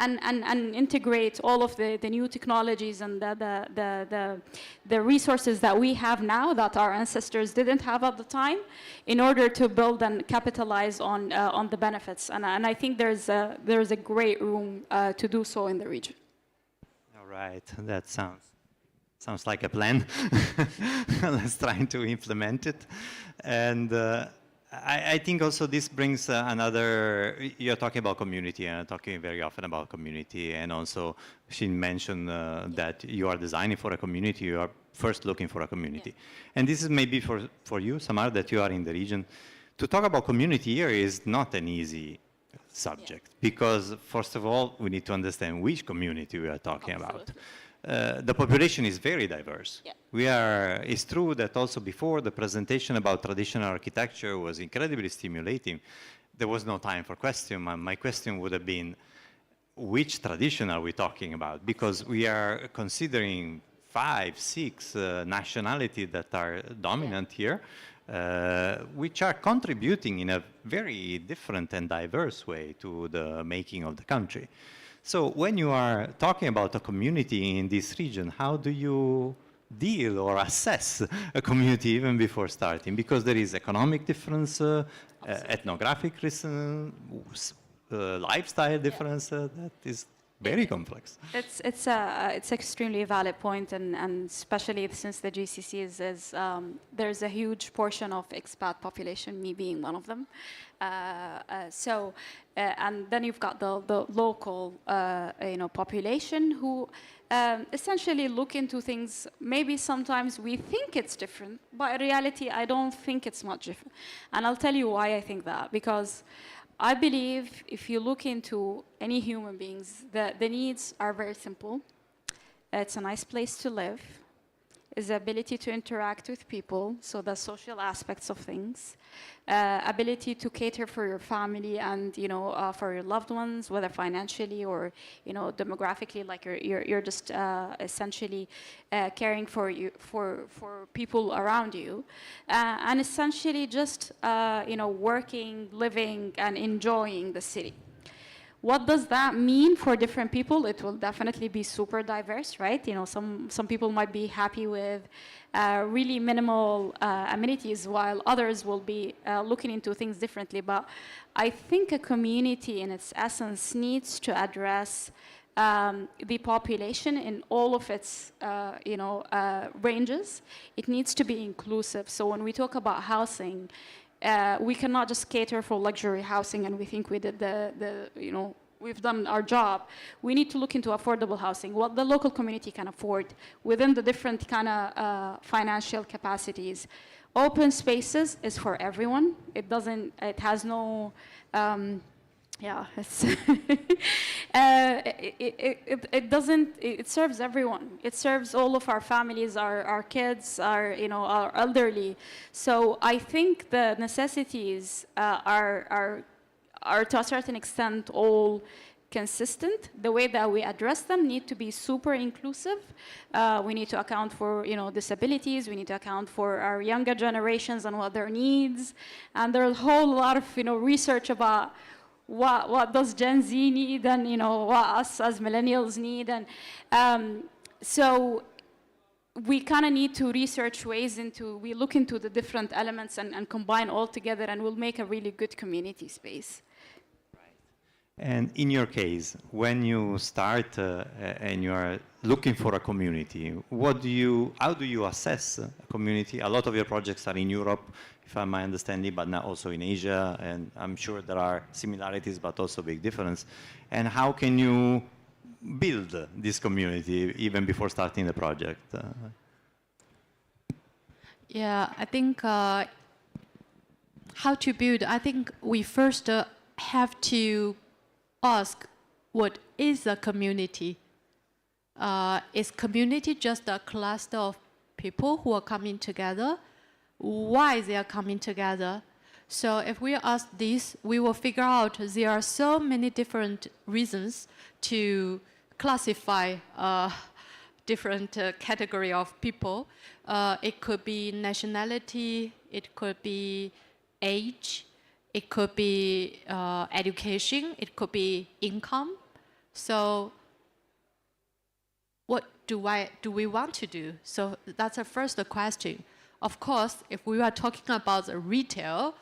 and integrate all of the new technologies and the resources that we have now that our ancestors didn't have at the time, in order to build and capitalize on the benefits. And I think there's a great room to do so in the region. All right, that sounds like a plan. Let's try to implement it. And I think also this brings another, you're talking about community, and talking very often about community, and also she mentioned that you are designing for a community, you are first looking for a community. Yeah. And this is maybe for you, Samar, that you are in the region. To talk about community here is not an easy subject, because first of all, we need to understand which community we are talking about. The population is very diverse. Yeah. It's true that also before the presentation about traditional architecture was incredibly stimulating, there was no time for question. My question would have been, which tradition are we talking about? Because we are considering 5, 6 nationalities that are dominant here, which are contributing in a very different and diverse way to the making of the country. So when you are talking about a community in this region, how do you deal or assess a community even before starting? Because there is economic difference, ethnographic lifestyle difference that is very complex. It's extremely valid point, and especially since the GCC is there's a huge portion of expat population, me being one of them. And then you've got the local population who essentially look into things. Maybe sometimes we think it's different, but in reality, I don't think it's much different. And I'll tell you why I think that, because I believe if you look into any human beings, the needs are very simple. It's a nice place to live. It's the ability to interact with people, so the social aspects of things. Ability to cater for your family and for your loved ones, whether financially or demographically, like you're just essentially caring for people around you, and essentially just working, living, and enjoying the city. What does that mean for different people? It will definitely be super diverse, right? You know, some people might be happy with really minimal amenities, while others will be looking into things differently. But I think a community in its essence needs to address the population in all of its ranges. It needs to be inclusive. So when we talk about housing, we cannot just cater for luxury housing and we think we did we've done our job. We need to look into affordable housing, what the local community can afford within the different kind of financial capacities. Open spaces is for everyone. It has no, it's it serves everyone. It serves all of our families, our kids, our elderly. So I think the necessities are to a certain extent all consistent. The way that we address them need to be super inclusive. We need to account for disabilities. We need to account for our younger generations and what their needs. And there's a whole lot of research about what does Gen Z need and what us as millennials need. And so we kind of need to research ways we look into the different elements and combine all together, and we'll make a really good community space. And in your case, when you start and you are looking for a community, how do you assess a community? A lot of your projects are in Europe, if I'm my understanding, but now also in Asia, and I'm sure there are similarities, but also big difference. And how can you build this community even before starting the project? Yeah, I think how to build, I think we first have to ask, what is a community? Is community just a cluster of people who are coming together? Why they are coming together? So if we ask this, we will figure out there are so many different reasons to classify different category of people. It could be nationality, it could be age, it could be education, it could be income. So what do we want to do? So that's the first question. Of course, if we are talking about the retail,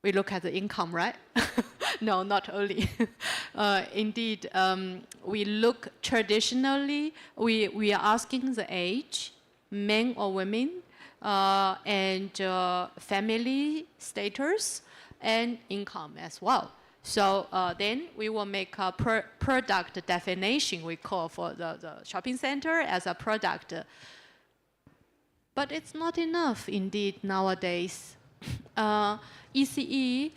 we look at the income, right? No, not only. Indeed, we look traditionally, we are asking the age, men or women, and family status, and income as well. So then we will make a product definition, we call for the shopping center as a product. But it's not enough, indeed, nowadays. ECE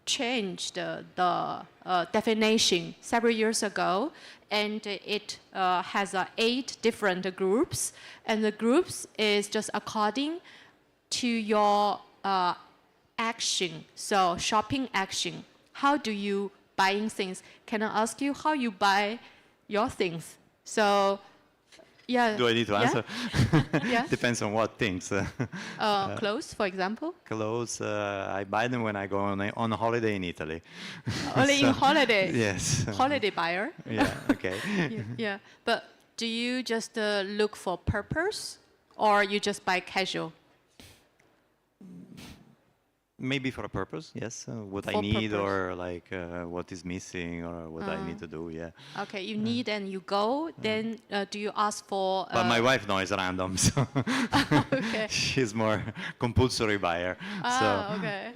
changed the definition several years ago, and it has 8 different groups, and the groups is just according to your action, so shopping action. How do you buying things? Can I ask you how you buy your things? So, yeah. Do I need to answer? Yeah. Depends on what things. Clothes, for example? Clothes, I buy them when I go on a holiday in Italy. Only in holiday? Yes. Holiday buyer? Yeah, okay. Yeah. But do you just look for purpose, or you just buy casual? Maybe for a purpose, yes. What For I need, purpose. or like what is missing, or what I need to do, yeah. Okay, you need and you go, then do you ask for... But my wife knows random, so Okay. she's more compulsory buyer. Okay,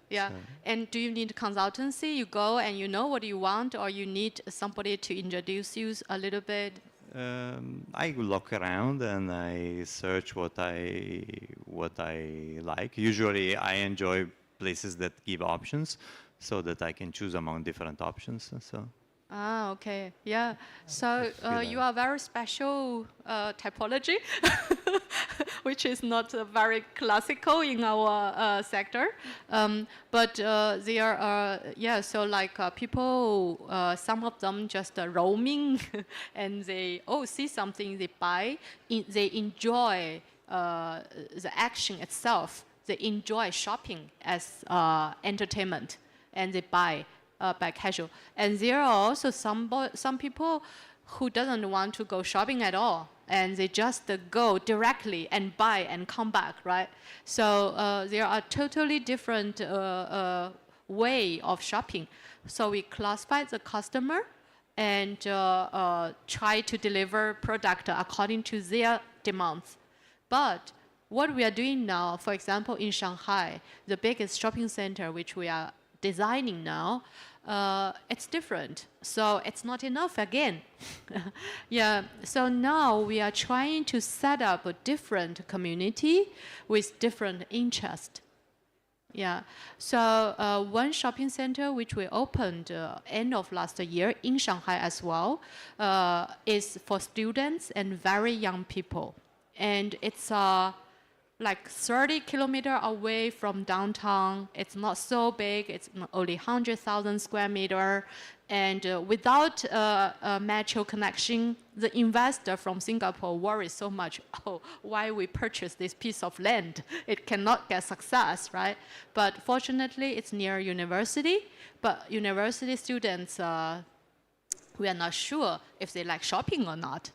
yeah. And do you need consultancy? You go and you know what you want, or you need somebody to introduce you a little bit? I look around and I search what I like. Usually, I enjoy places that give options, so that I can choose among different options. So. Okay, yeah. So you are very special typology, which is not very classical in our sector. But there are, so like people, some of them just roaming and they, see something, they buy, they enjoy the action itself. They enjoy shopping as entertainment, and they buy. by casual. And there are also some people who doesn't want to go shopping at all, and they just go directly and buy and come back, right? So there are totally different way of shopping. So we classify the customer and try to deliver product according to their demands. But what we are doing now, for example, in Shanghai, the biggest shopping center which we are designing now, it's different. So it's not enough again. Yeah. So now we are trying to set up a different community with different interest. Yeah. So one shopping center which we opened end of last year in Shanghai as well is for students and very young people, and it's like 30 kilometers away from downtown. It's not so big. It's only 100,000 square meter. And without a metro connection, the investor from Singapore worries so much, oh, why we purchase this piece of land? It cannot get success, right? But fortunately, it's near university. But university students, we are not sure if they like shopping or not.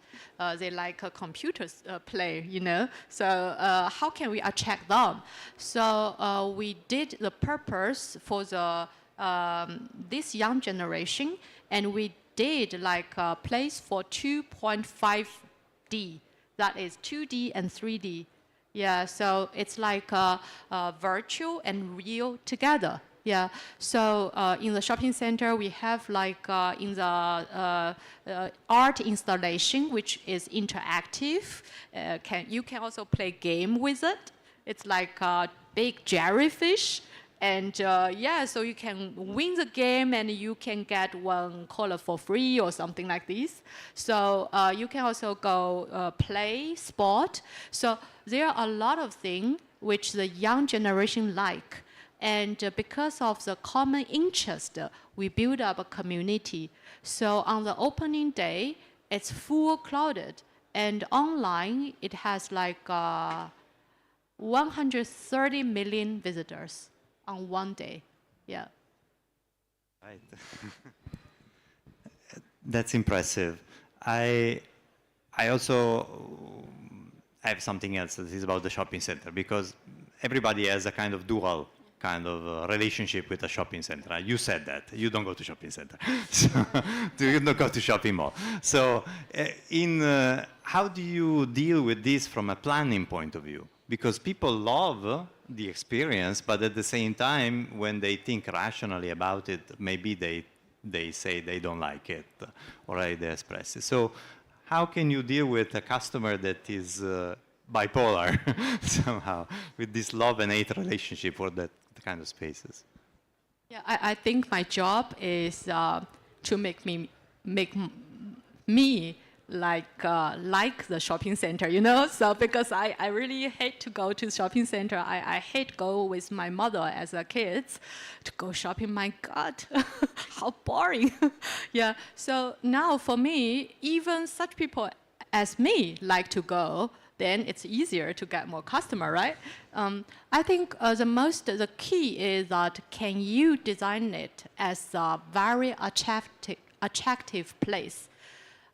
They like a computer play, you know. So how can we attract them? So we did the purpose for the this young generation, and we did like a place for 2.5D. That is 2D and 3D. Yeah, so it's like virtual and real together. Yeah, so in the shopping center, we have like in the art installation, which is interactive. You can also play game with it. It's like a big jellyfish. And yeah, so you can win the game and you can get one color for free or something like this. So you can also go play sport. So there are a lot of things which the young generation like. And because of the common interest, we build up a community. So on the opening day, it's full crowded. And online, it has like 130 million visitors on one day. Yeah. Right. That's impressive. I also have something else that is about the shopping center, because everybody has a kind of dual kind of relationship with a shopping center. You said that. You don't go to shopping center. So, you don't go to shopping mall. So how do you deal with this from a planning point of view? Because people love the experience, but at the same time, when they think rationally about it, maybe they say they don't like it, or they express it. So how can you deal with a customer that is bipolar somehow, with this love and hate relationship for that kind of spaces? Yeah, I think my job is to make me like the shopping center, you know. So because I really hate to go to shopping center. I hate go with my mother as a kid to go shopping. My God, how boring. Yeah. So now for me, even such people as me like to go. Then it's easier to get more customer, right? I think the key is that can you design it as a very attractive place?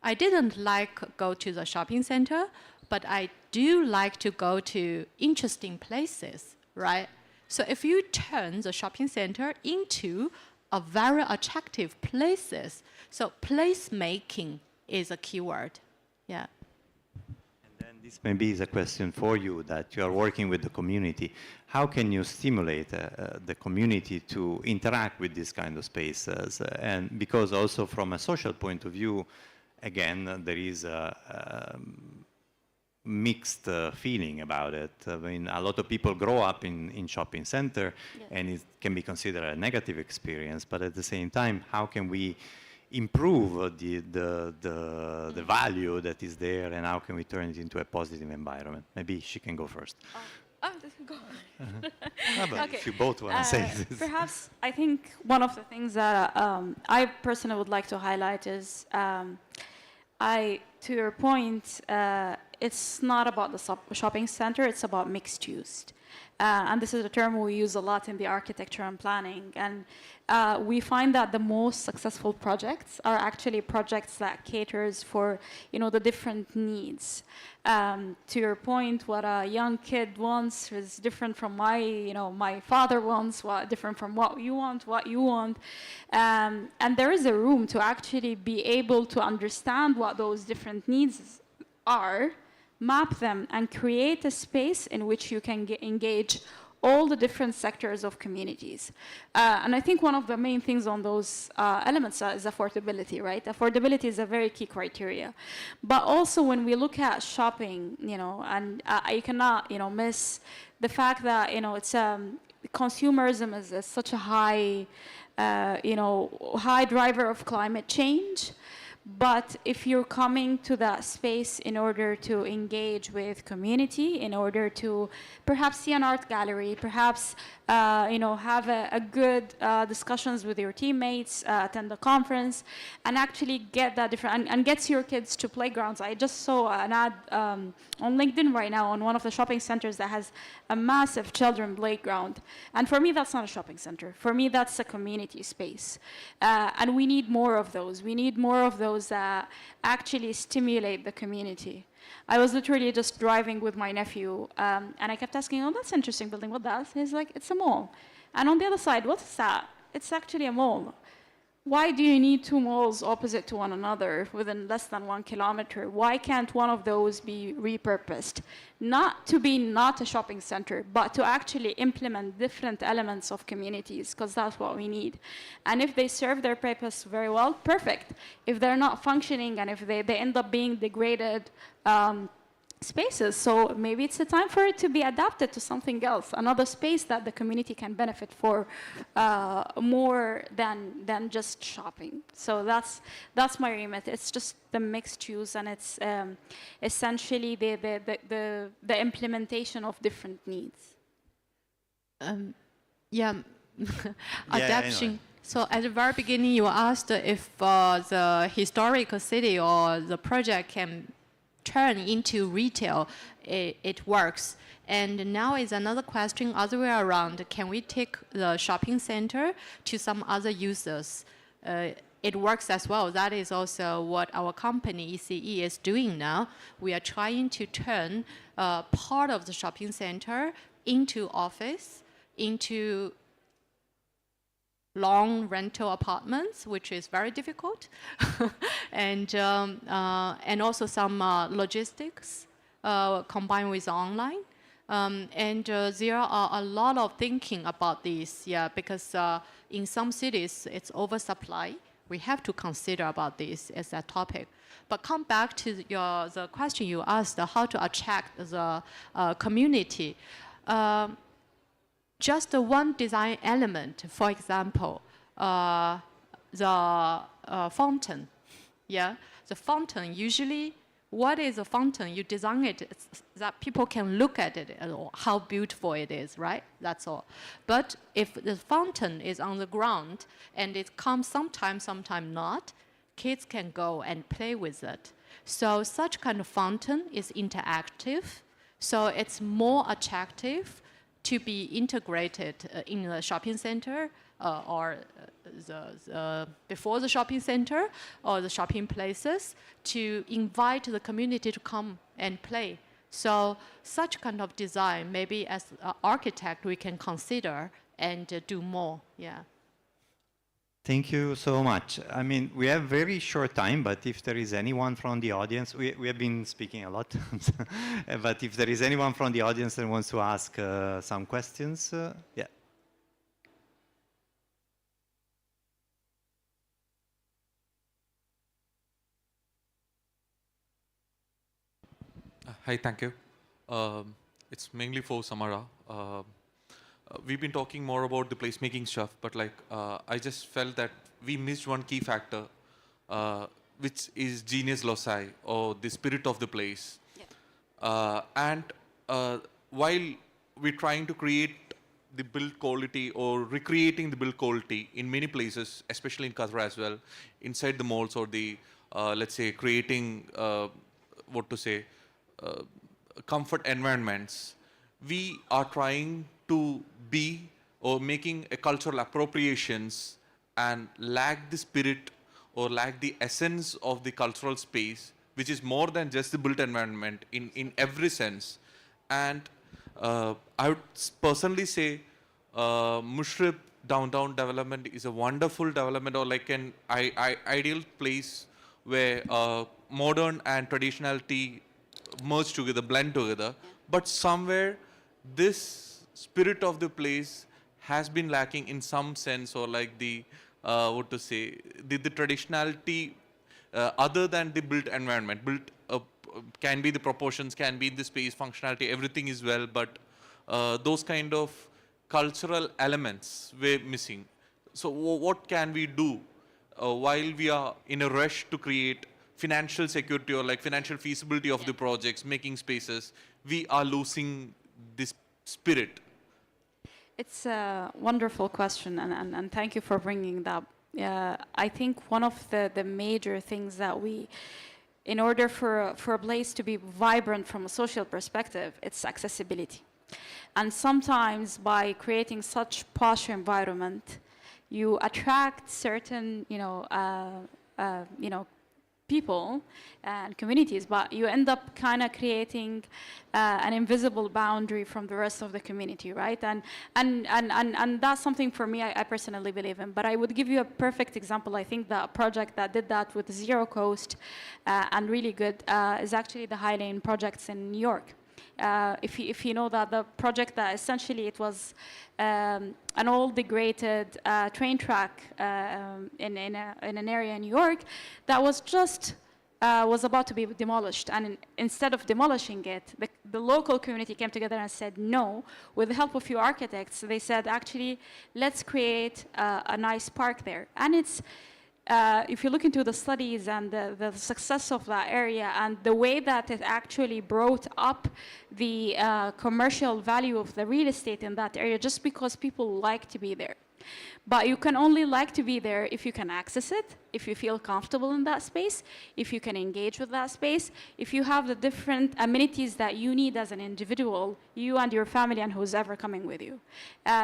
I didn't like go to the shopping center, but I do like to go to interesting places, right? So if you turn the shopping center into a very attractive places, so placemaking is a keyword, yeah. This maybe is a question for you, that you are working with the community. How can you stimulate the community to interact with these kind of spaces? And because also from a social point of view, again, there is a mixed feeling about it. I mean, a lot of people grow up in shopping center, yes, and it can be considered a negative experience. But at the same time, how can we improve the value that is there, and how can we turn it into a positive environment? Maybe she can go first. Go. But Okay. if you both want to say this. Perhaps I think one of the things that I personally would like to highlight is, to your point, it's not about the shopping center, it's about mixed use. And this is a term we use a lot in the architecture and planning. And we find that the most successful projects are actually projects that caters for, the different needs. To your point, what a young kid wants is different from my father wants, different from what you want. And there is a room to actually be able to understand what those different needs are, map them, and create a space in which you can engage all the different sectors of communities. And I think one of the main things on those elements is affordability, right? Affordability is a very key criteria. But also when we look at shopping, and you cannot, miss the fact that, it's consumerism is such a high, high driver of climate change. But if you're coming to that space in order to engage with community, in order to perhaps see an art gallery, perhaps have a good discussions with your teammates, attend a conference, and actually get that different, and gets your kids to playgrounds. I just saw an ad on LinkedIn right now on one of the shopping centers that has a massive children playground. And for me, that's not a shopping center. For me, that's a community space. And we need more of those. We need more of those that actually stimulate the community. I was literally just driving with my nephew, and I kept asking, oh, that's an interesting building, what that? He's like, it's a mall. And on the other side, what's that? It's actually a mall. Why do you need two malls opposite to one another within less than 1 kilometer? Why can't one of those be repurposed? Not to be not a shopping center, but to actually implement different elements of communities, because that's what we need. And if they serve their purpose very well, perfect. If they're not functioning and if they end up being degraded spaces, so maybe it's a time for it to be adapted to something else, another space that the community can benefit for more than just shopping. So that's my remit. It's just the mixed use, and it's essentially the implementation of different needs. Adaptation. So at the very beginning, you asked if the historical city or the project can turn into retail, it works. And now is another question, other way around. Can we take the shopping center to some other users? It works as well. That is also what our company, ECE, is doing now. We are trying to turn part of the shopping center into office, into long rental apartments, which is very difficult, and also some logistics combined with online. And there are a lot of thinking about this, because in some cities it's oversupply. We have to consider about this as a topic. But come back to the question you asked, how to attract the community. Just one design element, for example, the fountain. The fountain, usually, what is a fountain? You design it that people can look at it and how beautiful it is, right? That's all. But if the fountain is on the ground and it comes sometime not, kids can go and play with it. So such kind of fountain is interactive, so it's more attractive to be integrated in the shopping center or before the shopping center or the shopping places, to invite the community to come and play. So such kind of design, maybe as an architect, we can consider and do more. Thank you so much. I mean, we have very short time, but if there is anyone from the audience, we have been speaking a lot, but if there is anyone from the audience that wants to ask some questions, yeah. Hi, thank you. It's mainly for Samara. We've been talking more about the placemaking stuff, but I just felt that we missed one key factor, which is genius loci, or the spirit of the place. And while we're trying to create the build quality or recreating the build quality in many places, especially in Qatar as well, inside the malls or the, let's say, creating, uh, comfort environments, we are trying to be or making a cultural appropriations and lack the spirit or lack the essence of the cultural space, which is more than just the built environment in every sense. And I would personally say Mushrib downtown development is a wonderful development, or like an ideal place where modern and traditionality merge together, blend together. But somewhere this spirit of the place has been lacking in some sense, or like the what to say, the traditionality other than the built environment. Built can be the proportions, can be the space, functionality, everything is well, but those kind of cultural elements were missing. So what can we do while we are in a rush to create financial security or like financial feasibility of the projects, making spaces, we are losing this spirit? It's a wonderful question, and thank you for bringing that. I think one of the major things that in order for a place to be vibrant from a social perspective, it's accessibility. And sometimes by creating such posh environment, you attract certain, people and communities, but you end up kind of creating an invisible boundary from the rest of the community, right? And that's something for me I personally believe in. But I would give you a perfect example. I think the project that did that with zero cost and really good is actually the High Lane projects in New York. If you know that the project that essentially it was an old degraded train track in an area in New York that was just was about to be demolished, and instead of demolishing it, the local community came together and said no. With the help of a few architects, they said actually let's create a nice park there, and it's. If you look into the studies and the success of that area and the way that it actually brought up the commercial value of the real estate in that area, just because people like to be there. But you can only like to be there if you can access it, if you feel comfortable in that space, if you can engage with that space, if you have the different amenities that you need as an individual, you and your family and who's ever coming with you.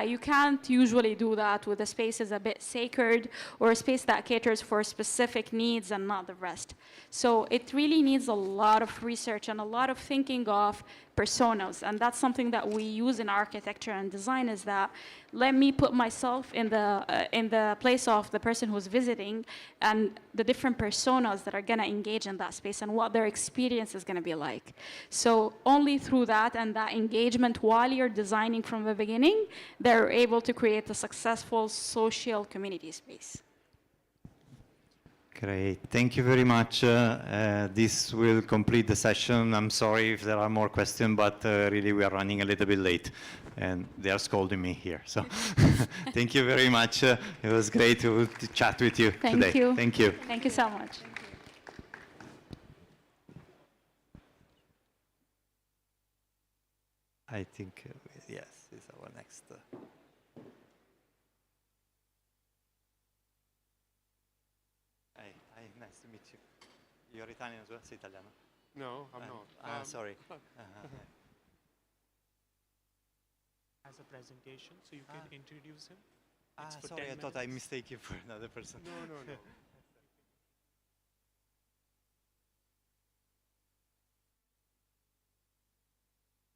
You can't usually do that with a space that's a bit sacred or a space that caters for specific needs and not the rest. So it really needs a lot of research and a lot of thinking of personas, and that's something that we use in architecture and design, is that let me put myself in the place of the person who's visiting and the different personas that are going to engage in that space and what their experience is going to be like. So only through that and that engagement while you're designing from the beginning, they're able to create a successful social community space. Great, thank you very much. This will complete the session. I'm sorry if there are more questions, but really we are running a little bit late and they are scolding me here. So thank you very much. It was great to chat with you today. Thank you. Thank you. Thank you so much. I think, yes, is our next. Hi, nice to meet you. You're Italian as well? Sei italiano? No, I'm not. Sorry. As a presentation, so you can introduce him. Sorry, I thought I mistake you for another person. No.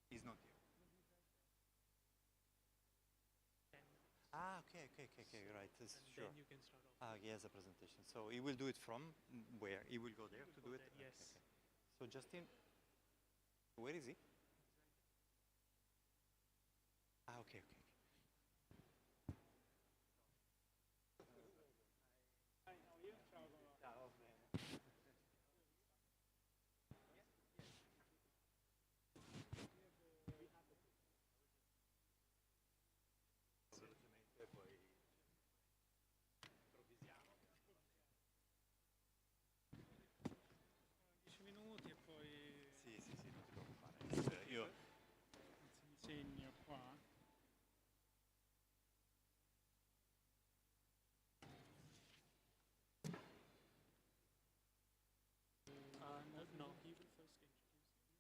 He's not here. Okay, you're right. Sure. Then you can start off. He has a presentation. So he will do it from where? He will go there to do it? Yes. Okay. So Justin, where is he? Okay.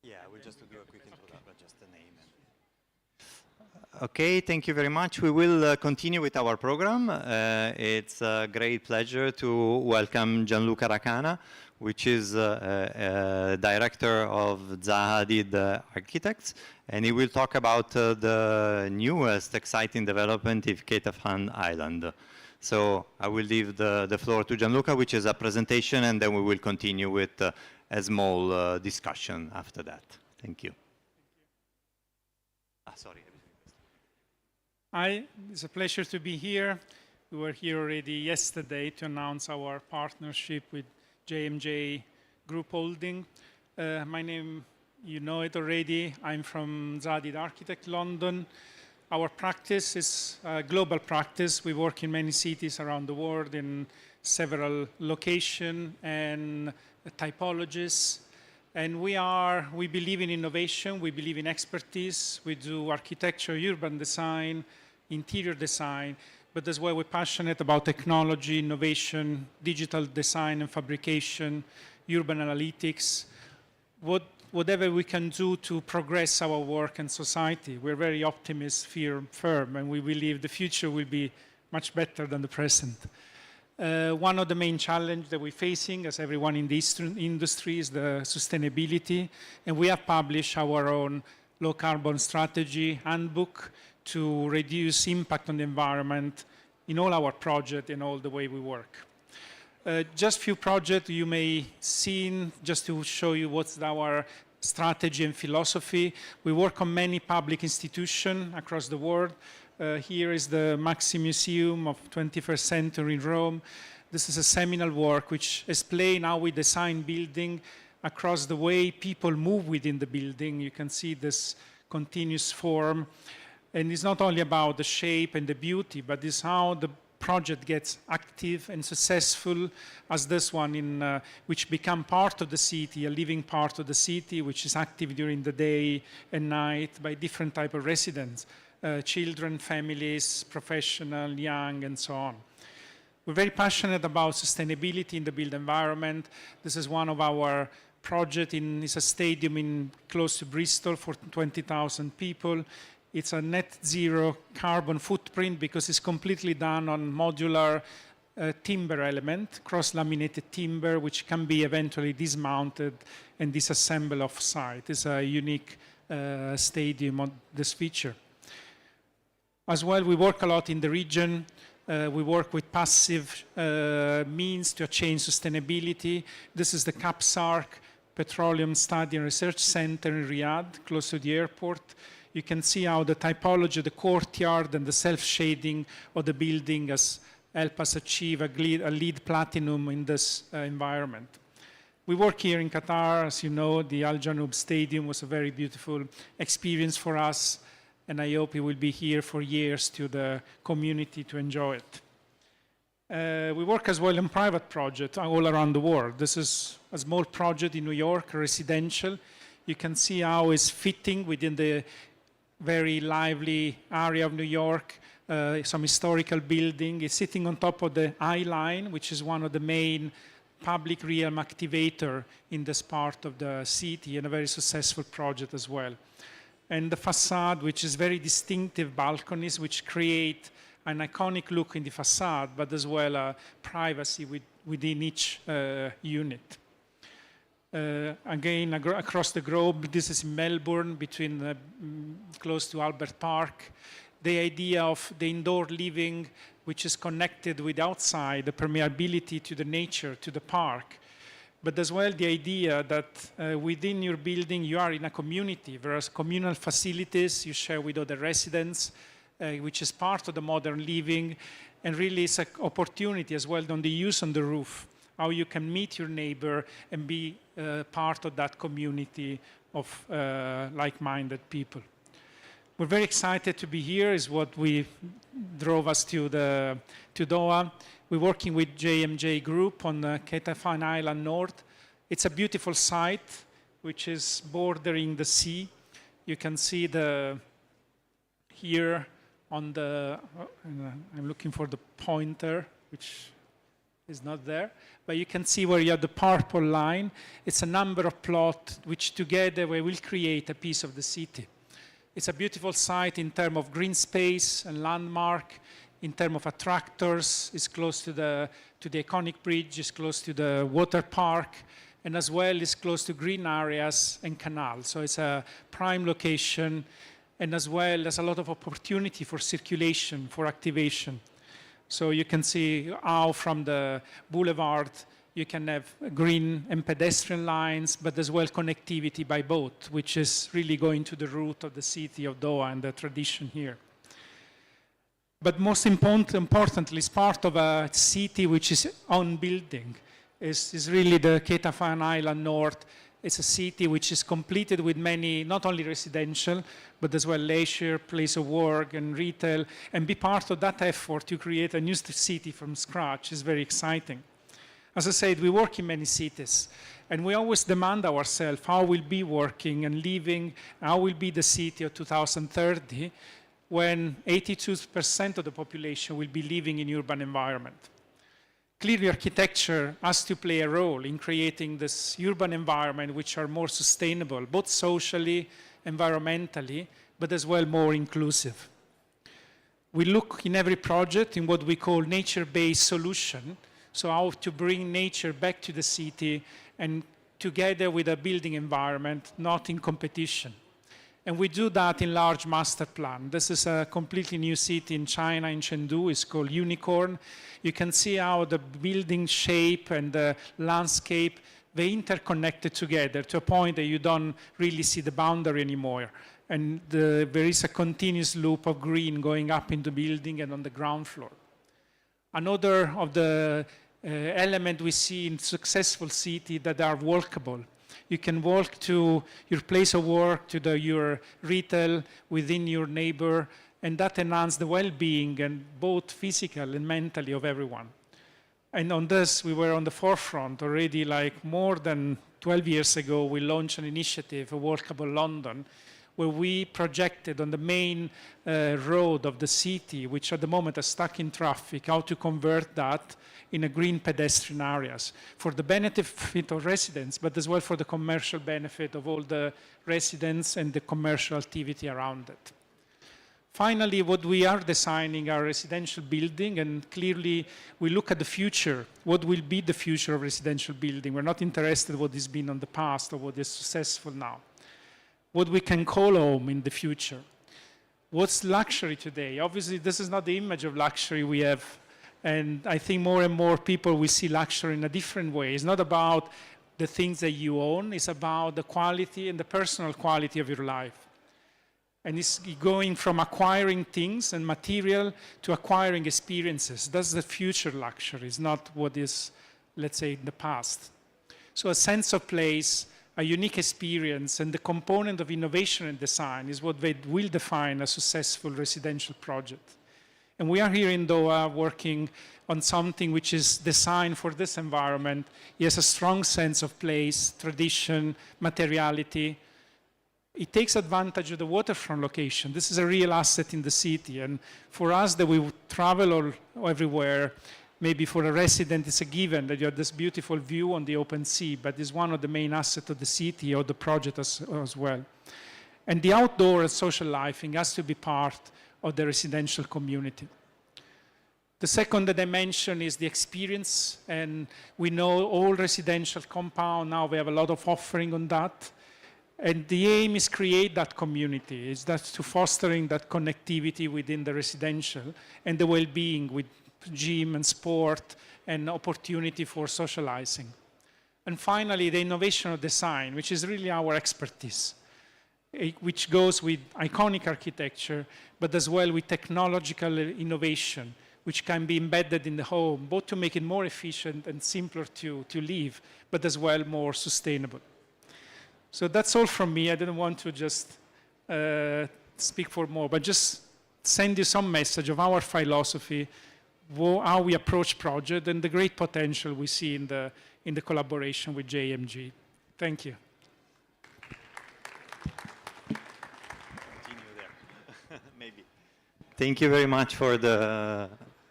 Yeah, we'll just do a quick introduction, just the name. Okay, thank you very much. We will continue with our program. It's a great pleasure to welcome Gianluca Racana, which is director of Zaha Hadid Architects, and he will talk about the newest exciting development in Qatar Island. So I will leave the floor to Gianluca, which is a presentation, and then we will continue with a small discussion after that. Thank you. Sorry. Hi, it's a pleasure to be here. We were here already yesterday to announce our partnership with J&J Group Holding. My name, you know it already. I'm from Zaha Hadid Architect, London. Our practice is a global practice. We work in many cities around the world in several locations and typologies. And we believe in innovation, we believe in expertise, we do architecture, urban design, interior design, but as well we're passionate about technology, innovation, digital design and fabrication, urban analytics, whatever we can do to progress our work and society. We're very optimist, firm, and we believe the future will be much better than the present. One of the main challenges that we're facing, as everyone in this industry, is the sustainability. And we have published our own low carbon strategy handbook to reduce impact on the environment in all our projects and all the way we work. Just few projects you may see, just to show you what's our strategy and philosophy. We work on many public institutions across the world. Here is the Maxi Museum of 21st century in Rome. This is a seminal work which explains how we design building across the way people move within the building. You can see this continuous form. And it's not only about the shape and the beauty, but it's how the project gets active and successful as this one, which become part of the city, a living part of the city, which is active during the day and night by different type of residents. Children, families, professional, young, and so on. We're very passionate about sustainability in the built environment. This is one of our projects. It's a stadium close to Bristol for 20,000 people. It's a net zero carbon footprint because it's completely done on modular timber element, cross-laminated timber, which can be eventually dismounted and disassembled off-site. It's a unique stadium on this feature. As well, we work a lot in the region. We work with passive means to achieve sustainability. This is the CAPSARC Petroleum Study and Research Center in Riyadh, close to the airport. You can see how the typology, the courtyard, and the self-shading of the building has helped us achieve a LEED Platinum in this environment. We work here in Qatar. As you know, the Al Janoub Stadium was a very beautiful experience for us, and I hope it will be here for years to the community to enjoy it. We work as well on private projects all around the world. This is a small project in New York, residential. You can see how it's fitting within the very lively area of New York, some historical building. It's sitting on top of the Eye Line, which is one of the main public realm activator in this part of the city, and a very successful project as well. And the facade, which is very distinctive balconies, which create an iconic look in the facade, but as well privacy within each unit. Again, across the globe, this is in Melbourne, close to Albert Park. The idea of the indoor living, which is connected with outside, the permeability to the nature, to the park. But as well the idea that within your building you are in a community, whereas communal facilities you share with other residents, which is part of the modern living, and really it's an opportunity as well on the use on the roof, how you can meet your neighbor and be part of that community of like-minded people. We're very excited to be here, is what drove us to Doha. We're working with J&J Group on Qatar Island North. It's a beautiful site, which is bordering the sea. You can see here on the, I'm looking for the pointer, which is not there. But you can see where you have the purple line. It's a number of plots which together we will create a piece of the city. It's a beautiful site in terms of green space and landmark, in terms of attractors. It's close to the iconic bridge, it's close to the water park, and as well it's close to green areas and canals. So it's a prime location, and as well there's a lot of opportunity for circulation, for activation. So you can see how from the boulevard you can have green and pedestrian lines, but as well connectivity by boat, which is really going to the root of the city of Doha and the tradition here. But most importantly, it's part of a city which is on building. Is really the Qatar Island North. It's a city which is completed with many, not only residential, but as well leisure, place of work and retail, and be part of that effort to create a new city from scratch is very exciting. As I said, we work in many cities, and we always demand ourselves how we'll be working and living, how will be the city of 2030, when 82% of the population will be living in urban environment. Clearly, architecture has to play a role in creating this urban environment which are more sustainable, both socially, environmentally, but as well more inclusive. We look in every project in what we call nature-based solution, so how to bring nature back to the city and together with a building environment, not in competition. And we do that in large master plan. This is a completely new city in China, in Chengdu. It's called Unicorn. You can see how the building shape and the landscape, they interconnected together to a point that you don't really see the boundary anymore. And there is a continuous loop of green going up in the building and on the ground floor. Another of the element we see in successful cities that are walkable. You can walk to your place of work, to your retail within your neighbor, and that enhances the well-being and both physical and mentally of everyone. And on this, we were on the forefront already, like more than 12 years ago, we launched an initiative, Walkable London, where we projected on the main road of the city, which at the moment is stuck in traffic, how to convert that in a green pedestrian areas for the benefit of residents, but as well for the commercial benefit of all the residents and the commercial activity around it. Finally, what we are designing are residential building, and clearly we look at the future. What will be the future of residential building? We're not interested in what has been in the past or what is successful now. What we can call home in the future. What's luxury today? Obviously, this is not the image of luxury we have. And I think more and more people will see luxury in a different way. It's not about the things that you own. It's about the quality and the personal quality of your life. And it's going from acquiring things and material to acquiring experiences. That's the future luxury. It's not what is, let's say, in the past. So a sense of place, a unique experience, and the component of innovation and design is what will define a successful residential project. And we are here in Doha working on something which is designed for this environment. It has a strong sense of place, tradition, materiality. It takes advantage of the waterfront location. This is a real asset in the city. And for us that we travel everywhere, maybe for a resident it's a given that you have this beautiful view on the open sea, but it's one of the main assets of the city or the project as well. And the outdoor and social life has to be part of the residential community. The second dimension is the experience, and we know all residential compound, now we have a lot of offering on that. And the aim is create that community, is that to fostering that connectivity within the residential and the well-being with gym and sport and opportunity for socializing. And finally, the innovation of design, which is really our expertise, which goes with iconic architecture, but as well with technological innovation, which can be embedded in the home, both to make it more efficient and simpler to live, but as well more sustainable. So that's all from me. I didn't want to just speak for more, but just send you some message of our philosophy, how we approach project, and the great potential we see in the collaboration with JMG. Thank you. Thank you very much for the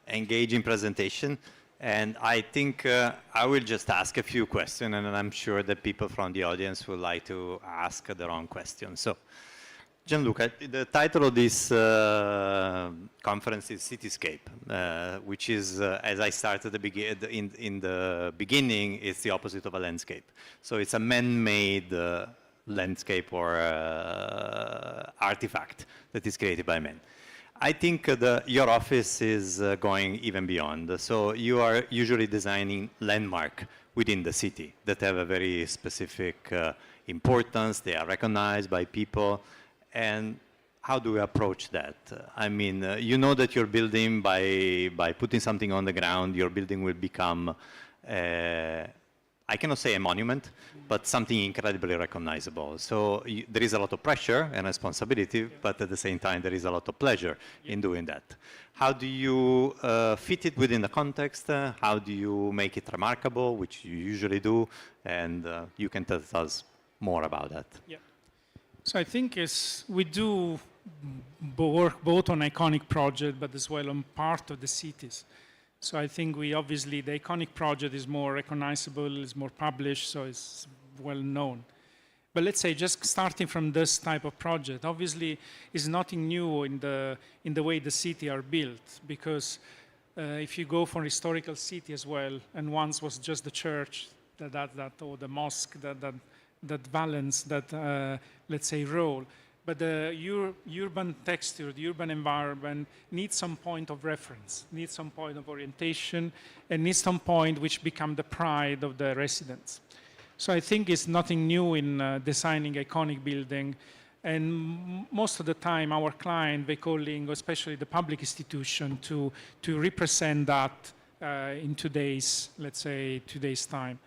engaging presentation. And I think I will just ask a few questions, and I'm sure that people from the audience would like to ask their own questions. So, Gianluca, the title of this conference is Cityscape, which is, as I started in the beginning, it's the opposite of a landscape. So it's a man-made landscape or artifact that is created by men. I think your office is going even beyond. So you are usually designing landmark within the city that have a very specific importance. They are recognized by people. And how do we approach that? I mean, you know that you're building by putting something on the ground, your building will become, I cannot say a monument, but something incredibly recognizable. So there is a lot of pressure and responsibility, but at the same time, there is a lot of pleasure in doing that. How do you fit it within the context? How do you make it remarkable, which you usually do? And you can tell us more about that. Yeah. So I think we do work both on iconic project, but as well on part of the cities. So I think the iconic project is more recognizable, is more published, so it's well known. But let's say just starting from this type of project, obviously is nothing new in the way the city are built, because if you go for historical city as well, and once was just the church, or the mosque, that balance, that let's say role. But the urban texture, the urban environment needs some point of reference, needs some point of orientation, and needs some point which become the pride of the residents. So I think it's nothing new in designing iconic building. And most of the time, our client, they calling, especially the public institution, to represent that in today's, let's say, today's time.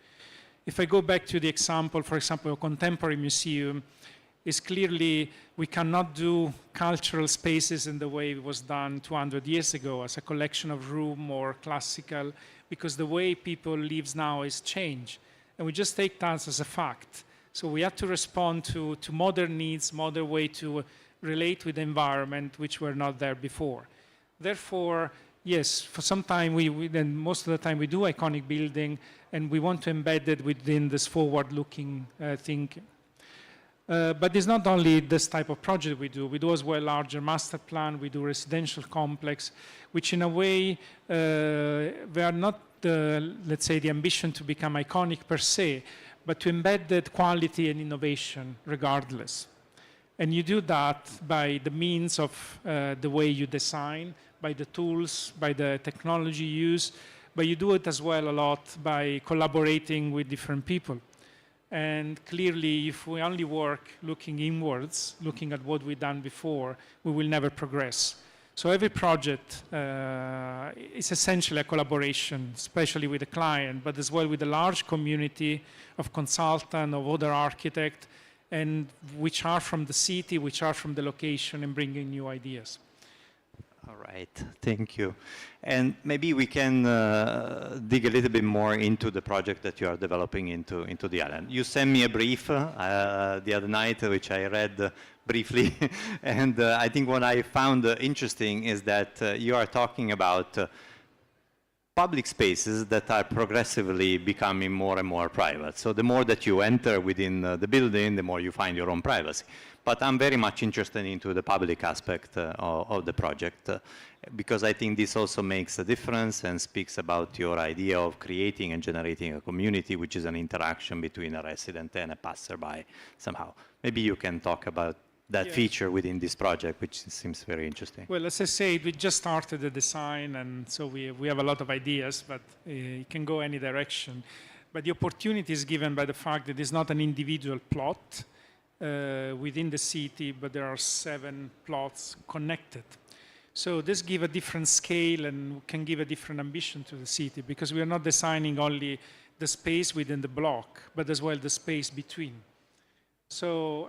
If I go back to the example, for example, a contemporary museum, is clearly we cannot do cultural spaces in the way it was done 200 years ago as a collection of room or classical, because the way people live now is changed. And we just take that as a fact. So we have to respond to modern needs, modern way to relate with the environment, which were not there before. Therefore, yes, for some time, then most of the time we do iconic building, and we want to embed it within this forward-looking thinking. But it's not only this type of project we do as well larger master plan, we do residential complex, which in a way, they are not, let's say, the ambition to become iconic per se, but to embed that quality and innovation regardless. And you do that by the means of the way you design, by the tools, by the technology you use, but you do it as well a lot by collaborating with different people. And clearly, if we only work looking inwards, looking at what we've done before, we will never progress. So every project is essentially a collaboration, especially with the client, but as well with a large community of consultants, of other architects, and which are from the city, which are from the location, and bringing new ideas. All right, thank you. And maybe we can dig a little bit more into the project that you are developing into the island. You sent me a brief the other night, which I read briefly. And I think what I found interesting is that you are talking about public spaces that are progressively becoming more and more private. So the more that you enter within the building, the more you find your own privacy. But I'm very much interested into the public aspect of the project because I think this also makes a difference and speaks about your idea of creating and generating a community, which is an interaction between a resident and a passerby somehow. Maybe you can talk about that feature within this project, which seems very interesting. Well, as I said, we just started the design, and so we have a lot of ideas, but it can go any direction. But the opportunity is given by the fact that it's not an individual plot within the city, but there are 7 plots connected. So this gives a different scale and can give a different ambition to the city, because we are not designing only the space within the block, but as well the space between. So,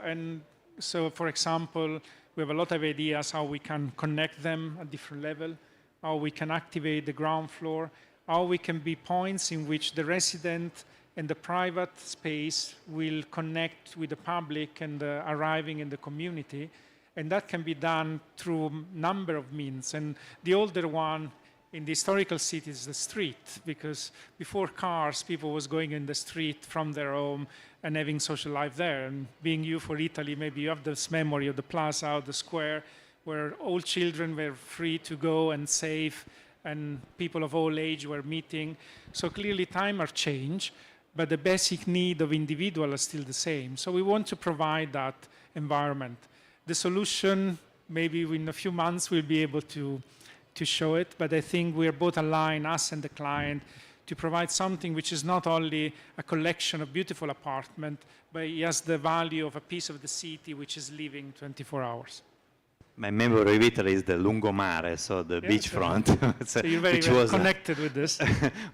for example, we have a lot of ideas how we can connect them at different level, how we can activate the ground floor, how we can be points in which the resident and the private space will connect with the public and arriving in the community. And that can be done through a number of means. And the older one in the historical cities, the street, because before cars, people was going in the street from their home and having social life there. And being you for Italy, maybe you have this memory of the plaza, or the square, where all children were free to go and safe, and people of all age were meeting. So clearly time has changed, but the basic need of individual is still the same. So we want to provide that environment. The solution, maybe in a few months we'll be able to show it, but I think we're both aligned, us and the client, to provide something which is not only a collection of beautiful apartments, but it has the value of a piece of the city which is living 24 hours. My memory of Italy is the lungomare, so the beachfront. So you're very, very connected with this.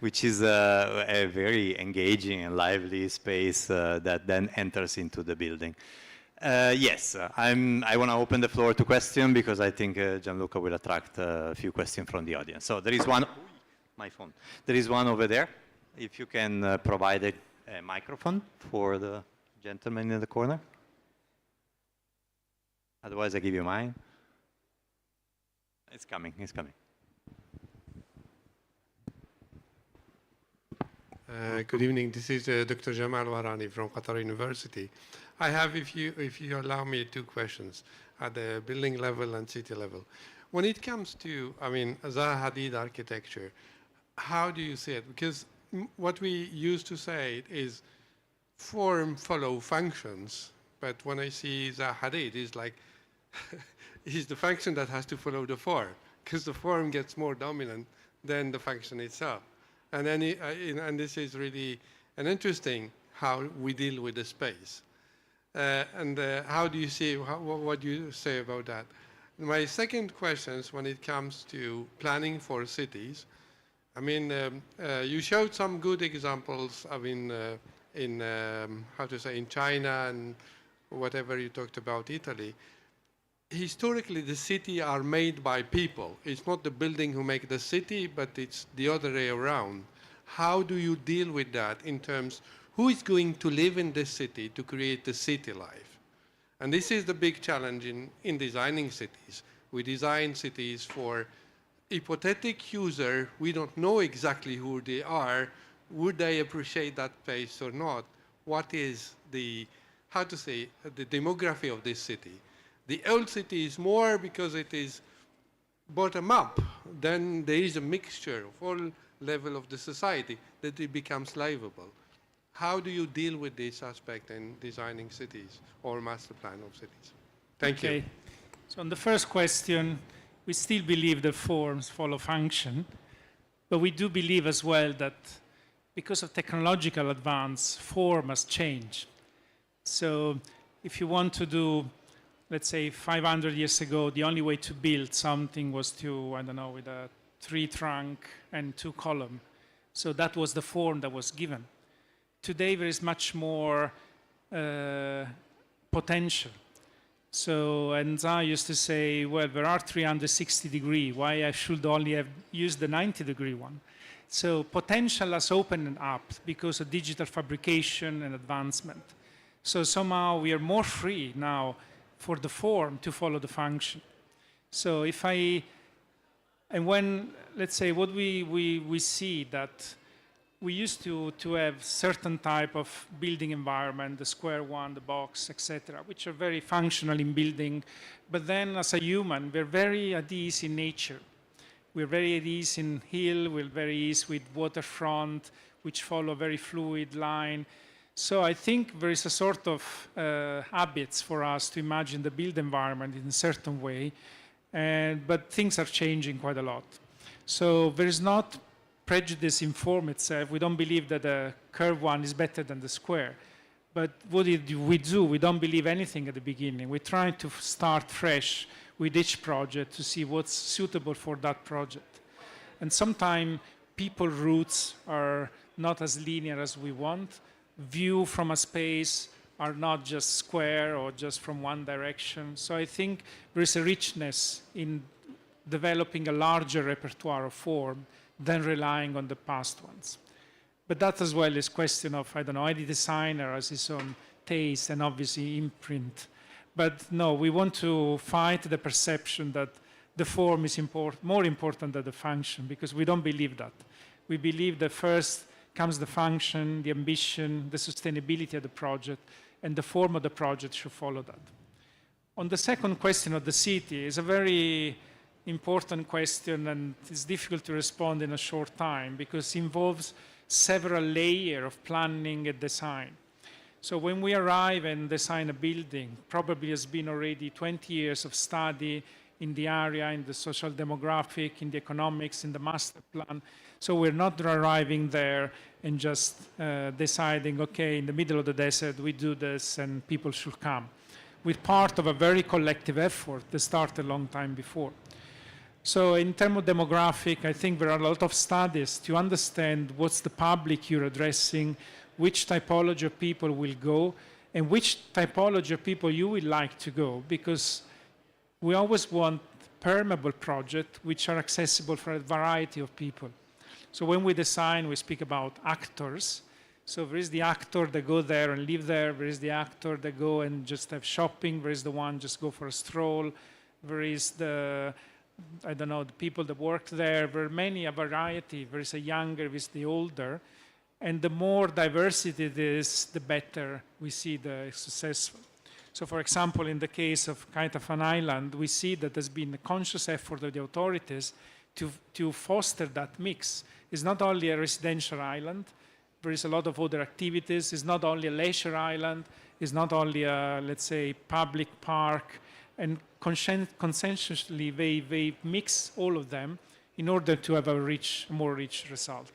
Which is a very engaging and lively space that then enters into the building. Yes, I want to open the floor to questions because I think Gianluca will attract a few questions from the audience. So there is one, my phone. There is one over there. If you can provide a microphone for the gentleman in the corner. Otherwise, I give you mine. It's coming, it's coming. Good evening. This is Dr. Jamal Warani from Qatar University. I have, if you allow me, 2 questions at the building level and city level. When it comes to, I mean, Zaha Hadid architecture, how do you see it? Because what we used to say is form follow functions, but when I see Zaha Hadid, it's like it's the function that has to follow the form, because the form gets more dominant than the function itself. And then, and this is really an interesting how we deal with the space. How do you see, what do you say about that? My second question is when it comes to planning for cities. I mean, you showed some good examples of how to say, in China and whatever you talked about Italy. Historically, the city are made by people. It's not the building who make the city, but it's the other way around. How do you deal with that in terms, who is going to live in this city to create the city life? And this is the big challenge in designing cities. We design cities for hypothetical user. We don't know exactly who they are. Would they appreciate that place or not? What is the, how to say, the demography of this city? The old city is more because it is bottom up. Then there is a mixture of all level of the society that it becomes livable. How do you deal with this aspect in designing cities or master plan of cities? Thank you. So on the first question, we still believe that forms follow function, but we do believe as well that because of technological advance, form must change. So if you want to do, let's say 500 years ago, the only way to build something was to, I don't know, with a 3 trunk and 2 column. So that was the form that was given. Today there is much more potential. So, and I used to say, well, there are 360 degree, why I should only have used the 90 degree one? So potential has opened up because of digital fabrication and advancement. So somehow we are more free now for the form to follow the function. So if and when, let's say, what we see that we used to have certain type of building environment, the square one, the box, etc., which are very functional in building. But then as a human, we're very at ease in nature. We're very at ease in hill, we're very ease with waterfront, which follow very fluid line. So I think there is a sort of habits for us to imagine the build environment in a certain way, but things are changing quite a lot. So there is not prejudice in form itself. We don't believe that the curved one is better than the square. But what we do, we don't believe anything at the beginning. We try to start fresh with each project to see what's suitable for that project. And sometimes people routes are not as linear as we want. View from a space are not just square or just from one direction. So I think there is a richness in developing a larger repertoire of form than relying on the past ones. But that as well is question of, I don't know, any designer has his own taste and obviously imprint. But no, we want to fight the perception that the form is more important than the function, because we don't believe that. We believe that first comes the function, the ambition, the sustainability of the project, and the form of the project should follow that. On the second question of the city, is a very important question, and it's difficult to respond in a short time because it involves several layers of planning and design. So when we arrive and design a building, probably has been already 20 years of study in the area, in the social demographic, in the economics, in the master plan. So we're not arriving there and just deciding, okay, in the middle of the desert, we do this and people should come. We're part of a very collective effort that started a long time before. So in terms of demographic, I think there are a lot of studies to understand what's the public you're addressing, which typology of people will go, and which typology of people you would like to go, because we always want permeable projects which are accessible for a variety of people. So when we design, we speak about actors. So there is the actor that go there and live there. There is the actor that go and just have shopping. There is the one just go for a stroll. There is the, I don't know, the people that work there. There are many, a variety. There is a younger, there is the older. And the more diversity there is, the better we see the successful. So for example, in the case of Qatar Island, we see that there's been a conscious effort of the authorities to foster that mix. It's not only a residential island, there is a lot of other activities. It's not only a leisure island, it's not only a, let's say, public park, and consensually they mix all of them in order to have a more rich result.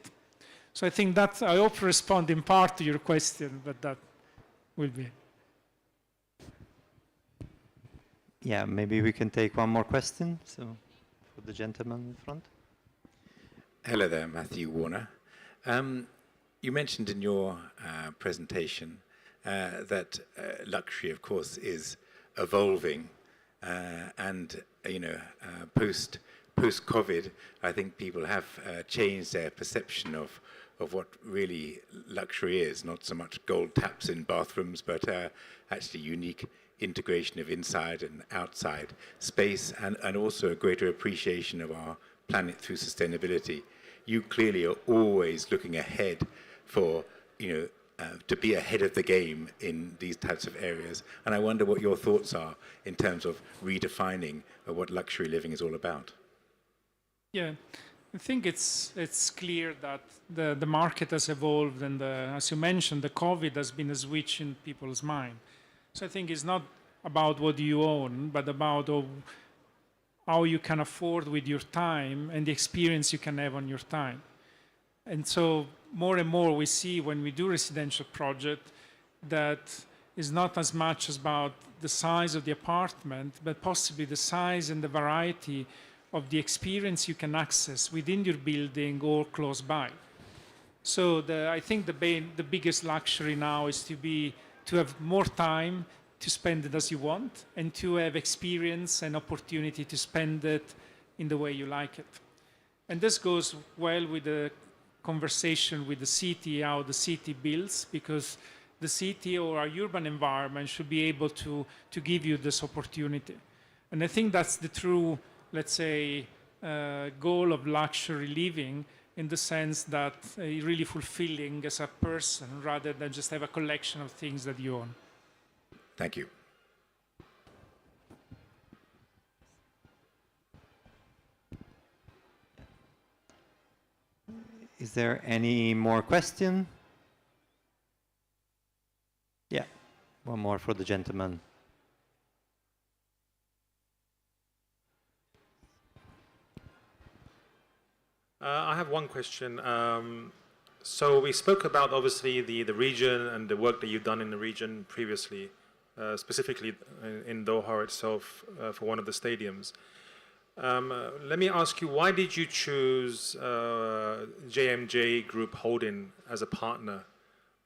So I think that, I hope to respond in part to your question, but that will be. Yeah, maybe we can take one more question. So, for the gentleman in front. Hello there, Matthew Warner. You mentioned in your presentation that luxury, of course, is evolving, and post-COVID, I think people have changed their perception of what really luxury is. Not so much gold taps in bathrooms, but actually unique integration of inside and outside space, and also a greater appreciation of our planet through sustainability. You clearly are always looking ahead for, to be ahead of the game in these types of areas. And I wonder what your thoughts are in terms of redefining what luxury living is all about. Yeah, I think it's clear that the market has evolved, and as you mentioned, the COVID has been a switch in people's mind. So I think it's not about what you own, but about how you can afford with your time and the experience you can have on your time. And so more and more we see when we do residential project that it's not as much about the size of the apartment, but possibly the size and the variety of the experience you can access within your building or close by. So I think the biggest luxury now is to have more time to spend it as you want, and to have experience and opportunity to spend it in the way you like it. And this goes well with the conversation with the city, how the city builds, because the city or our urban environment should be able to give you this opportunity. And I think that's the true, let's say, goal of luxury living, in the sense that it's really fulfilling as a person rather than just have a collection of things that you own. Thank you. Is there any more question? Yeah, one more for the gentleman. I have one question. So we spoke about, obviously, the region and the work that you've done in the region previously, specifically in Doha itself for one of the stadiums. Let me ask you, why did you choose JMJ Group Holding as a partner?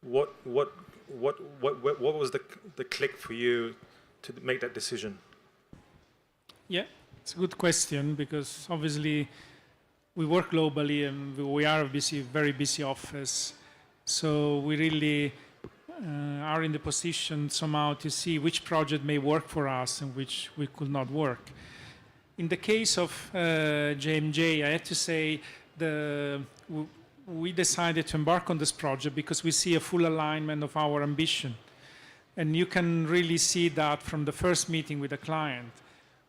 What was the click for you to make that decision? Yeah, it's a good question, because obviously we work globally and we are a very busy office. So we really are in the position somehow to see which project may work for us and which we could not work. In the case of JMJ, I have to say we decided to embark on this project because we see a full alignment of our ambition. And you can really see that from the first meeting with the client,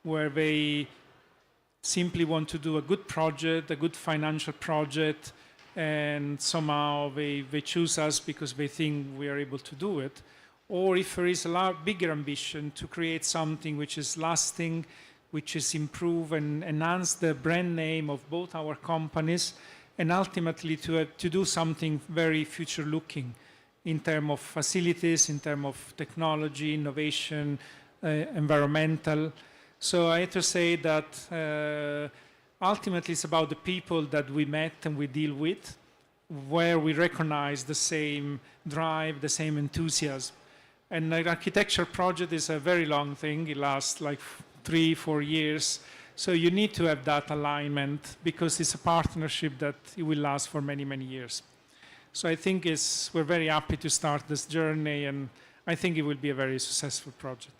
where they simply want to do a good project, a good financial project, and somehow they choose us because they think we are able to do it. Or if there is a lot bigger ambition to create something which is lasting, which is improve and enhance the brand name of both our companies, and ultimately to do something very future-looking in terms of facilities, in terms of technology, innovation, environmental. So I have to say that ultimately it's about the people that we met and we deal with, where we recognize the same drive, the same enthusiasm. And an architecture project is a very long thing. It lasts like 3-4 years. So you need to have that alignment because it's a partnership that it will last for many, many years. So I think we're very happy to start this journey, and I think it will be a very successful project.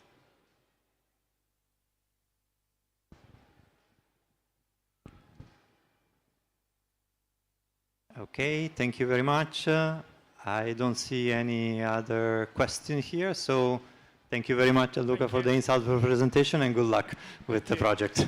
Okay, thank you very much. I don't see any other question here, so thank you very much, Luca, for the insightful presentation, and good luck with the project.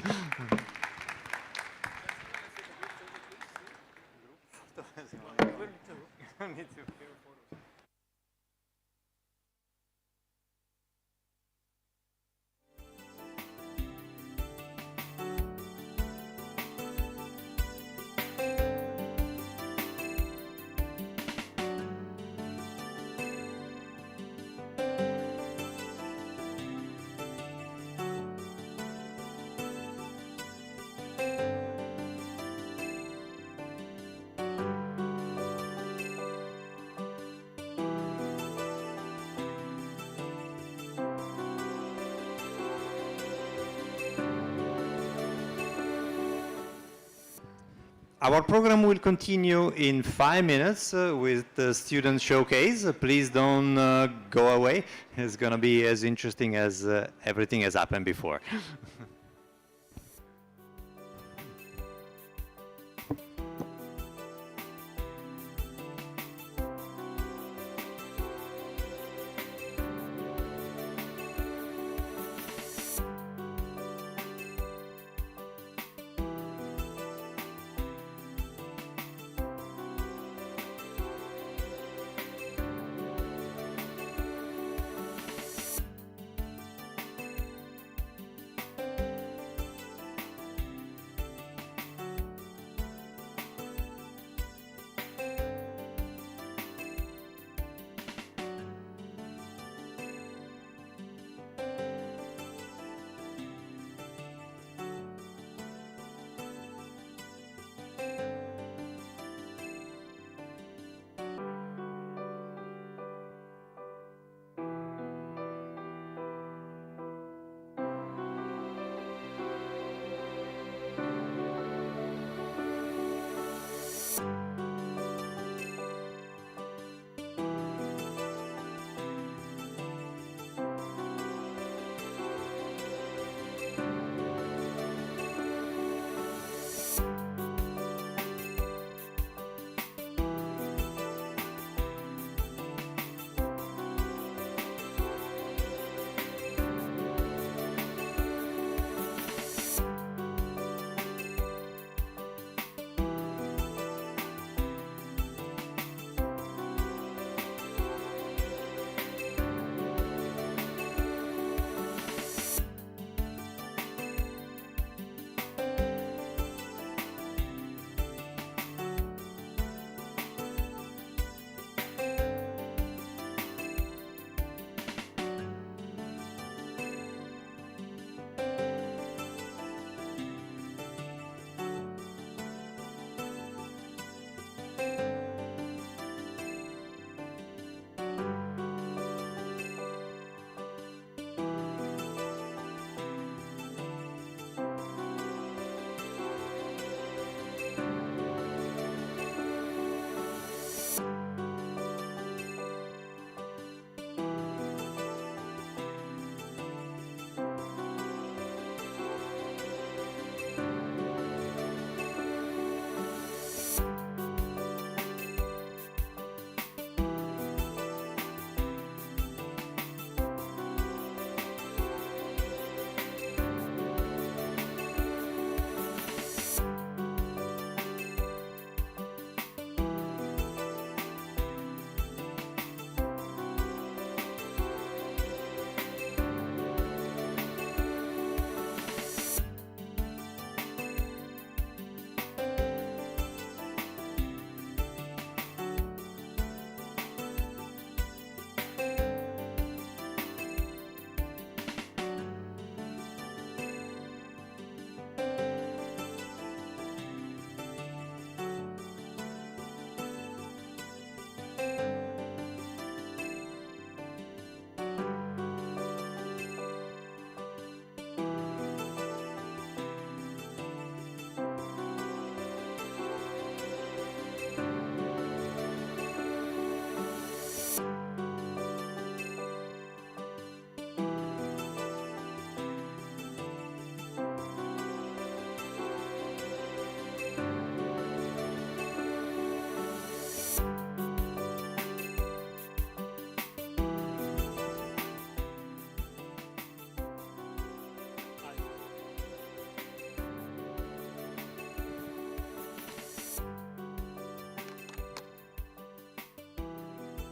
Our program will continue in 5 minutes with the student showcase. Please don't go away. It's going to be as interesting as everything has happened before.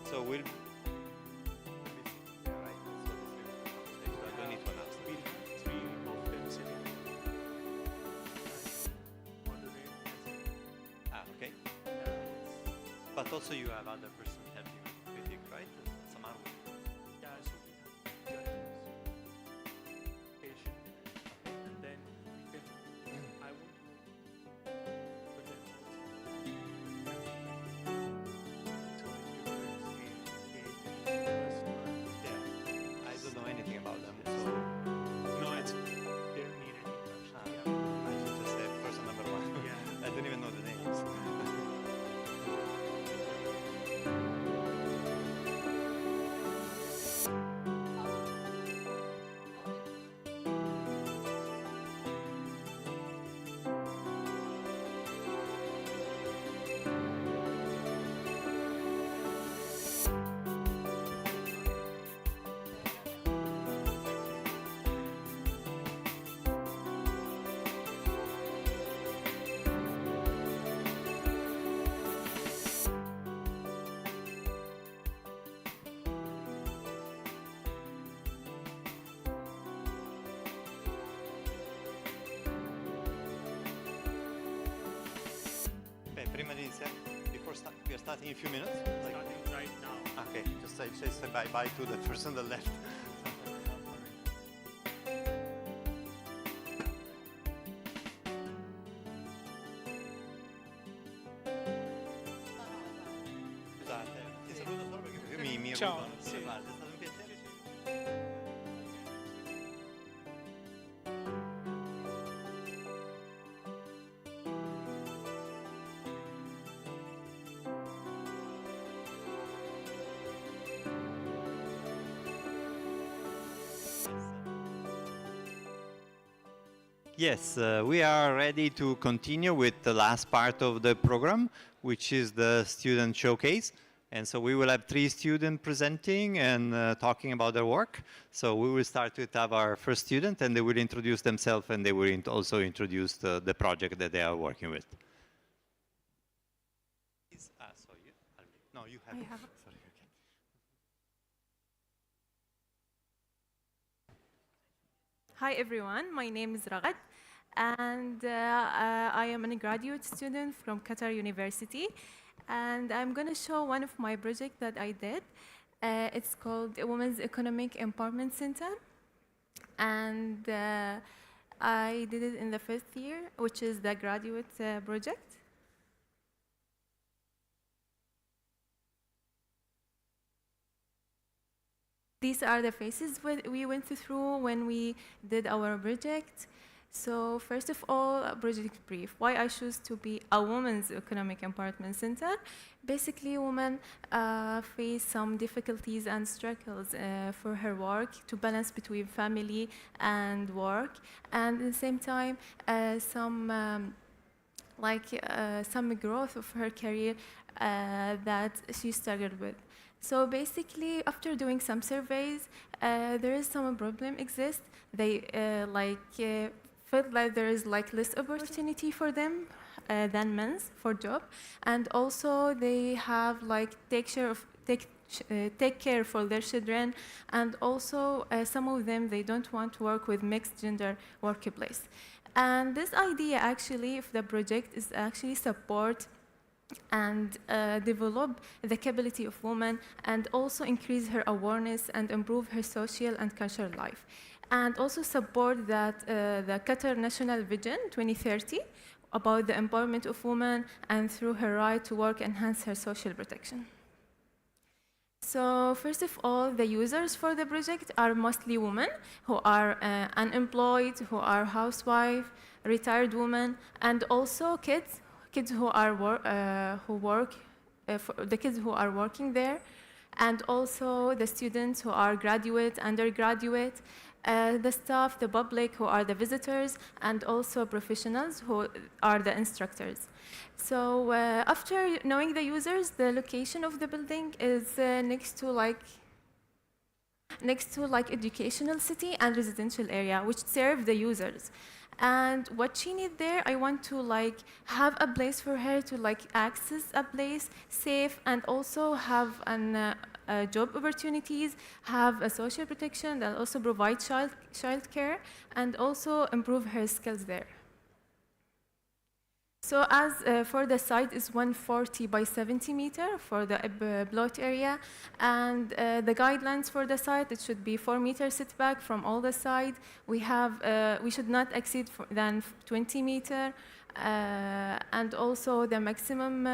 So we'll. Right. So I don't need to announce that. Three of them sitting. Ah, okay. But also you have other person helping with it, right? Samar will. Yeah, so we have judges, patient, and then we can. I would put them also. So if you guys get first one. Yeah. I don't know anything about them, so. No, it's they don't need any introduction. I should just say person number one. Yeah. I don't even know the names. Okay, prima di iniziare, we are starting in a few minutes. Like, Starting right now. okay, just say bye to the person on the left. Scusate, ti saluto solo perché io mi Ciao. avuto Sì. guarda, è stato un piacere. Yes, we are ready to continue with the last part of the program, which is the student showcase. And so we will have 3 students presenting and talking about their work. So we will start with our first student, and they will introduce themselves, and they will also introduce the project that they are working with. So you, no, you have. I have. Sorry, okay. Hi everyone, my name is Ragad and I am a graduate student from Qatar University and I'm going to show one of my projects that I did. It's called Women's Economic Empowerment Center and I did it in the first year, which is the graduate project. These are the phases we went through when we did our project. So first of all, a project brief. Why I choose to be a women's economic empowerment center. Basically, women face some difficulties and struggles for her work to balance between family and work, and at the same time, some growth of her career that she struggled with. So basically, after doing some surveys, there is some problem exist. They felt like there is less opportunity for them than men's for job, and also they have take care for their children, and also some of them they don't want to work with mixed gender workplace. And this idea actually of the project is actually support and develop the capability of women and also increase her awareness and improve her social and cultural life. And also support that the Qatar National Vision 2030 about the empowerment of women and through her right to work enhance her social protection. So first of all, the users for the project are mostly women who are unemployed, who are housewives, retired women, and also kids who are the kids who are working there, and also the students who are graduate, undergraduate, the staff, the public who are the visitors, and also professionals who are the instructors. So after knowing the users, the location of the building is next to next to like educational city and residential area, which serve the users. And what she needs there, I want to like have a place for her to like access a place safe, and also have an job opportunities, have a social protection, and also provide child care, and also improve her skills there. So as for the site is 140 by 70 meter for the plot area, and the guidelines for the site, it should be 4 meter setback from all the side. We should not exceed than 20 meter, and also the maximum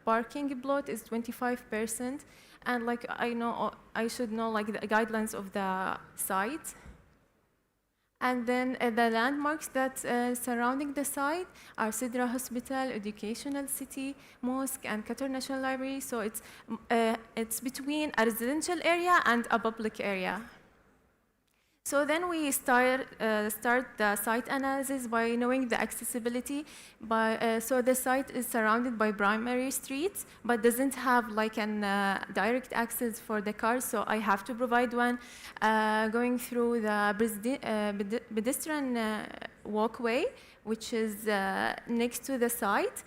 parking plot is 25%. And like I should know like the guidelines of the site. And then the landmarks that surrounding the site are Sidra Hospital, Educational City, Mosque, and Qatar National Library. So it's between a residential area and a public area. So then we start the site analysis by knowing the accessibility. So the site is surrounded by primary streets, but doesn't have like an direct access for the cars. So I have to provide one going through the pedestrian walkway, which is next to the site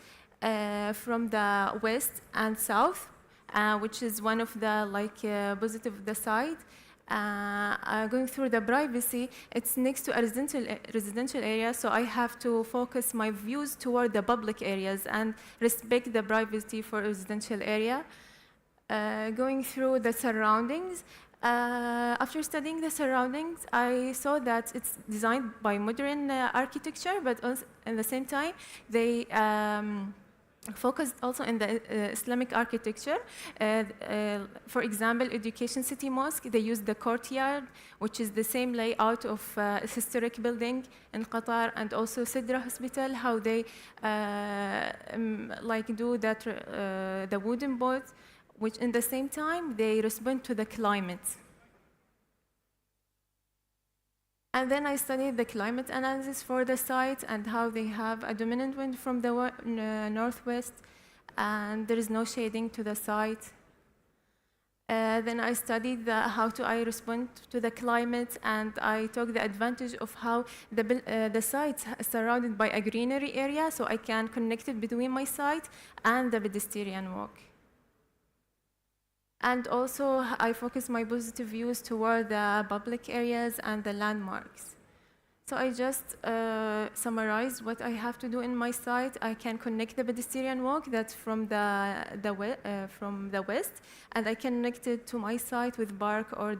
from the west and south, which is one of the positive of the site. Going through the privacy, it's next to a residential area, so I have to focus my views toward the public areas and respect the privacy for residential area. Going through the surroundings, after studying the surroundings, I saw that it's designed by modern architecture, but also at the same time, they focused also in the Islamic architecture. For example, Education City Mosque, they use the courtyard, which is the same layout of historic building in Qatar, and also Sidra Hospital, how they do that, the wooden boats, which in the same time, they respond to the climate. And then I studied the climate analysis for the site and how they have a dominant wind from the northwest, and there is no shading to the site. Then I studied how I respond to the climate, and I took the advantage of how the site is surrounded by a greenery area, so I can connect it between my site and the pedestrian walk. And also, I focus my positive views toward the public areas and the landmarks. So I just summarized what I have to do in my site. I can connect the pedestrian walk that's from the west, and I can connect it to my site with park or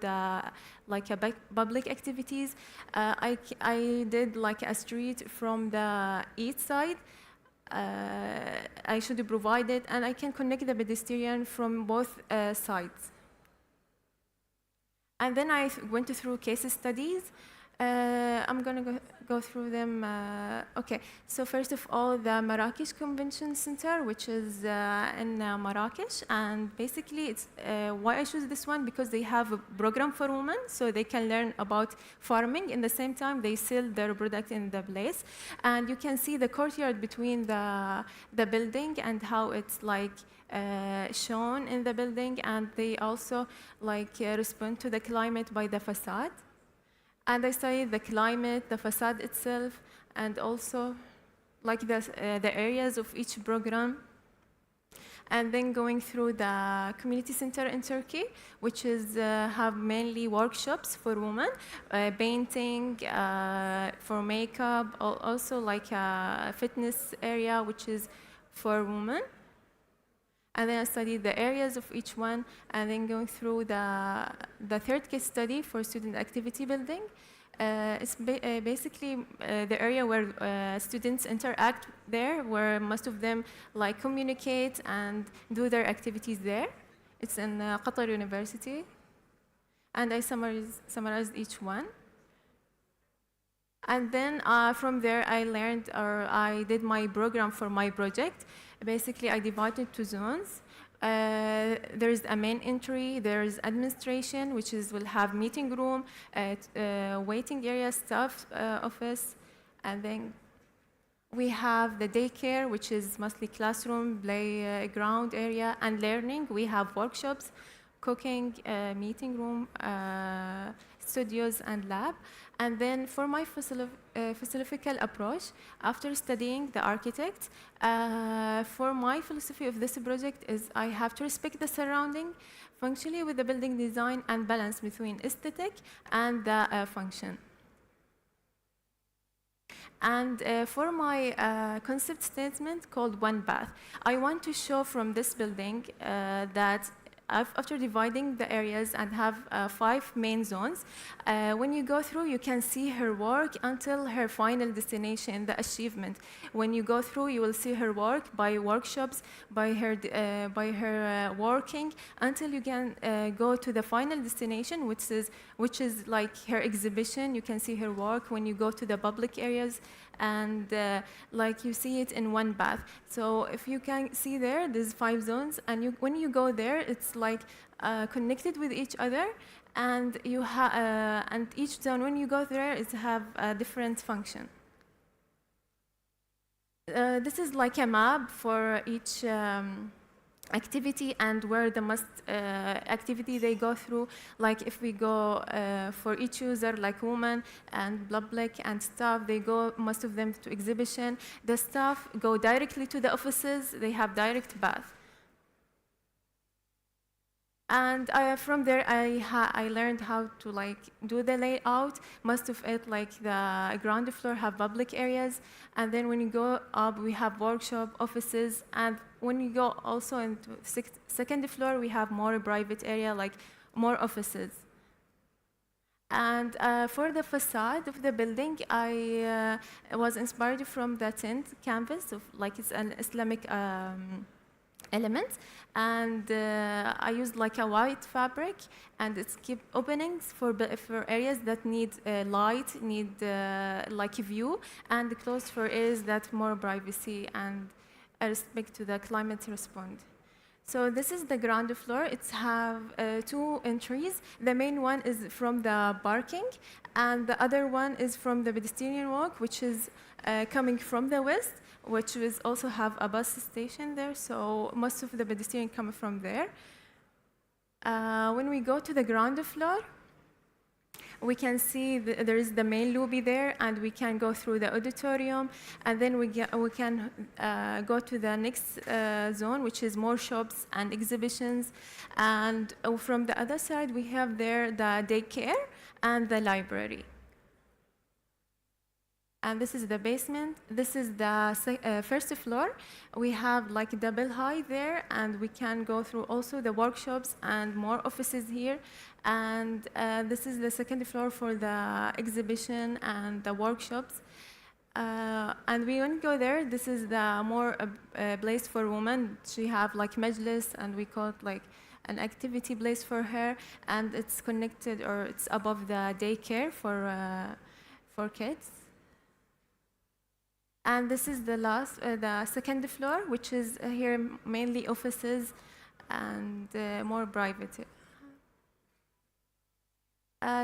public activities. I did like a street from the east side. I should provide it, and I can connect the pedestrian from both sides. And then I went through case studies. I'm going to go through them. Okay, so first of all, the Marrakesh Convention Center, which is in Marrakesh, and basically it's why I choose this one, because they have a program for women, so they can learn about farming. In the same time, they sell their product in the place, and you can see the courtyard between the building and how it's shown in the building, and they also respond to the climate by the facade. And I studied the climate, the facade itself, and also the areas of each program. And then going through the community center in Turkey, which is have mainly workshops for women, painting, for makeup, also a fitness area, which is for women. And then I studied the areas of each one, and then going through the third case study for student activity building. It's basically the area where students interact there, where most of them communicate and do their activities there. It's in Qatar University. And I summarized each one. And then from there, I did my program for my project. Basically, I divided two zones. There's a main entry, there's administration, which will have meeting room, waiting area, staff office, and then we have the daycare, which is mostly classroom, playground area, and learning. We have workshops cooking, meeting room, studios, and lab. And then for my philosophical approach, after studying the architect, for my philosophy of this project is I have to respect the surrounding functionally with the building design and balance between aesthetic and the function. And for my concept statement called One Path, I want to show from this building that after dividing the areas and have 5 main zones, when you go through, you can see her work until her final destination, the achievement. When you go through, you will see her work by workshops, by her working, until you can go to the final destination, which is like her exhibition. You can see her work when you go to the public areas, and like you see it in one path. So if you can see there, there's 5 zones, and when you go there, it's like connected with each other, and and each zone, when you go there, it have a different function. This is like a map for each activity and where the must activity they go through. Like if we go for each user, like women and public and staff, they go, most of them, to exhibition. The staff go directly to the offices. They have direct path. And from there, I learned how to like do the layout. Most of it, like the ground floor, have public areas, and then when you go up, we have workshop, offices, and when you go also into second floor, we have more private area, like more offices. And for the facade of the building, I was inspired from the tent canvas, of like it's an Islamic element, and I used like a white fabric, and it's keep openings for areas that need light, need like a view, and closed for areas that more privacy and respect to the climate respond. So this is the ground floor. It's have 2 entries. The main one is from the parking, and the other one is from the pedestrian walk, which is coming from the west, which is also have a bus station there. So most of the pedestrians come from there. When we go to the ground floor, we can see there is the main lobby there, and we can go through the auditorium, and then we can go to the next zone, which is more shops and exhibitions. And from the other side, we have there the daycare and the library. And this is the basement. This is the first floor. We have like double high there, and we can go through also the workshops and more offices here. And this is the second floor for the exhibition and the workshops. And we won't go there. This is the more place for women. She have like majlis, and we call it like an activity place for her. And it's connected, or it's above the daycare for kids. And this is the second floor, which is here mainly offices and more private.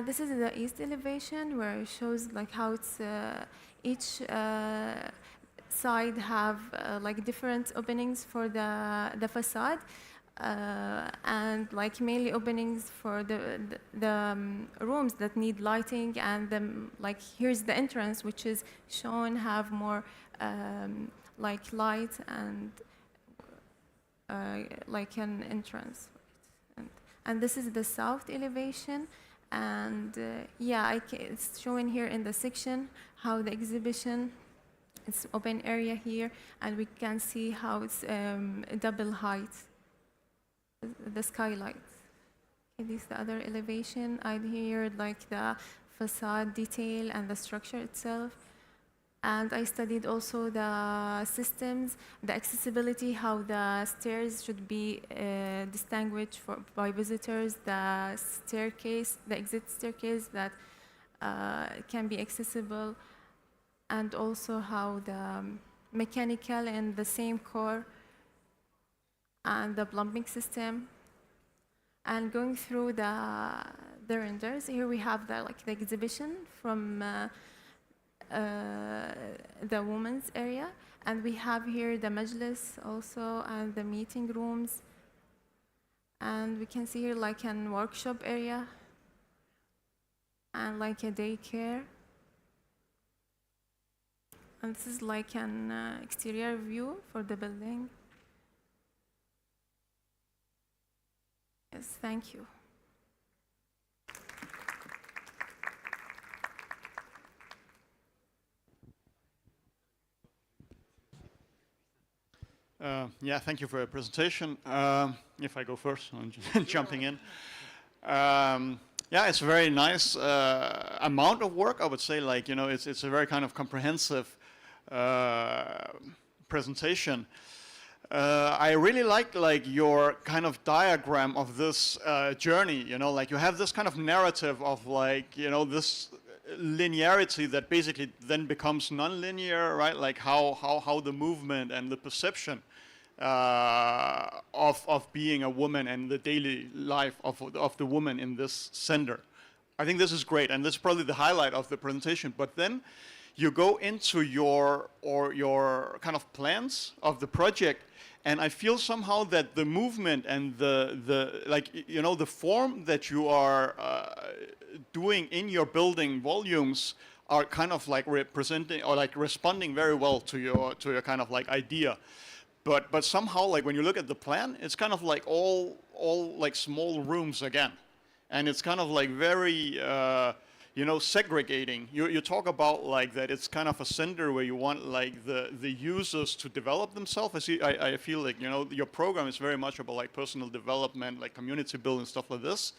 This is the east elevation, where it shows like how it's each side have like different openings for the facade, and like mainly openings for the rooms that need lighting, and like here's the entrance, which is shown have more like light and like an entrance. And this is the south elevation. And yeah, it's showing here in the section how the exhibition, it's open area here, and we can see how it's double height, the skylights. Okay, this is the other elevation. I here like the facade detail and the structure itself. And I studied also the systems, the accessibility, how the stairs should be distinguished by visitors, the staircase, the exit staircase that can be accessible, and also how the mechanical and the same core and the plumbing system. And going through the renders, here we have the exhibition from the women's area, and we have here the majlis also, and the meeting rooms. And we can see here like an workshop area and like a daycare. And this is like an exterior view for the building. Yes, thank you. Yeah, thank you for your presentation. If I go first, I'm jumping in. Yeah, it's a very nice amount of work, I would say. Like, you know, it's a very kind of comprehensive presentation. I really like your kind of diagram of this journey. You know, like you have this kind of narrative of like, you know, this linearity that basically then becomes non-linear, right? Like how the movement and the perception of being a woman and the daily life of the woman in this center. I think this is great, and this is probably the highlight of the presentation. But then you go into your kind of plans of the project, and I feel somehow that the movement and the like, you know, the form that you are doing in your building volumes are kind of like representing or like responding very well to your kind of like idea. But somehow, like when you look at the plan, it's kind of like all like small rooms again, and it's kind of like very you know, segregating. You talk about like that it's kind of a center where you want like the users to develop themselves. I feel like, you know, your program is very much about like personal development, like community building, stuff like this.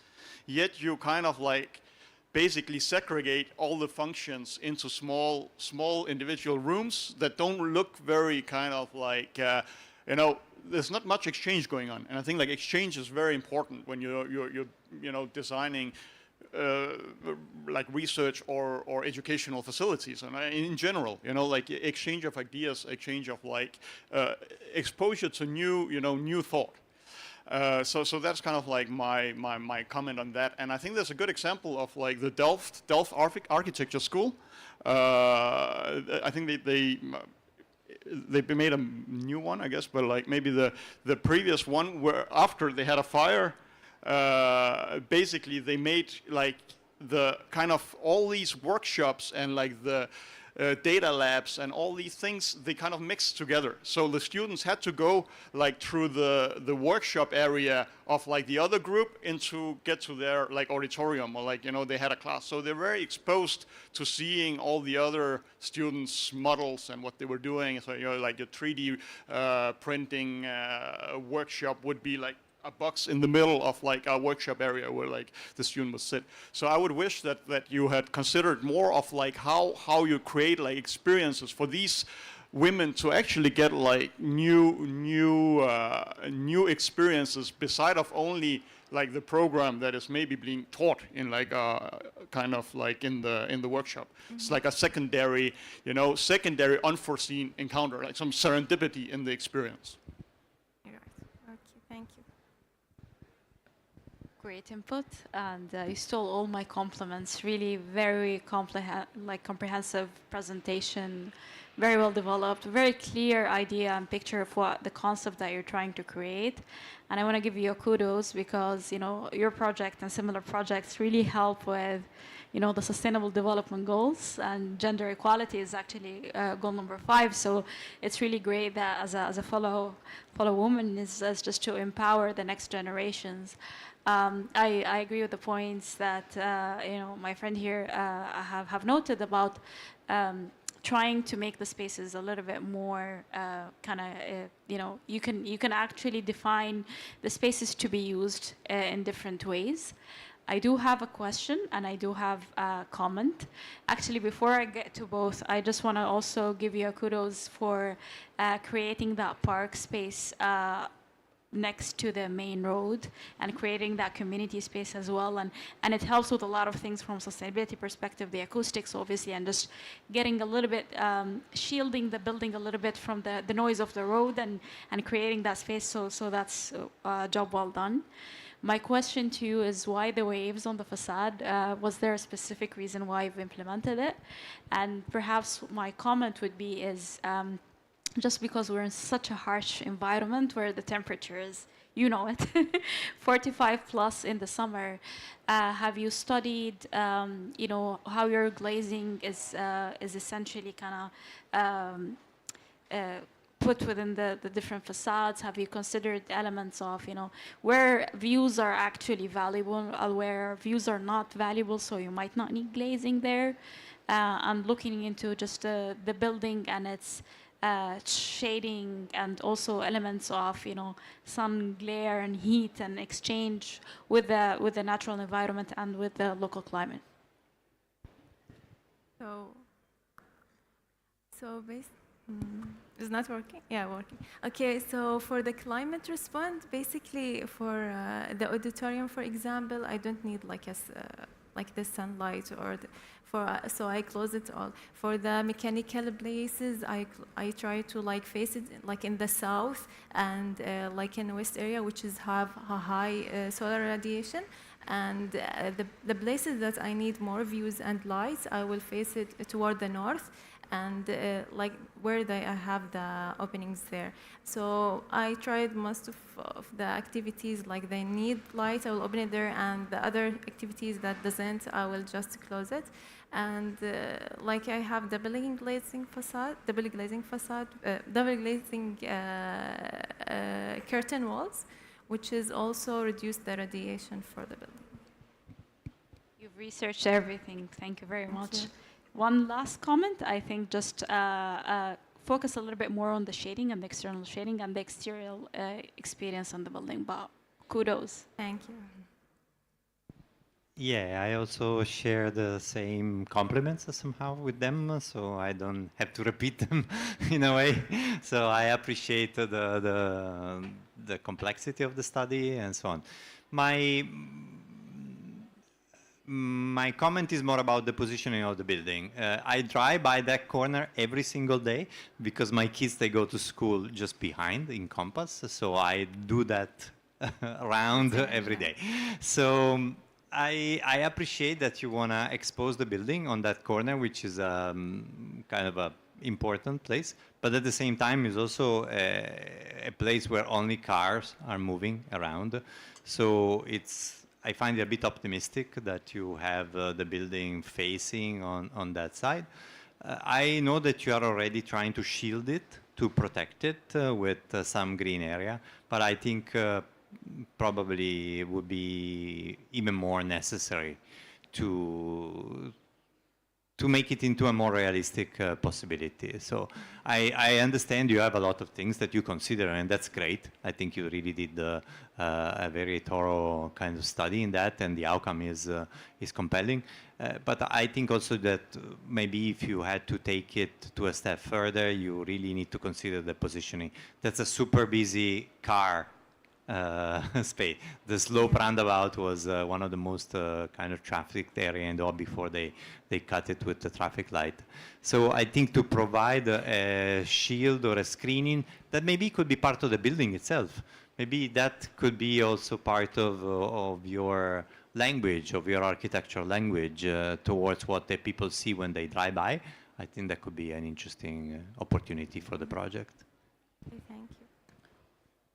Yet you kind of like basically segregate all the functions into small individual rooms that don't look very kind of like, you know, there's not much exchange going on. And I think like exchange is very important when you're you know, designing like research or educational facilities, and in general, you know, like exchange of ideas, exchange of like exposure to new thought. So that's kind of like my comment on that. And I think there's a good example of like the Delft Architecture School. I think they made a new one, I guess, but like maybe the previous one where after they had a fire, basically they made like the kind of all these workshops and like the data labs and all these things, they kind of mixed together. So the students had to go like through the workshop area of like the other group into get to their like auditorium, or like, you know, they had a class. So they're very exposed to seeing all the other students' models and what they were doing. So, you know, like a 3D printing workshop would be like a box in the middle of like a workshop area where like the student would sit. So I would wish that you had considered more of like how you create like experiences for these women to actually get like new experiences beside of only like the program that is maybe being taught in like kind of like in the workshop. Mm-hmm. It's like a secondary unforeseen encounter, like some serendipity in the experience. Right. Okay, thank you. Great input, and you stole all my compliments. Really very comprehensive presentation, very well developed, very clear idea and picture of what the concept that you're trying to create. And I want to give you a kudos because, you know, your project and similar projects really help with, you know, the sustainable development goals, and gender equality is actually goal number 5. So it's really great that as a fellow woman is just to empower the next generations. I agree with the points that you know, my friend here have noted about trying to make the spaces a little bit more kind of you know, you can actually define the spaces to be used in different ways. I do have a question and I do have a comment. Actually, before I get to both, I just want to also give you a kudos for creating that park space next to the main road and creating that community space as well, and it helps with a lot of things from sustainability perspective, the acoustics obviously, and just getting a little bit shielding the building a little bit from the noise of the road and creating that space. So that's a job well done. My question to you is why the waves on the facade? Was there a specific reason why you've implemented it? And perhaps my comment would be is just because we're in such a harsh environment where the temperature is, you know it, 45 plus in the summer. Have you studied, you know, how your glazing is essentially kind of put within the different facades? Have you considered elements of, you know, where views are actually valuable or where views are not valuable, so you might not need glazing there? And looking into just the building and its shading and also elements of, you know, sun glare and heat and exchange with the natural environment and with the local climate. So it's not working? Yeah, working. Okay, so for the climate response, basically for the auditorium, for example, I don't need like like the sunlight or so I close it all. For the mechanical places, I try to like face it like in the south and like in the west area, which is have a high solar radiation. And the places that I need more views and lights, I will face it toward the north and like where I have the openings there. So I tried most of the activities, like they need light, I will open it there, and the other activities that doesn't, I will just close it. And like I have double glazing facade, double glazing curtain walls, which is also reduce the radiation for the building. You've researched everything. Thank you very much. One last comment, I think just focus a little bit more on the shading and the external shading and the exterior experience on the building, but kudos. Thank you. Yeah, I also share the same compliments somehow with them, so I don't have to repeat them in a way. So I appreciate the complexity of the study and so on. My comment is more about the positioning of the building. I drive by that corner every single day because my kids, they go to school just behind in Compass, so I do that around every day. So I appreciate that you want to expose the building on that corner, which is kind of a important place, but at the same time is also a place where only cars are moving around. So I find it a bit optimistic that you have the building facing on that side. I know that you are already trying to shield it, to protect it with some green area, but I think probably it would be even more necessary to make it into a more realistic possibility. So I understand you have a lot of things that you consider, and that's great. I think you really did a very thorough kind of study in that, and the outcome is compelling. But I think also that maybe if you had to take it to a step further, you really need to consider the positioning. That's a super busy car space. The slope roundabout was one of the most kind of trafficked area in Doha before they cut it with the traffic light. So I think to provide a shield or a screening that maybe could be part of the building itself. Maybe that could be also part of your language, of your architectural language towards what the people see when they drive by. I think that could be an interesting opportunity for the project. Okay, thank you.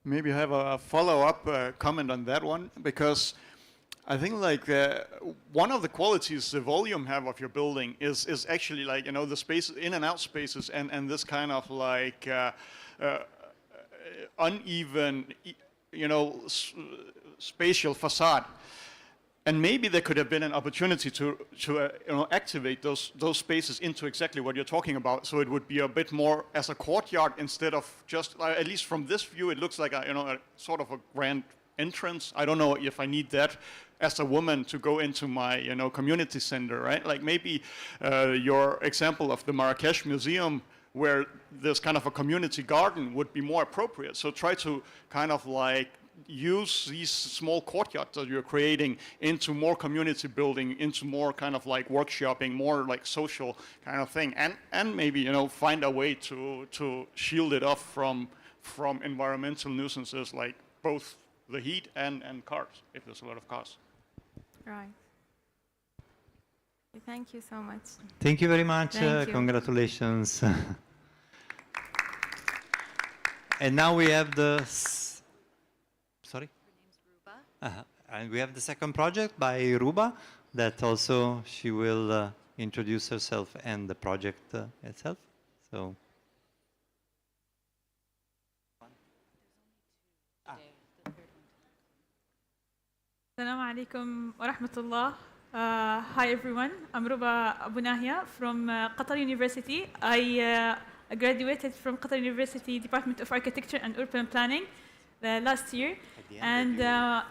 Maybe I have a follow-up comment on that one, because I think like one of the qualities the volume have of your building is actually like, you know, the spaces, in and out spaces, and this kind of like uneven, you know, spatial facade. And maybe there could have been an opportunity to you know, activate those spaces into exactly what you're talking about. So it would be a bit more as a courtyard instead of just, at least from this view, it looks like a, you know, a sort of a grand entrance. I don't know if I need that as a woman to go into my, you know, community center, right? Like maybe your example of the Marrakesh Museum, where there's kind of a community garden, would be more appropriate. So try to kind of like use these small courtyards that you're creating into more community building, into more kind of like workshopping, more like social kind of thing, and maybe, you know, find a way to shield it off from environmental nuisances like both the heat and cars, if there's a lot of cars. Right. Thank you so much. Thank you very much. Thank you. Congratulations. And now we have the Sorry? And we have the second project by Ruba that also she will introduce herself and the project itself. So. Assalamu alaikum wa rahmatullah. Hi everyone, I'm Ruba Abu Nahia from Qatar University. I graduated from Qatar University Department of Architecture and Urban Planning last year. And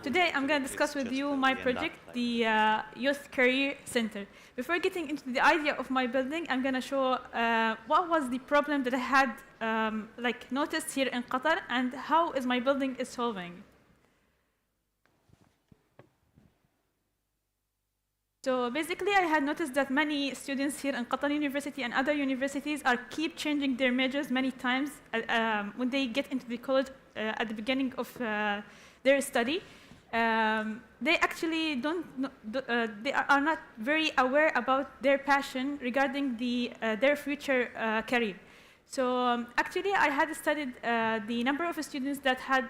today I'm going to discuss with you my project, the Youth Career Center. Before getting into the idea of my building, I'm going to show what was the problem that I had noticed here in Qatar and how is my building is solving. So basically, I had noticed that many students here in Qatar University and other universities are keep changing their majors many times when they get into the college at the beginning of their study. They actually they are not very aware about their passion regarding their future career. So actually, I had studied the number of students that had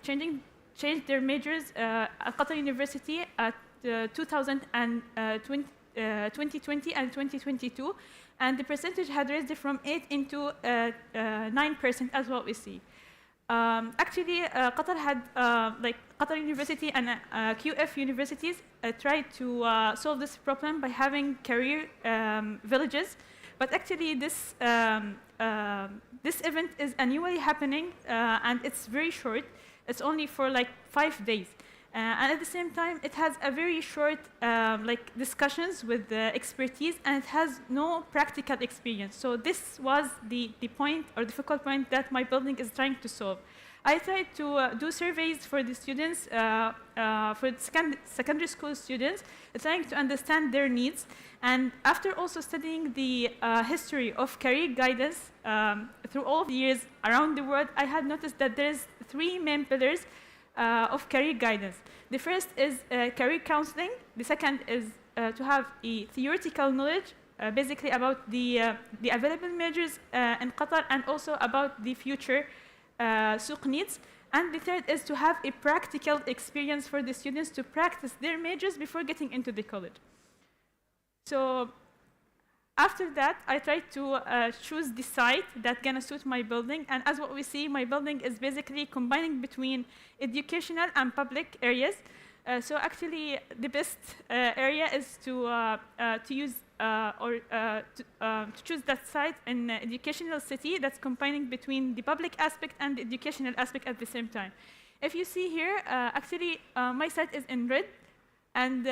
changed their majors at Qatar University at 2020 and 2022, and the percentage had raised from 8 into 9% as what we see. Actually, Qatar had Qatar University and QF universities tried to solve this problem by having career villages, but actually this event is annually happening and it's very short. It's only for 5 days. And at the same time, it has a very short discussions with expertise, and it has no practical experience. So this was the point or difficult point that my building is trying to solve. I tried to do surveys for the students, for the secondary school students, trying to understand their needs. And after also studying the history of career guidance through all the years around the world, I had noticed that there's 3 main pillars of career guidance. The first is career counseling. The second is to have a theoretical knowledge, basically about the available majors in Qatar and also about the future suq needs. And the third is to have a practical experience for the students to practice their majors before getting into the college. So after that, I tried to choose the site that's going to suit my building. And as what we see, my building is basically combining between educational and public areas. So actually, the best area is to use to choose that site in educational city that's combining between the public aspect and the educational aspect at the same time. If you see here, actually, my site is in red. And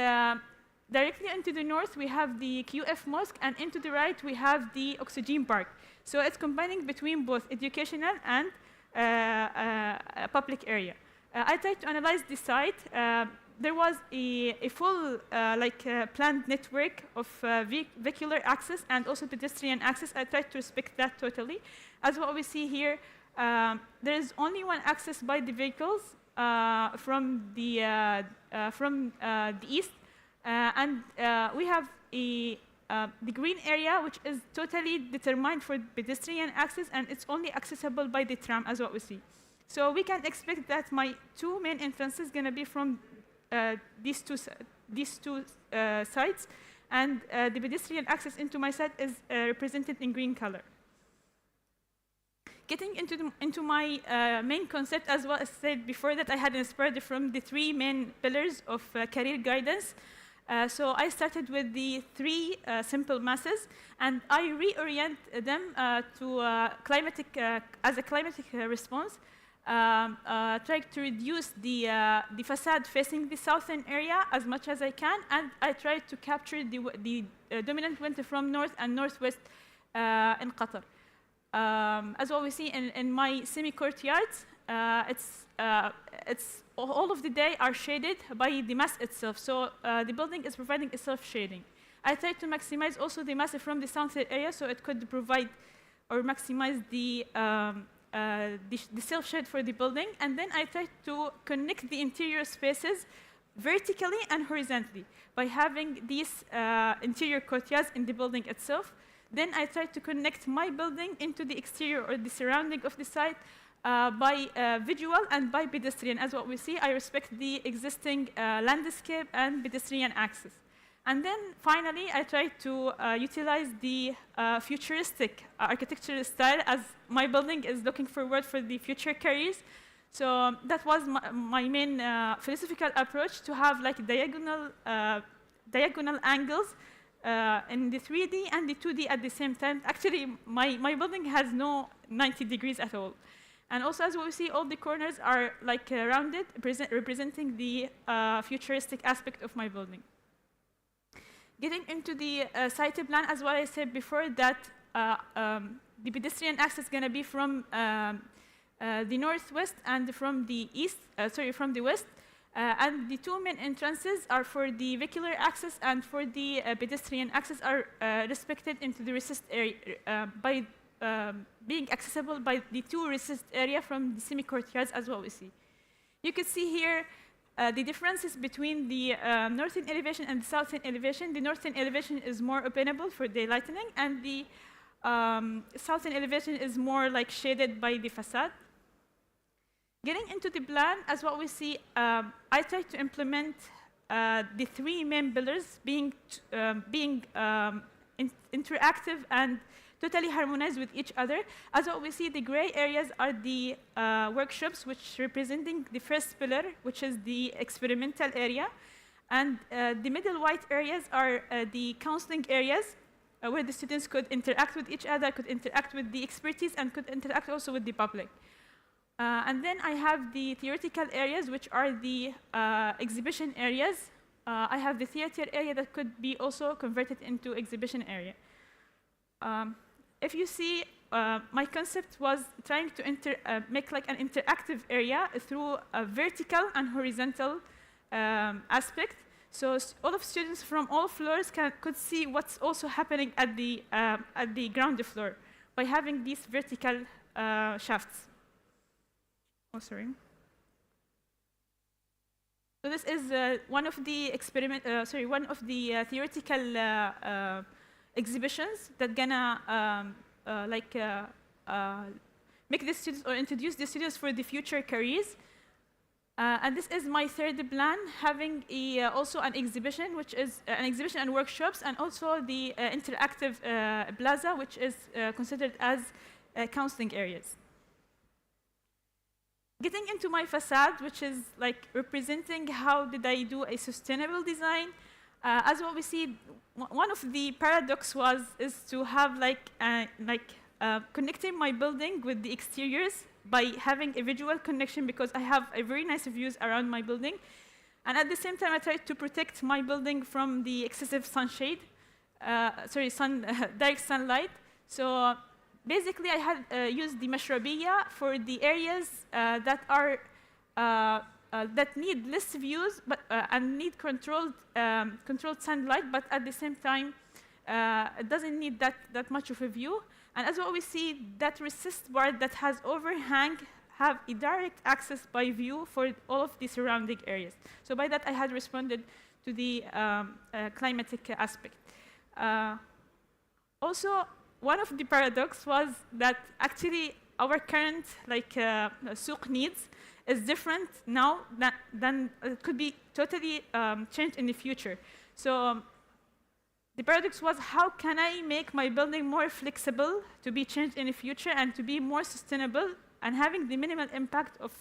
directly into the north, we have the QF Mosque, and into the right, we have the Oxygen Park. So it's combining between both educational and public area. I tried to analyze the site. There was a full planned network of vehicular access and also pedestrian access. I tried to respect that totally. As what we see here, there is only one access by the vehicles from the east. And we have the green area, which is totally determined for pedestrian access, and it's only accessible by the tram, as what we see. So we can expect that my 2 main entrances are going to be from these two sites, and the pedestrian access into my site is represented in green color. Getting into my main concept, as well as said before, that I had inspired from the 3 main pillars of career guidance. So I started with the 3 simple masses, and I reorient them to climatic as a climatic response. Try to reduce the facade facing the southern area as much as I can, and I try to capture the dominant wind from north and northwest in Qatar. As what we see in my semi-courtyards, it's all of the day are shaded by the mass itself. So the building is providing a self-shading. I try to maximize also the mass from the southern area, so it could provide or maximize the self-shade for the building. And then I try to connect the interior spaces vertically and horizontally by having these interior courtyards in the building itself. Then I try to connect my building into the exterior or the surrounding of the site by visual and by pedestrian. As what we see, I respect the existing landscape and pedestrian access. And then finally, I try to utilize the futuristic architectural style, as my building is looking forward for the future careers. So that was my main philosophical approach, to have like diagonal angles in the 3D and the 2D at the same time. Actually, my building has no 90 degrees at all. And also, as we see, all the corners are like rounded, representing the futuristic aspect of my building. Getting into the site plan, as what I said before, that the pedestrian access is going to be from the northwest and from the east, from the west. And the two main entrances are for the vehicular access and for the pedestrian access are respected into the recessed area by being accessible by the two recessed area from the semi-courtyards, as what we see. You can see here the differences between the northern elevation and the southern elevation. The northern elevation is more openable for daylighting, and the southern elevation is more like shaded by the facade. Getting into the plan, as what we see, I try to implement the three main pillars being interactive and totally harmonized with each other. As what we see, the gray areas are the workshops, which representing the first pillar, which is the experimental area. And the middle white areas are the counseling areas, where the students could interact with each other, could interact with the expertise, and could interact also with the public. And then I have the theoretical areas, which are the exhibition areas. I have the theater area that could be also converted into exhibition area. If you see, my concept was trying to make like an interactive area through a vertical and horizontal aspect. So all of students from all floors could see what's also happening at the ground floor by having these vertical shafts. Oh, sorry. So this is one of the theoretical exhibitions that gonna make the students or introduce the students for the future careers. And this is my third plan, having also an exhibition, which is an exhibition and workshops, and also the interactive plaza, which is considered as counseling areas. Getting into my facade, which is like representing how did I do a sustainable design. As what we see, one of the paradox is to have connecting my building with the exteriors by having a visual connection, because I have a very nice views around my building. And at the same time, I try to protect my building from the excessive sunshade, direct sunlight. So basically, I had used the mashrabiyya for the areas that are that need less views, but and need controlled sunlight, but at the same time, it doesn't need that much of a view. And as what we see, that recessed part that has overhang have a direct access by view for all of the surrounding areas. So by that, I had responded to the climatic aspect. Also, one of the paradox was that actually our current souk needs is different now than it could be totally changed in the future. So the paradox was, how can I make my building more flexible to be changed in the future and to be more sustainable and having the minimal impact of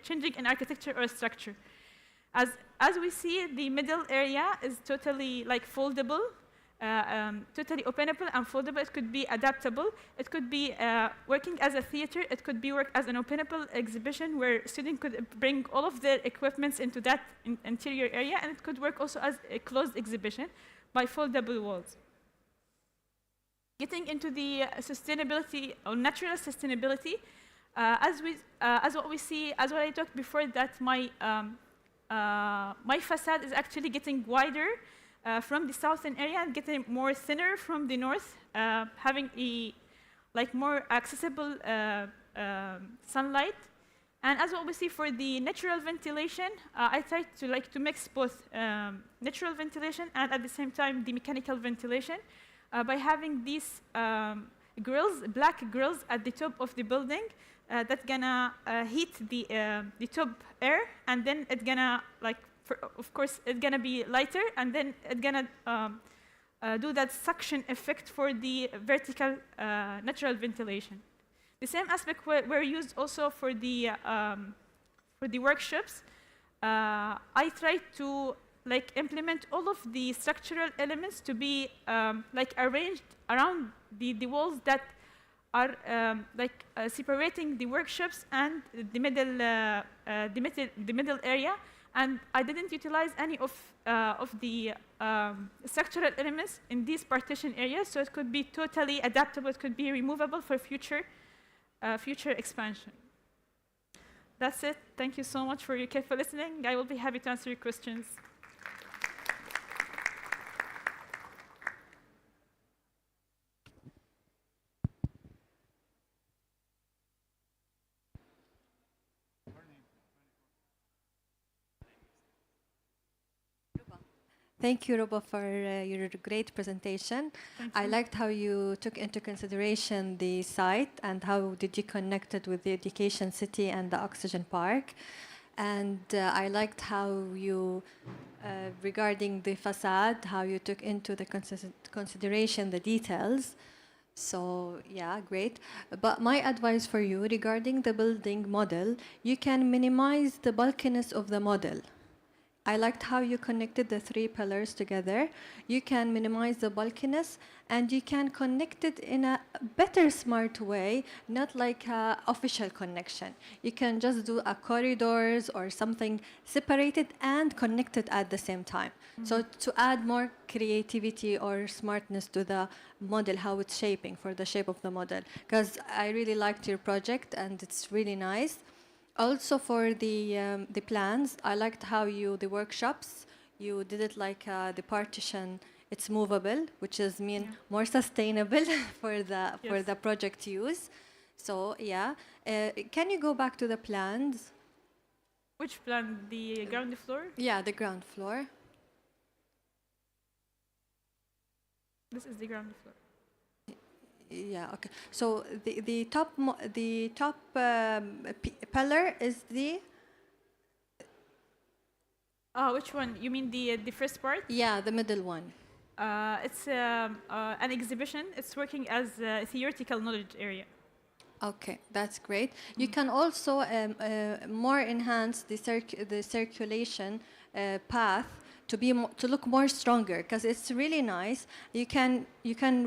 changing an architecture or structure. As we see, the middle area is totally foldable, totally openable and foldable. It could be adaptable. It could be working as a theater. It could be work as an openable exhibition where students could bring all of their equipments into that interior area, and it could work also as a closed exhibition by foldable walls. Getting into the sustainability or natural sustainability, as what we see, as what I talked before, that my facade is actually getting wider from the southern area and getting more thinner from the north, having a more accessible sunlight. And as what we see for the natural ventilation, I tried to mix both natural ventilation and at the same time the mechanical ventilation by having these grills, black grills at the top of the building that's gonna heat the top air, and then it's gonna of course it's gonna be lighter, and then it's gonna do that suction effect for the vertical natural ventilation. The same aspect were used also for the workshops. I tried to implement all of the structural elements to be arranged around the walls that are separating the workshops and the middle area, and I didn't utilize any of the structural elements in these partition areas, so it could be totally adaptable. It could be removable for future expansion. That's it. Thank you so much for your careful listening. I will be happy to answer your questions. Thank you, Ruba, for your great presentation. I liked how you took into consideration the site and how did you connect it with the Education City and the Oxygen Park. And I liked how you, regarding the facade, how you took into the consideration the details. So, yeah, great. But my advice for you regarding the building model, you can minimize the bulkiness of the model. I liked how you connected the three pillars together. You can minimize the bulkiness, and you can connect it in a better, smart way, not like an official connection. You can just do a corridors or something separated and connected at the same time. So to add more creativity or smartness to the model, how it's shaping for the shape of the model. Because I really liked your project, and it's really nice. Also for the plans, I liked how the workshops, you did it like the partition, it's movable, which is more sustainable for the project use. So yeah, can you go back to the plans? Which plan? The ground floor? Yeah, the ground floor. This is the ground floor. Yeah. Okay. So the top pillar is the. Which one? You mean the first part? Yeah, the middle one. It's an exhibition. It's working as a theoretical knowledge area. Okay, that's great. You can also more enhance the circulation path to look more stronger, because it's really nice. You can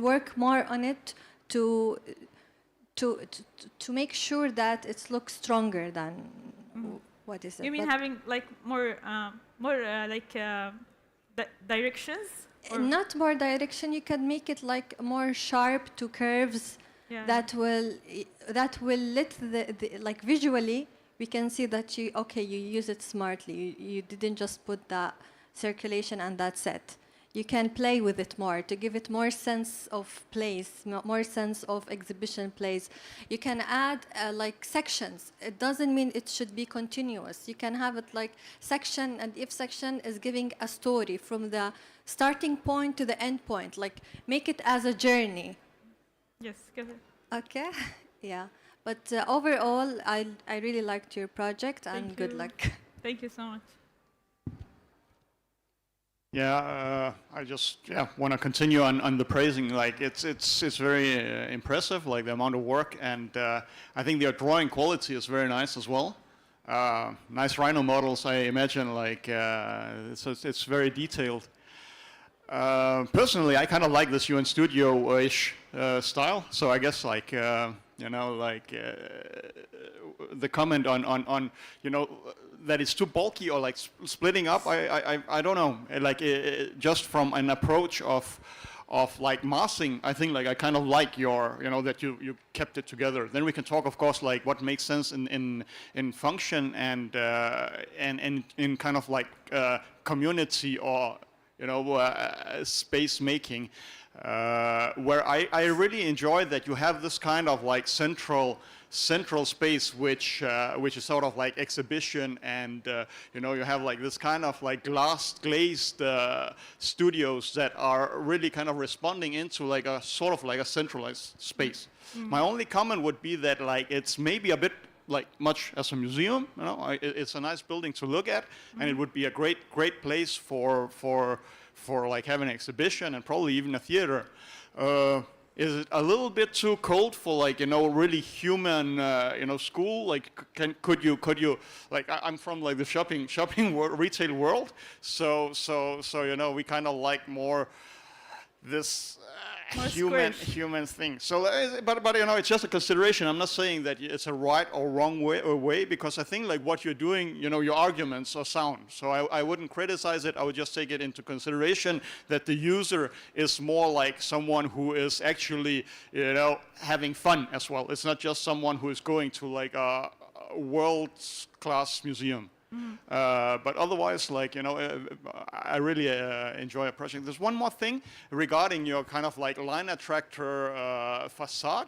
work more on it to make sure that it looks stronger than what is it? You mean having more directions? Not more direction. You can make it more sharp to curves. Yeah. That will let the visually we can see that you use it smartly. You didn't just put the circulation and that's it. You can play with it more to give it more sense of place, more sense of exhibition place. You can add sections. It doesn't mean it should be continuous. You can have it like section, and if section is giving a story from the starting point to the end point, make it as a journey. Yes, go ahead. Okay, yeah. But overall, I really liked your project, and good luck. Thank you so much. Yeah, I just want to continue on the praising. It's very impressive, the amount of work, and I think their drawing quality is very nice as well. Nice Rhino models, I imagine. It's very detailed. Personally, I kind of like this UN Studio-ish style. So I guess the comment on that it's too bulky or splitting up. I don't know. Just from an approach of massing, I think I kind of like your that you kept it together. Then we can talk, of course, what makes sense in function and in kind of community or space making, where I really enjoy that you have this kind of like central space, which is sort of like exhibition, and you have like this kind of like glazed studios that are really kind of responding into like a sort of like a centralized space. My only comment would be that like it's maybe a bit like much as a museum. It's a nice building to look at, and it would be a great place for like having an exhibition and probably even a theater. Is it a little bit too cold for like really human school? Like could you like I'm from like the shopping retail world, so we kind of like more this human thing. So, but it's just a consideration. I'm not saying that it's a right or wrong way, because I think like what you're doing, your arguments are sound. So I wouldn't criticize it. I would just take it into consideration that the user is more like someone who is actually, having fun as well. It's not just someone who is going to like a world-class museum. But otherwise, like, I really enjoy a project. There's one more thing regarding your kind of like line attractor facade.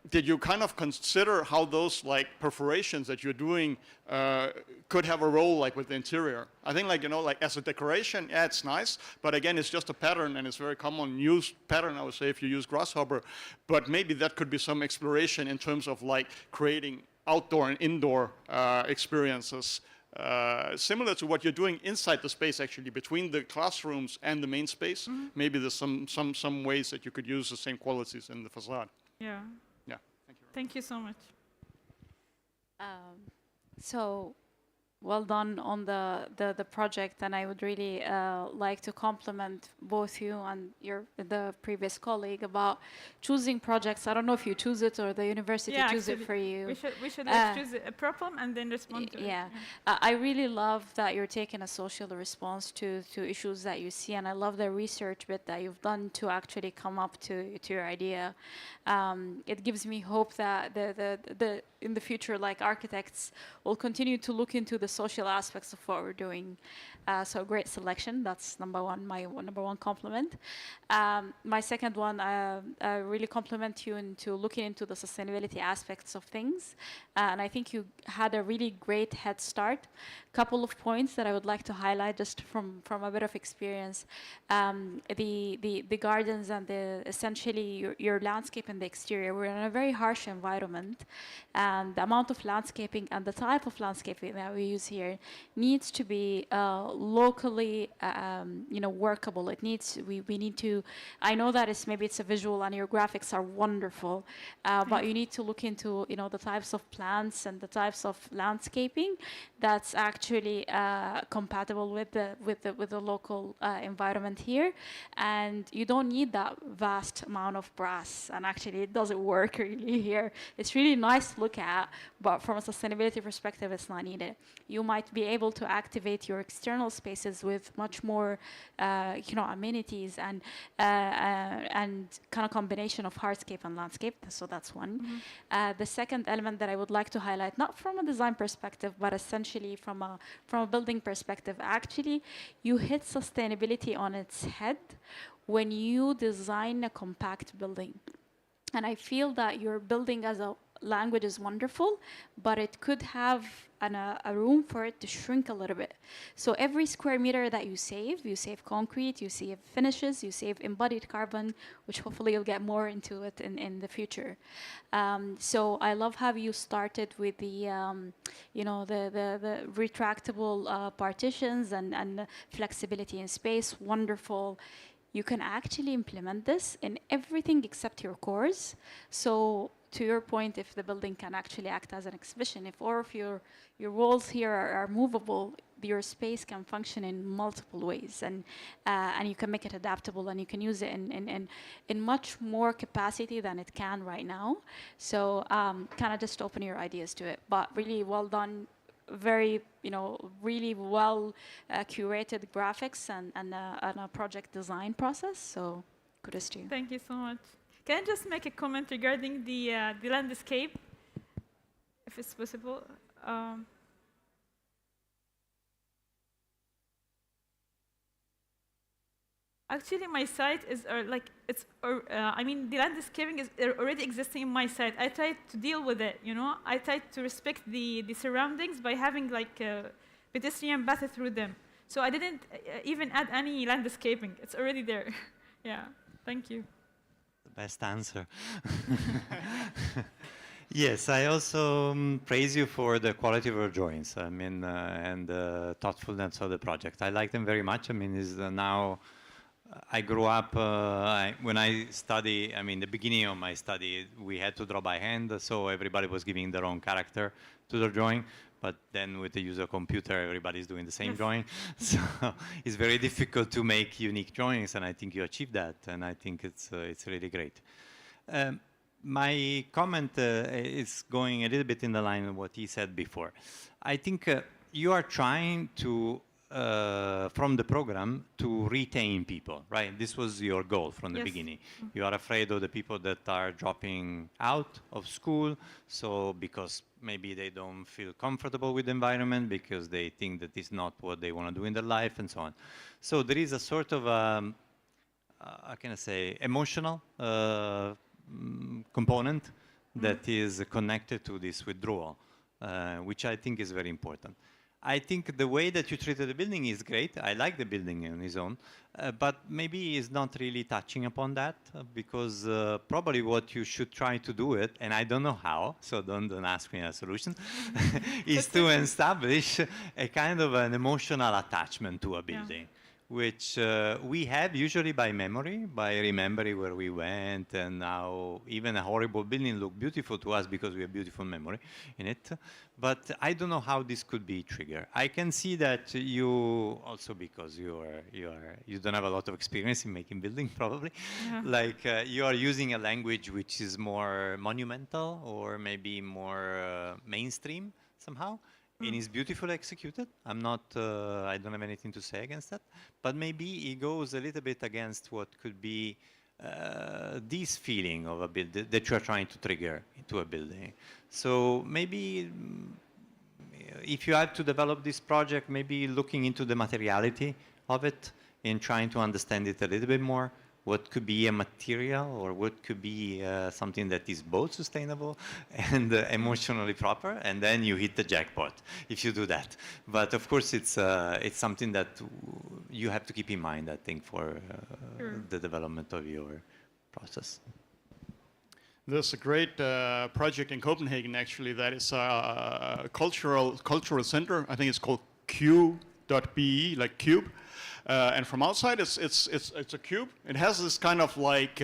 Did you kind of consider how those like perforations that you're doing could have a role like with the interior? I think like, like as a decoration, yeah, it's nice, but again, it's just a pattern, and it's very common used pattern, I would say, if you use Grasshopper. But maybe that could be some exploration in terms of like creating outdoor and indoor experiences, similar to what you're doing inside the space, actually, between the classrooms and the main space. Maybe there's some ways that you could use the same qualities in the facade. Yeah. Yeah. Thank you so much. So, well done on the project, and I would really like to compliment both you and the previous colleague about choosing projects. I don't know if you choose it or the university choose it for you. We should choose a problem and then respond to it. Yeah, I really love that you're taking a social response to issues that you see, and I love the research bit that you've done to actually come up to your idea. It gives me hope that in the future, like architects, will continue to look into the social aspects of what we're doing. So great selection. That's number one, my number one compliment. My second one, I really compliment you into looking into the sustainability aspects of things. And I think you had a really great head start. Couple of points that I would like to highlight just from a bit of experience. The gardens and essentially your landscape and the exterior. We're in a very harsh environment, and the amount of landscaping and the type of landscaping that we use here needs to be locally workable. It needs we need to. I know that maybe it's a visual and your graphics are wonderful, but you need to look into the types of plants and the types of landscaping that's actually compatible with the local environment here. And you don't need that vast amount of grass, and actually it doesn't work really here. It's really nice to look at, but from a sustainability perspective, it's not needed. You might be able to activate your external spaces with much more amenities and kind of combination of hardscape and landscape. So that's one. The second element that I would like to highlight, not from a design perspective, but essentially from a building perspective, actually you hit sustainability on its head when you design a compact building. And I feel that your building as a language is wonderful, but it could have a room for it to shrink a little bit. So every square meter that you save concrete, you save finishes, you save embodied carbon, which hopefully you'll get more into it in the future. So I love how you started with the retractable partitions and flexibility in space. Wonderful. You can actually implement this in everything except your cores. So to your point, if the building can actually act as an exhibition, if all of your walls here are movable, your space can function in multiple ways, and you can make it adaptable, and you can use it in much more capacity than it can right now. So kind of just open your ideas to it. But really well done. Very, really well curated graphics and a project design process. So kudos to you. Thank you so much. Can I just make a comment regarding the landscape, if it's possible? I Actually, my site is I mean, the landscaping is already existing in my site. I tried to deal with it, you know. I tried to respect the surroundings by having like a pedestrian path through them. So I didn't even add any landscaping. It's already there. Yeah. Thank you. The best answer. Yes, I also praise you for the quality of your drawings. I mean, and the thoughtfulness of the project. I like them very much. I mean, is now. I grew up, when I study, I mean, the beginning of my study, we had to draw by hand, so everybody was giving their own character to their drawing. But then with the use of computer, everybody's doing the same drawing. So it's very difficult to make unique drawings, and I think you achieved that, and I think it's really great. My comment is going a little bit in the line of what he said before. I think you are trying to from the program to retain people, right? This was your goal from the beginning. You are afraid of the people that are dropping out of school, so because maybe they don't feel comfortable with the environment, because they think that it's not what they want to do in their life, and so on. So there is a sort of, how can I say, emotional component that is connected to this withdrawal, which I think is very important. I think the way that you treated the building is great. I like the building on its own, but maybe it's not really touching upon that, because probably what you should try to do it, and I don't know how, so don't ask me a solution, is to establish a kind of an emotional attachment to a building, which we have usually by memory, by remembering where we went, and how even a horrible building look beautiful to us because we have beautiful memory in it. But I don't know how this could be triggered. I can see that you also, because you don't have a lot of experience in making buildings probably, like you are using a language which is more monumental or maybe more mainstream somehow. And it's beautifully executed. I'm not, I don't have anything to say against that. But maybe it goes a little bit against what could be this feeling of a building that you're trying to trigger into a building. So maybe if you had to develop this project, maybe looking into the materiality of it and trying to understand it a little bit more. What could be a material, or what could be something that is both sustainable and emotionally proper, and then you hit the jackpot if you do that. But of course, it's something that you have to keep in mind, I think, for the development of your process. There's a great project in Copenhagen, actually, that is a cultural center. I think it's called Q.be, like cube. And from outside, it's a cube. It has this kind of like,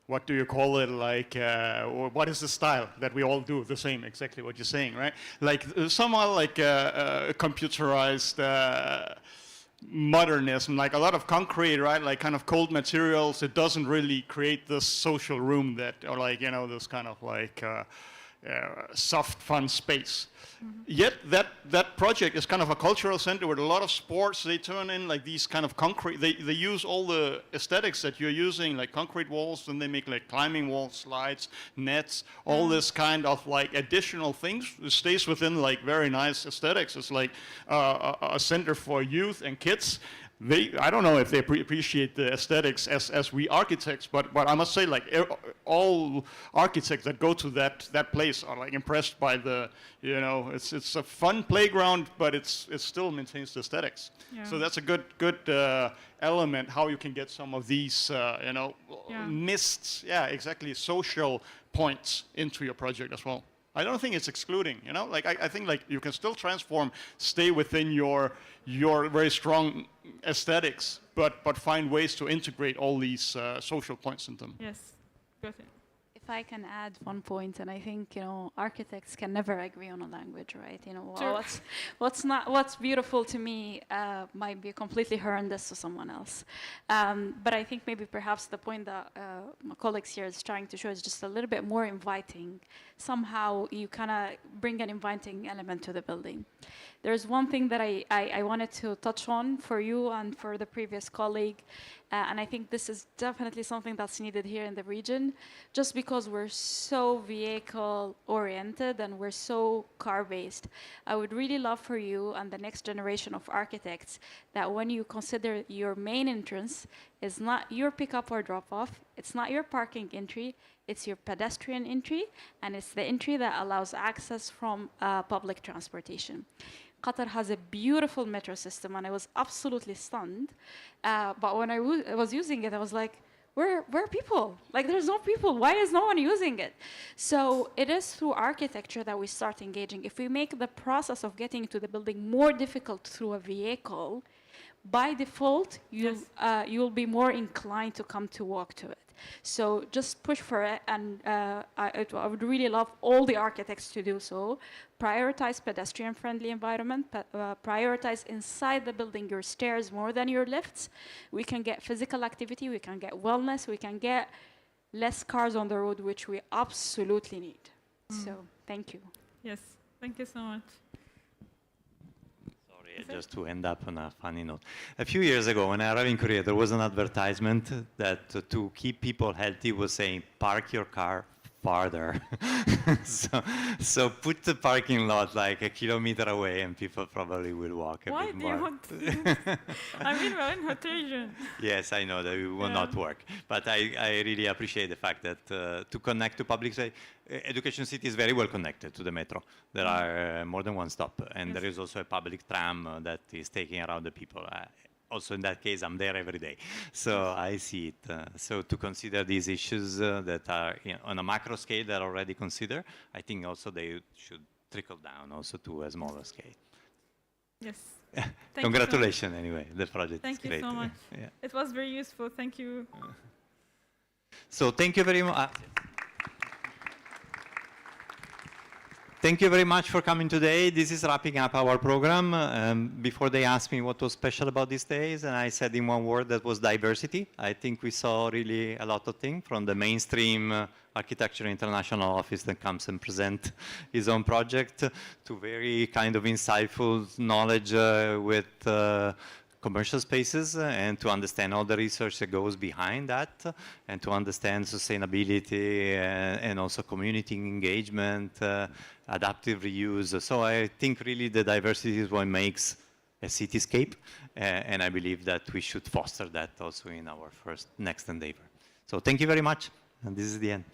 what do you call it? Like, what is the style that we all do? The same, exactly what you're saying, right? Like somehow like computerized modernism, like a lot of concrete, right? Like kind of cold materials. It doesn't really create this social room that, or like, you know, this kind of like soft, fun space. Yet that project is kind of a cultural center with a lot of sports. They turn in like these kind of concrete, they use all the aesthetics that you're using, like concrete walls, and they make like climbing walls, slides, nets, all this kind of like additional things. It stays within like very nice aesthetics. It's like a center for youth and kids. I don't know if they appreciate the aesthetics as we architects, but I must say, like all architects that go to that place are like impressed by the, you know, it's a fun playground, but it still maintains the aesthetics. Yeah. So that's a good element how you can get some of these, you know, mists, exactly, social points into your project as well. I don't think it's excluding, you know, like I think like you can still transform, stay within your very strong aesthetics, but find ways to integrate all these social points in them. Yes, got it. If I can add one point, and I think, you know, architects can never agree on a language, right? You know, what's beautiful to me might be completely horrendous to someone else. But I think maybe perhaps the point that my colleagues here is trying to show is just a little bit more inviting. Somehow you kind of bring an inviting element to the building. There's one thing that I wanted to touch on for you and for the previous colleague, and I think this is definitely something that's needed here in the region, just because because we're so vehicle oriented and we're so car based. I would really love for you and the next generation of architects that when you consider your main entrance is not your pickup or drop off, it's not your parking entry, it's your pedestrian entry, and it's the entry that allows access from public transportation. Qatar has a beautiful metro system, and I was absolutely stunned. But when I was using it, I was like, where are people? Like, there's no people. Why is no one using it? So it is through architecture that we start engaging. If we make the process of getting to the building more difficult through a vehicle, by default, you'll be more inclined to come to walk to it. So just push for it, and I would really love all the architects to do so. Prioritize pedestrian-friendly environment, prioritize inside the building your stairs more than your lifts. We can get physical activity, we can get wellness, we can get less cars on the road, which we absolutely need. So thank you. Yes, thank you so much. Just to end up on a funny note. A few years ago, when I arrived in Korea, there was an advertisement that to keep people healthy was saying, park your car farther. so put the parking lot like a kilometer away and people probably will walk a Why bit do more. you want to do this? I mean, we're in hot region. Yes, I know that it will not work. But I really appreciate the fact that to connect to public safety, Education City is very well connected to the metro. There are more than one stop. And there is also a public tram that is taking around the people. Also, in that case, I'm there every day. So I see it. So to consider these issues that are on a macro scale that are already considered, I think also they should trickle down also to a smaller scale. Yes. Congratulations, anyway. The project Thank is great. you so much. Yeah. It was very useful. Thank you. So thank you very much. Thank you very much for coming today. This is wrapping up our program. Before they asked me what was special about these days, and I said in one word, that was diversity. I think we saw really a lot of things from the mainstream Architecture International Office that comes and present his own project to very kind of insightful knowledge with commercial spaces and to understand all the research that goes behind that and to understand sustainability and also community engagement, adaptive reuse. So I think really the diversity is what makes a cityscape, and I believe that we should foster that also in our next endeavor. So thank you very much, and this is the end.